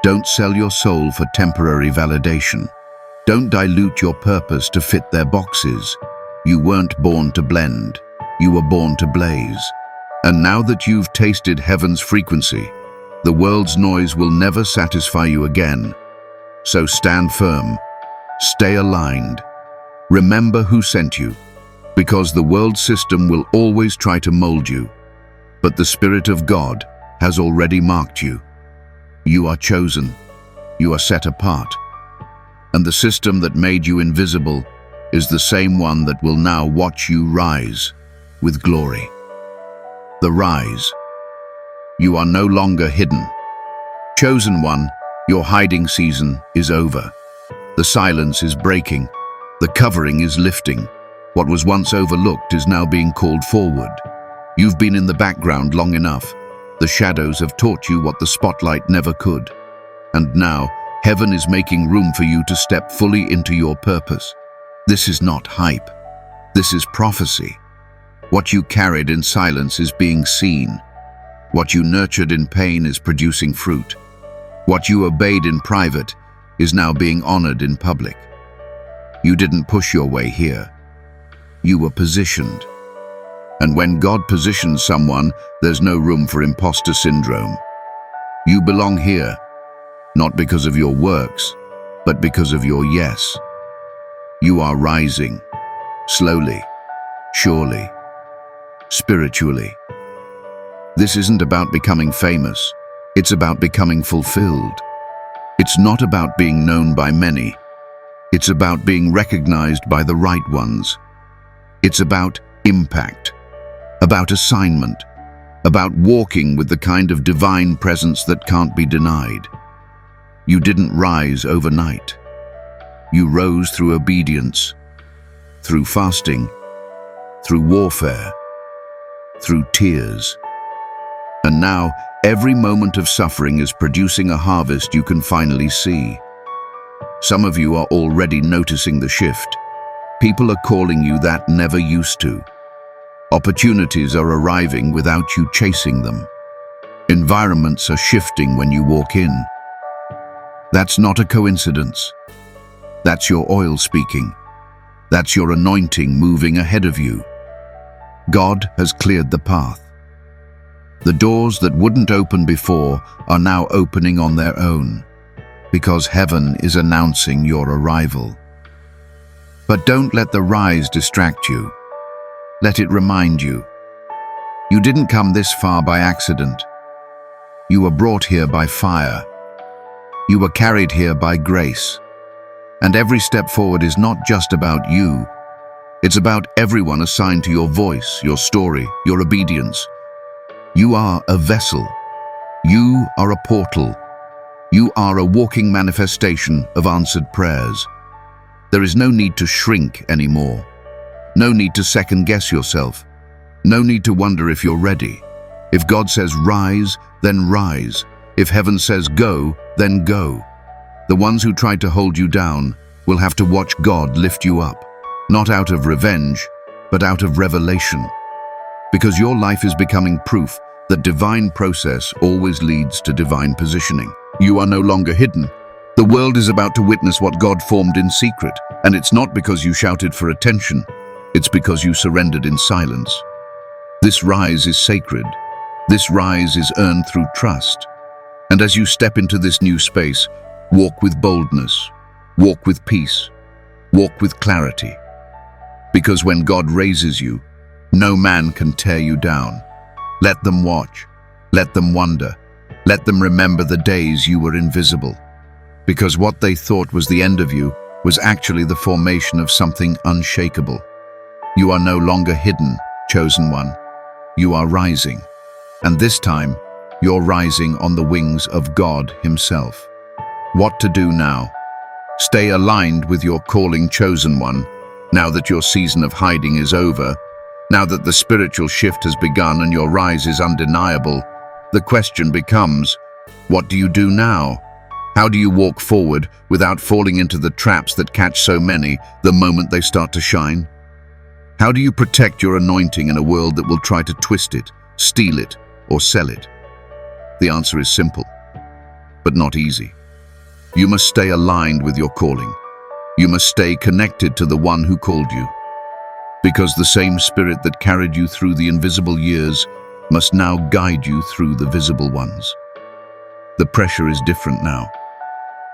Don't sell your soul for temporary validation. Don't dilute your purpose to fit their boxes. You weren't born to blend. You were born to blaze. And now that you've tasted heaven's frequency, the world's noise will never satisfy you again. So stand firm. Stay aligned. Remember who sent you, because the world system will always try to mold you, but the Spirit of God has already marked you. You are chosen. You are set apart. And the system that made you invisible is the same one that will now watch you rise with glory. The rise. You are no longer hidden. Chosen one, your hiding season is over. The silence is breaking. The covering is lifting. What was once overlooked is now being called forward. You've been in the background long enough. The shadows have taught you what the spotlight never could. And now, heaven is making room for you to step fully into your purpose. This is not hype. This is prophecy. What you carried in silence is being seen. What you nurtured in pain is producing fruit. What you obeyed in private is now being honored in public. You didn't push your way here. You were positioned. And when God positions someone, there's no room for imposter syndrome. You belong here, not because of your works, but because of your yes. You are rising, slowly, surely, spiritually. This isn't about becoming famous. It's about becoming fulfilled. It's not about being known by many. It's about being recognized by the right ones. It's about impact, about assignment, about walking with the kind of divine presence that can't be denied. You didn't rise overnight. You rose through obedience, through fasting, through warfare, through tears. And now, every moment of suffering is producing a harvest you can finally see. Some of you are already noticing the shift. People are calling you that never used to. Opportunities are arriving without you chasing them. Environments are shifting when you walk in. That's not a coincidence. That's your oil speaking. That's your anointing moving ahead of you. God has cleared the path. The doors that wouldn't open before are now opening on their own, because heaven is announcing your arrival. But don't let the rise distract you. Let it remind you. You didn't come this far by accident. You were brought here by fire. You were carried here by grace. And every step forward is not just about you. It's about everyone assigned to your voice, your story, your obedience. You are a vessel. You are a portal. You are a walking manifestation of answered prayers. There is no need to shrink anymore. No need to second-guess yourself. No need to wonder if you're ready. If God says rise, then rise. If heaven says go, then go. The ones who tried to hold you down will have to watch God lift you up, not out of revenge, but out of revelation. Because your life is becoming proof that divine process always leads to divine positioning. You are no longer hidden. The world is about to witness what God formed in secret, and it's not because you shouted for attention, it's because you surrendered in silence. This rise is sacred. This rise is earned through trust. And as you step into this new space, walk with boldness, walk with peace, walk with clarity. Because when God raises you, no man can tear you down. Let them watch, let them wonder, let them remember the days you were invisible. Because what they thought was the end of you was actually the formation of something unshakable. You are no longer hidden, chosen one. You are rising. And this time, you're rising on the wings of God Himself. What to do now? Stay aligned with your calling, chosen one, now that your season of hiding is over. Now that the spiritual shift has begun and your rise is undeniable, the question becomes, what do you do now? How do you walk forward without falling into the traps that catch so many the moment they start to shine? How do you protect your anointing in a world that will try to twist it, steal it, or sell it? The answer is simple, but not easy. You must stay aligned with your calling. You must stay connected to the one who called you. Because the same Spirit that carried you through the invisible years must now guide you through the visible ones. The pressure is different now.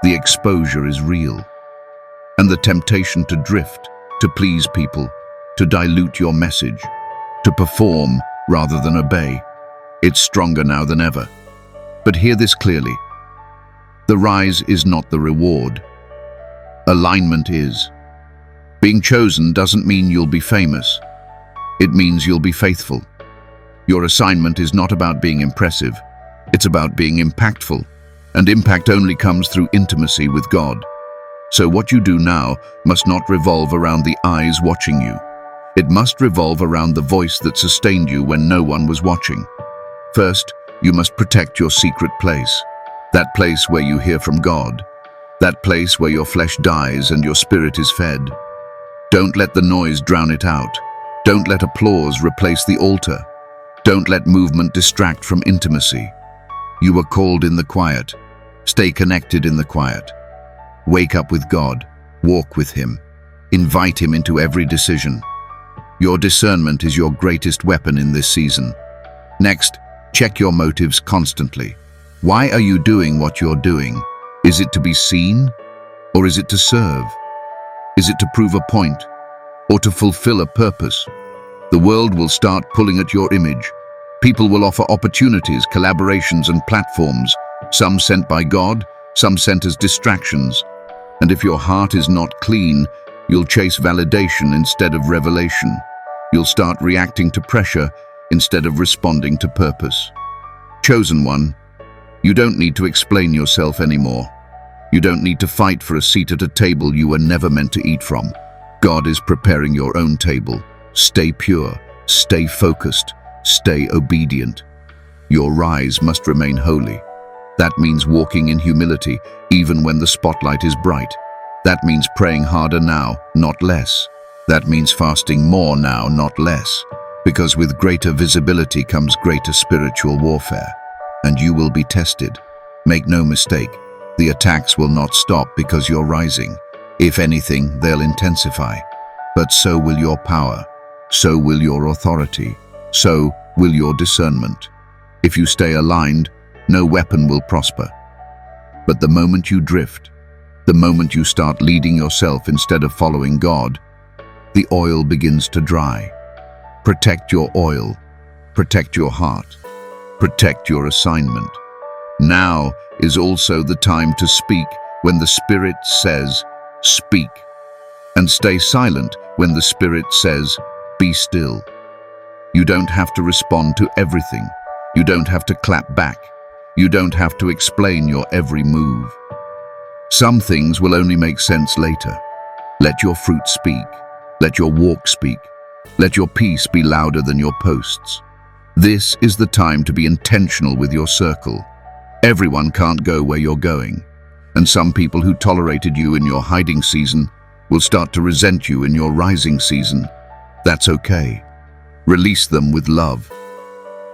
The exposure is real. And the temptation to drift, to please people, to dilute your message, to perform rather than obey, it's stronger now than ever. But hear this clearly. The rise is not the reward. Alignment is. Being chosen doesn't mean you'll be famous. It means you'll be faithful. Your assignment is not about being impressive. It's about being impactful. And impact only comes through intimacy with God. So what you do now must not revolve around the eyes watching you. It must revolve around the voice that sustained you when no one was watching. First, you must protect your secret place. That place where you hear from God. That place where your flesh dies and your spirit is fed. Don't let the noise drown it out. Don't let applause replace the altar. Don't let movement distract from intimacy. You were called in the quiet. Stay connected in the quiet. Wake up with God. Walk with Him. Invite Him into every decision. Your discernment is your greatest weapon in this season. Next, check your motives constantly. Why are you doing what you're doing? Is it to be seen? Or is it to serve? Is it to prove a point? Or to fulfill a purpose? The world will start pulling at your image. People will offer opportunities, collaborations, and platforms, some sent by God, some sent as distractions. And if your heart is not clean, you'll chase validation instead of revelation. You'll start reacting to pressure instead of responding to purpose. Chosen one, you don't need to explain yourself anymore. You don't need to fight for a seat at a table you were never meant to eat from. God is preparing your own table. Stay pure, stay focused, stay obedient. Your rise must remain holy. That means walking in humility, even when the spotlight is bright. That means praying harder now, not less. That means fasting more now, not less. Because with greater visibility comes greater spiritual warfare. And you will be tested. Make no mistake, the attacks will not stop because you're rising. If anything, they'll intensify. But so will your power. So will your authority. So will your discernment. If you stay aligned, no weapon will prosper. But the moment you drift, the moment you start leading yourself instead of following God, the oil begins to dry. Protect your oil. Protect your heart. Protect your assignment. Now is also the time to speak when the Spirit says, speak. And stay silent when the Spirit says, be still. You don't have to respond to everything. You don't have to clap back. You don't have to explain your every move. Some things will only make sense later. Let your fruit speak. Let your walk speak. Let your peace be louder than your posts. This is the time to be intentional with your circle. Everyone can't go where you're going. And some people who tolerated you in your hiding season will start to resent you in your rising season. That's okay. Release them with love.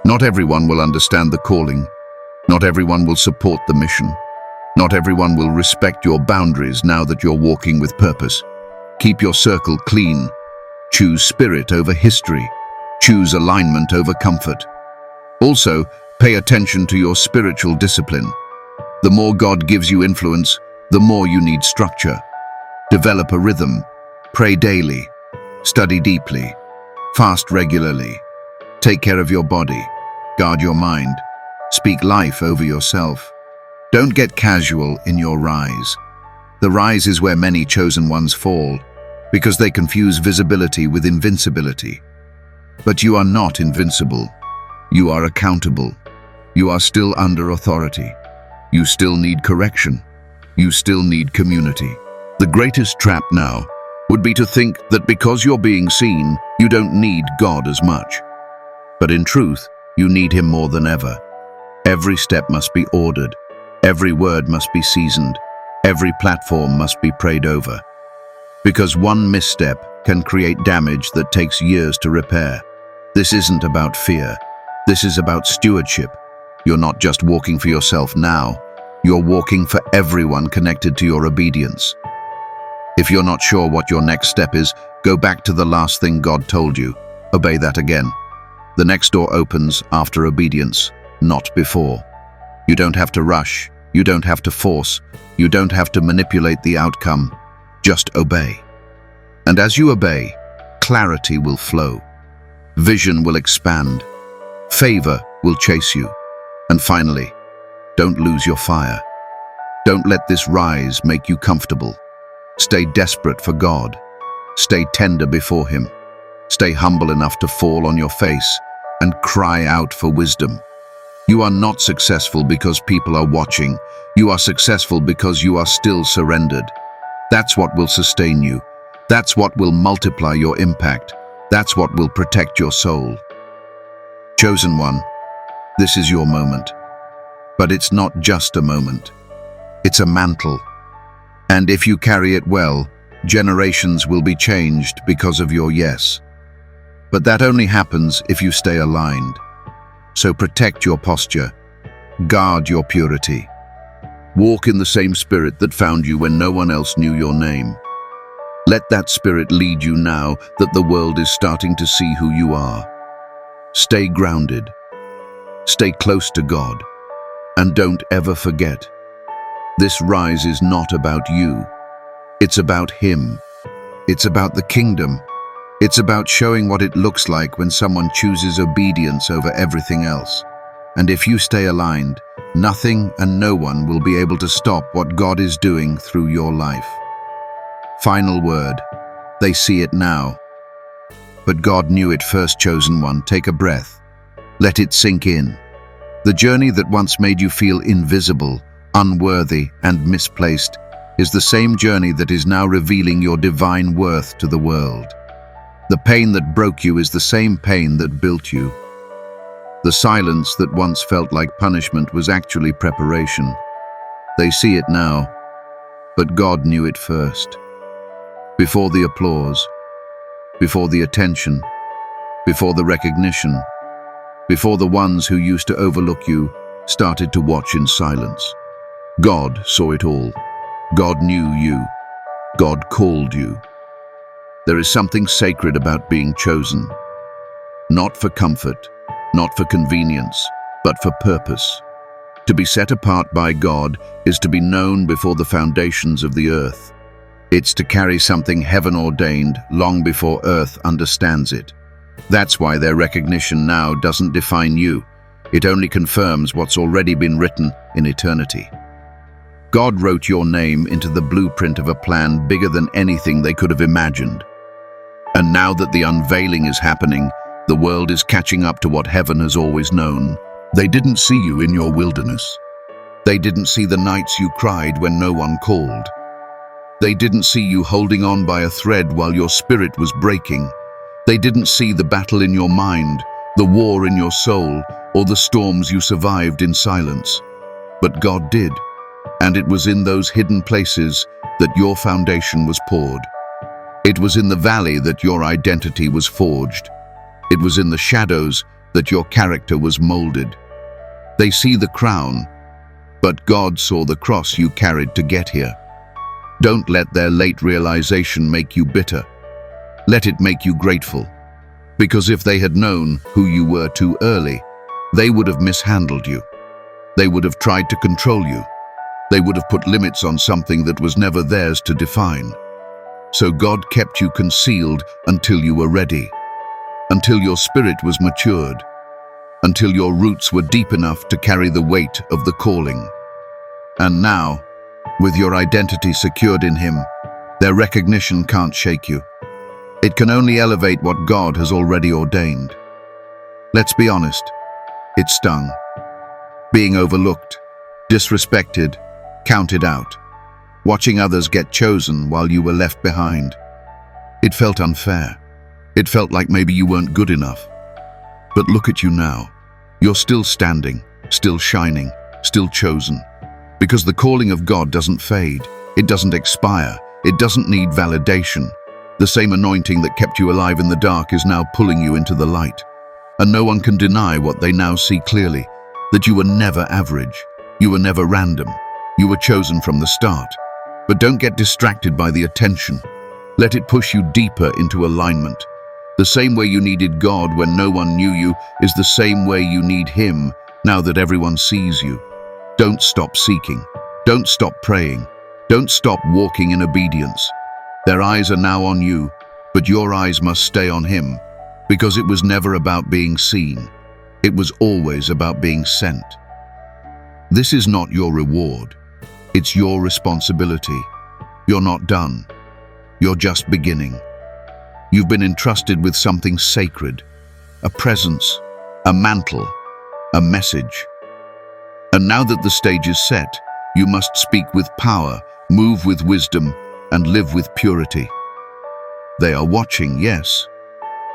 Not everyone will understand the calling. Not everyone will support the mission. Not everyone will respect your boundaries now that you're walking with purpose. Keep your circle clean. Choose spirit over history. Choose alignment over comfort. Also, pay attention to your spiritual discipline. The more God gives you influence, the more you need structure. Develop a rhythm. Pray daily. Study deeply. Fast regularly. Take care of your body. Guard your mind. Speak life over yourself. Don't get casual in your rise. The rise is where many chosen ones fall, because they confuse visibility with invincibility. But you are not invincible. You are accountable. You are still under authority. You still need correction. You still need community. The greatest trap now would be to think that because you're being seen, you don't need God as much. But in truth, you need Him more than ever. Every step must be ordered. Every word must be seasoned. Every platform must be prayed over. Because one misstep can create damage that takes years to repair. This isn't about fear. This is about stewardship. You're not just walking for yourself now. You're walking for everyone connected to your obedience. If you're not sure what your next step is, go back to the last thing God told you. Obey that again. The next door opens after obedience, not before. You don't have to rush. You don't have to force. You don't have to manipulate the outcome. Just obey. And as you obey, clarity will flow. Vision will expand. Favor will chase you. And finally, don't lose your fire. Don't let this rise make you comfortable. Stay desperate for God. Stay tender before Him. Stay humble enough to fall on your face and cry out for wisdom. You are not successful because people are watching. You are successful because you are still surrendered. That's what will sustain you. That's what will multiply your impact. That's what will protect your soul. Chosen one, this is your moment. But it's not just a moment. It's a mantle. And if you carry it well, generations will be changed because of your yes. But that only happens if you stay aligned. So protect your posture. Guard your purity. Walk in the same spirit that found you when no one else knew your name. Let that spirit lead you now that the world is starting to see who you are. Stay grounded. Stay close to God. And don't ever forget, this rise is not about you. It's about Him. It's about the kingdom. It's about showing what it looks like when someone chooses obedience over everything else. And if you stay aligned, nothing and no one will be able to stop what God is doing through your life. Final word. They see it now. But God knew it first, chosen one. Take a breath. Let it sink in. The journey that once made you feel invisible, unworthy, and misplaced is the same journey that is now revealing your divine worth to the world. The pain that broke you is the same pain that built you. The silence that once felt like punishment was actually preparation. They see it now, but God knew it first. Before the applause, before the attention, before the recognition, before the ones who used to overlook you started to watch in silence. God saw it all. God knew you. God called you. There is something sacred about being chosen. Not for comfort, not for convenience, but for purpose. To be set apart by God is to be known before the foundations of the earth. It's to carry something heaven ordained long before earth understands it. That's why their recognition now doesn't define you. It only confirms what's already been written in eternity. God wrote your name into the blueprint of a plan bigger than anything they could have imagined. And now that the unveiling is happening, the world is catching up to what heaven has always known. They didn't see you in your wilderness. They didn't see the nights you cried when no one called. They didn't see you holding on by a thread while your spirit was breaking. They didn't see the battle in your mind, the war in your soul, or the storms you survived in silence. But God did, and it was in those hidden places that your foundation was poured. It was in the valley that your identity was forged. It was in the shadows that your character was molded. They see the crown, But God saw the cross you carried to get here. Don't let their late realization make you bitter. Let it make you grateful. Because if they had known who you were too early, they would have mishandled you. They would have tried to control you. They would have put limits on something that was never theirs to define. So God kept you concealed until you were ready, until your spirit was matured, until your roots were deep enough to carry the weight of the calling. And now, with your identity secured in Him, their recognition can't shake you. It can only elevate what God has already ordained. Let's be honest, it stung. Being overlooked, disrespected, counted out. Watching others get chosen while you were left behind. It felt unfair. It felt like maybe you weren't good enough. But look at you now. You're still standing, still shining, still chosen. Because the calling of God doesn't fade. It doesn't expire. It doesn't need validation. The same anointing that kept you alive in the dark is now pulling you into the light. And no one can deny what they now see clearly, that you were never average. You were never random. You were chosen from the start. But don't get distracted by the attention. Let it push you deeper into alignment. The same way you needed God when no one knew you is the same way you need Him now that everyone sees you. Don't stop seeking. Don't stop praying. Don't stop walking in obedience. Their eyes are now on you, but your eyes must stay on Him, because it was never about being seen. It was always about being sent. This is not your reward. It's your responsibility. You're not done. You're just beginning. You've been entrusted with something sacred, a presence, a mantle, a message. And now that the stage is set, you must speak with power, move with wisdom, and live with purity. They are watching, yes,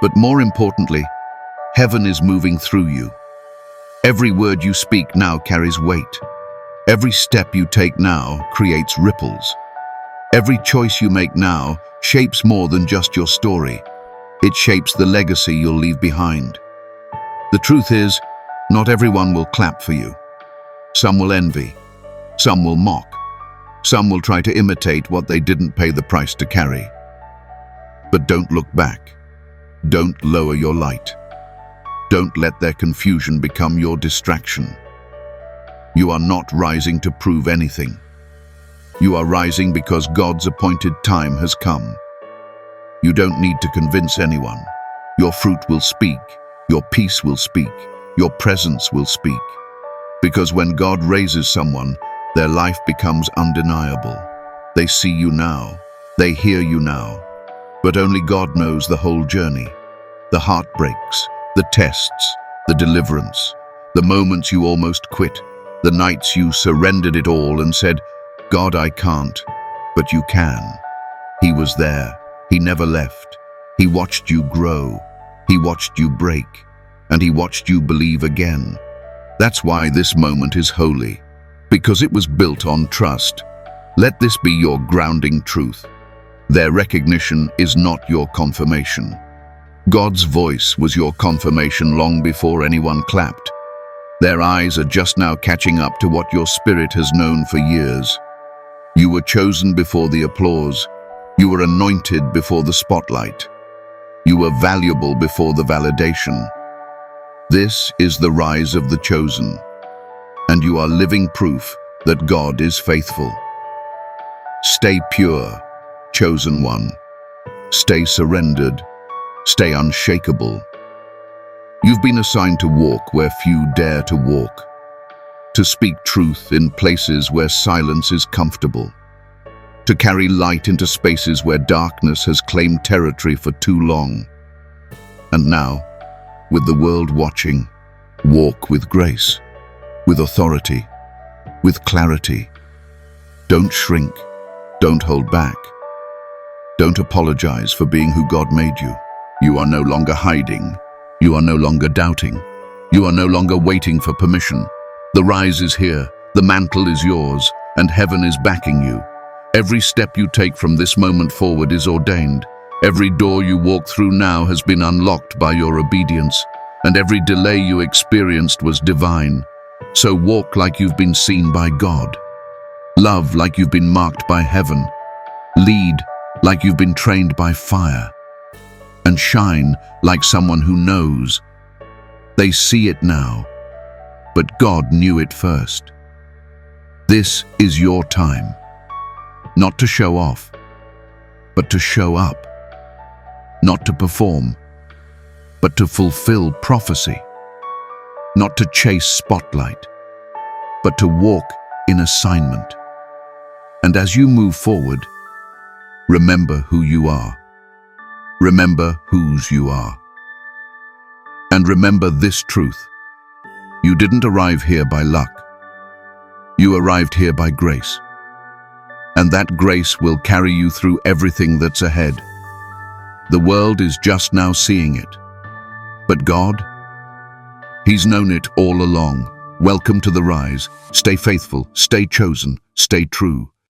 but more importantly, heaven is moving through you. Every word you speak now carries weight. Every step you take now creates ripples. Every choice you make now shapes more than just your story. It shapes the legacy you'll leave behind. The truth is, not everyone will clap for you. Some will envy. Some will mock. Some will try to imitate what they didn't pay the price to carry. But don't look back. Don't lower your light. Don't let their confusion become your distraction. You are not rising to prove anything. You are rising because God's appointed time has come. You don't need to convince anyone. Your fruit will speak. Your peace will speak. Your presence will speak. Because when God raises someone, their life becomes undeniable. They see you now. They hear you now. But only God knows the whole journey. The heartbreaks, the tests, the deliverance, the moments you almost quit, the nights you surrendered it all and said, God, I can't, but you can. He was there. He never left. He watched you grow. He watched you break. And He watched you believe again. That's why this moment is holy, because it was built on trust. Let this be your grounding truth. Their recognition is not your confirmation. God's voice was your confirmation long before anyone clapped. Their eyes are just now catching up to what your spirit has known for years. You were chosen before the applause. You were anointed before the spotlight. You were valuable before the validation. This is the rise of the chosen, and you are living proof that God is faithful. Stay pure, chosen one. Stay surrendered. Stay unshakable. You've been assigned to walk where few dare to walk, to speak truth in places where silence is comfortable, to carry light into spaces where darkness has claimed territory for too long. And now, with the world watching, walk with grace, with authority, with clarity. Don't shrink. Don't hold back. Don't apologize for being who God made you. You are no longer hiding. You are no longer doubting. You are no longer waiting for permission. The rise is here. The mantle is yours, and heaven is backing you. Every step you take from this moment forward is ordained. Every door you walk through now has been unlocked by your obedience, and every delay you experienced was divine. So walk like you've been seen by God. Love like you've been marked by heaven. Lead like you've been trained by fire. And shine like someone who knows. They see it now, but God knew it first. This is your time. Not to show off, but to show up. Not to perform, but to fulfill prophecy. Not to chase spotlight, but to walk in assignment. And as you move forward, remember who you are. Remember whose you are. And remember this truth. You didn't arrive here by luck. You arrived here by grace. And that grace will carry you through everything that's ahead. The world is just now seeing it. But God, He's known it all along. Welcome to the rise. Stay faithful, stay chosen, stay true.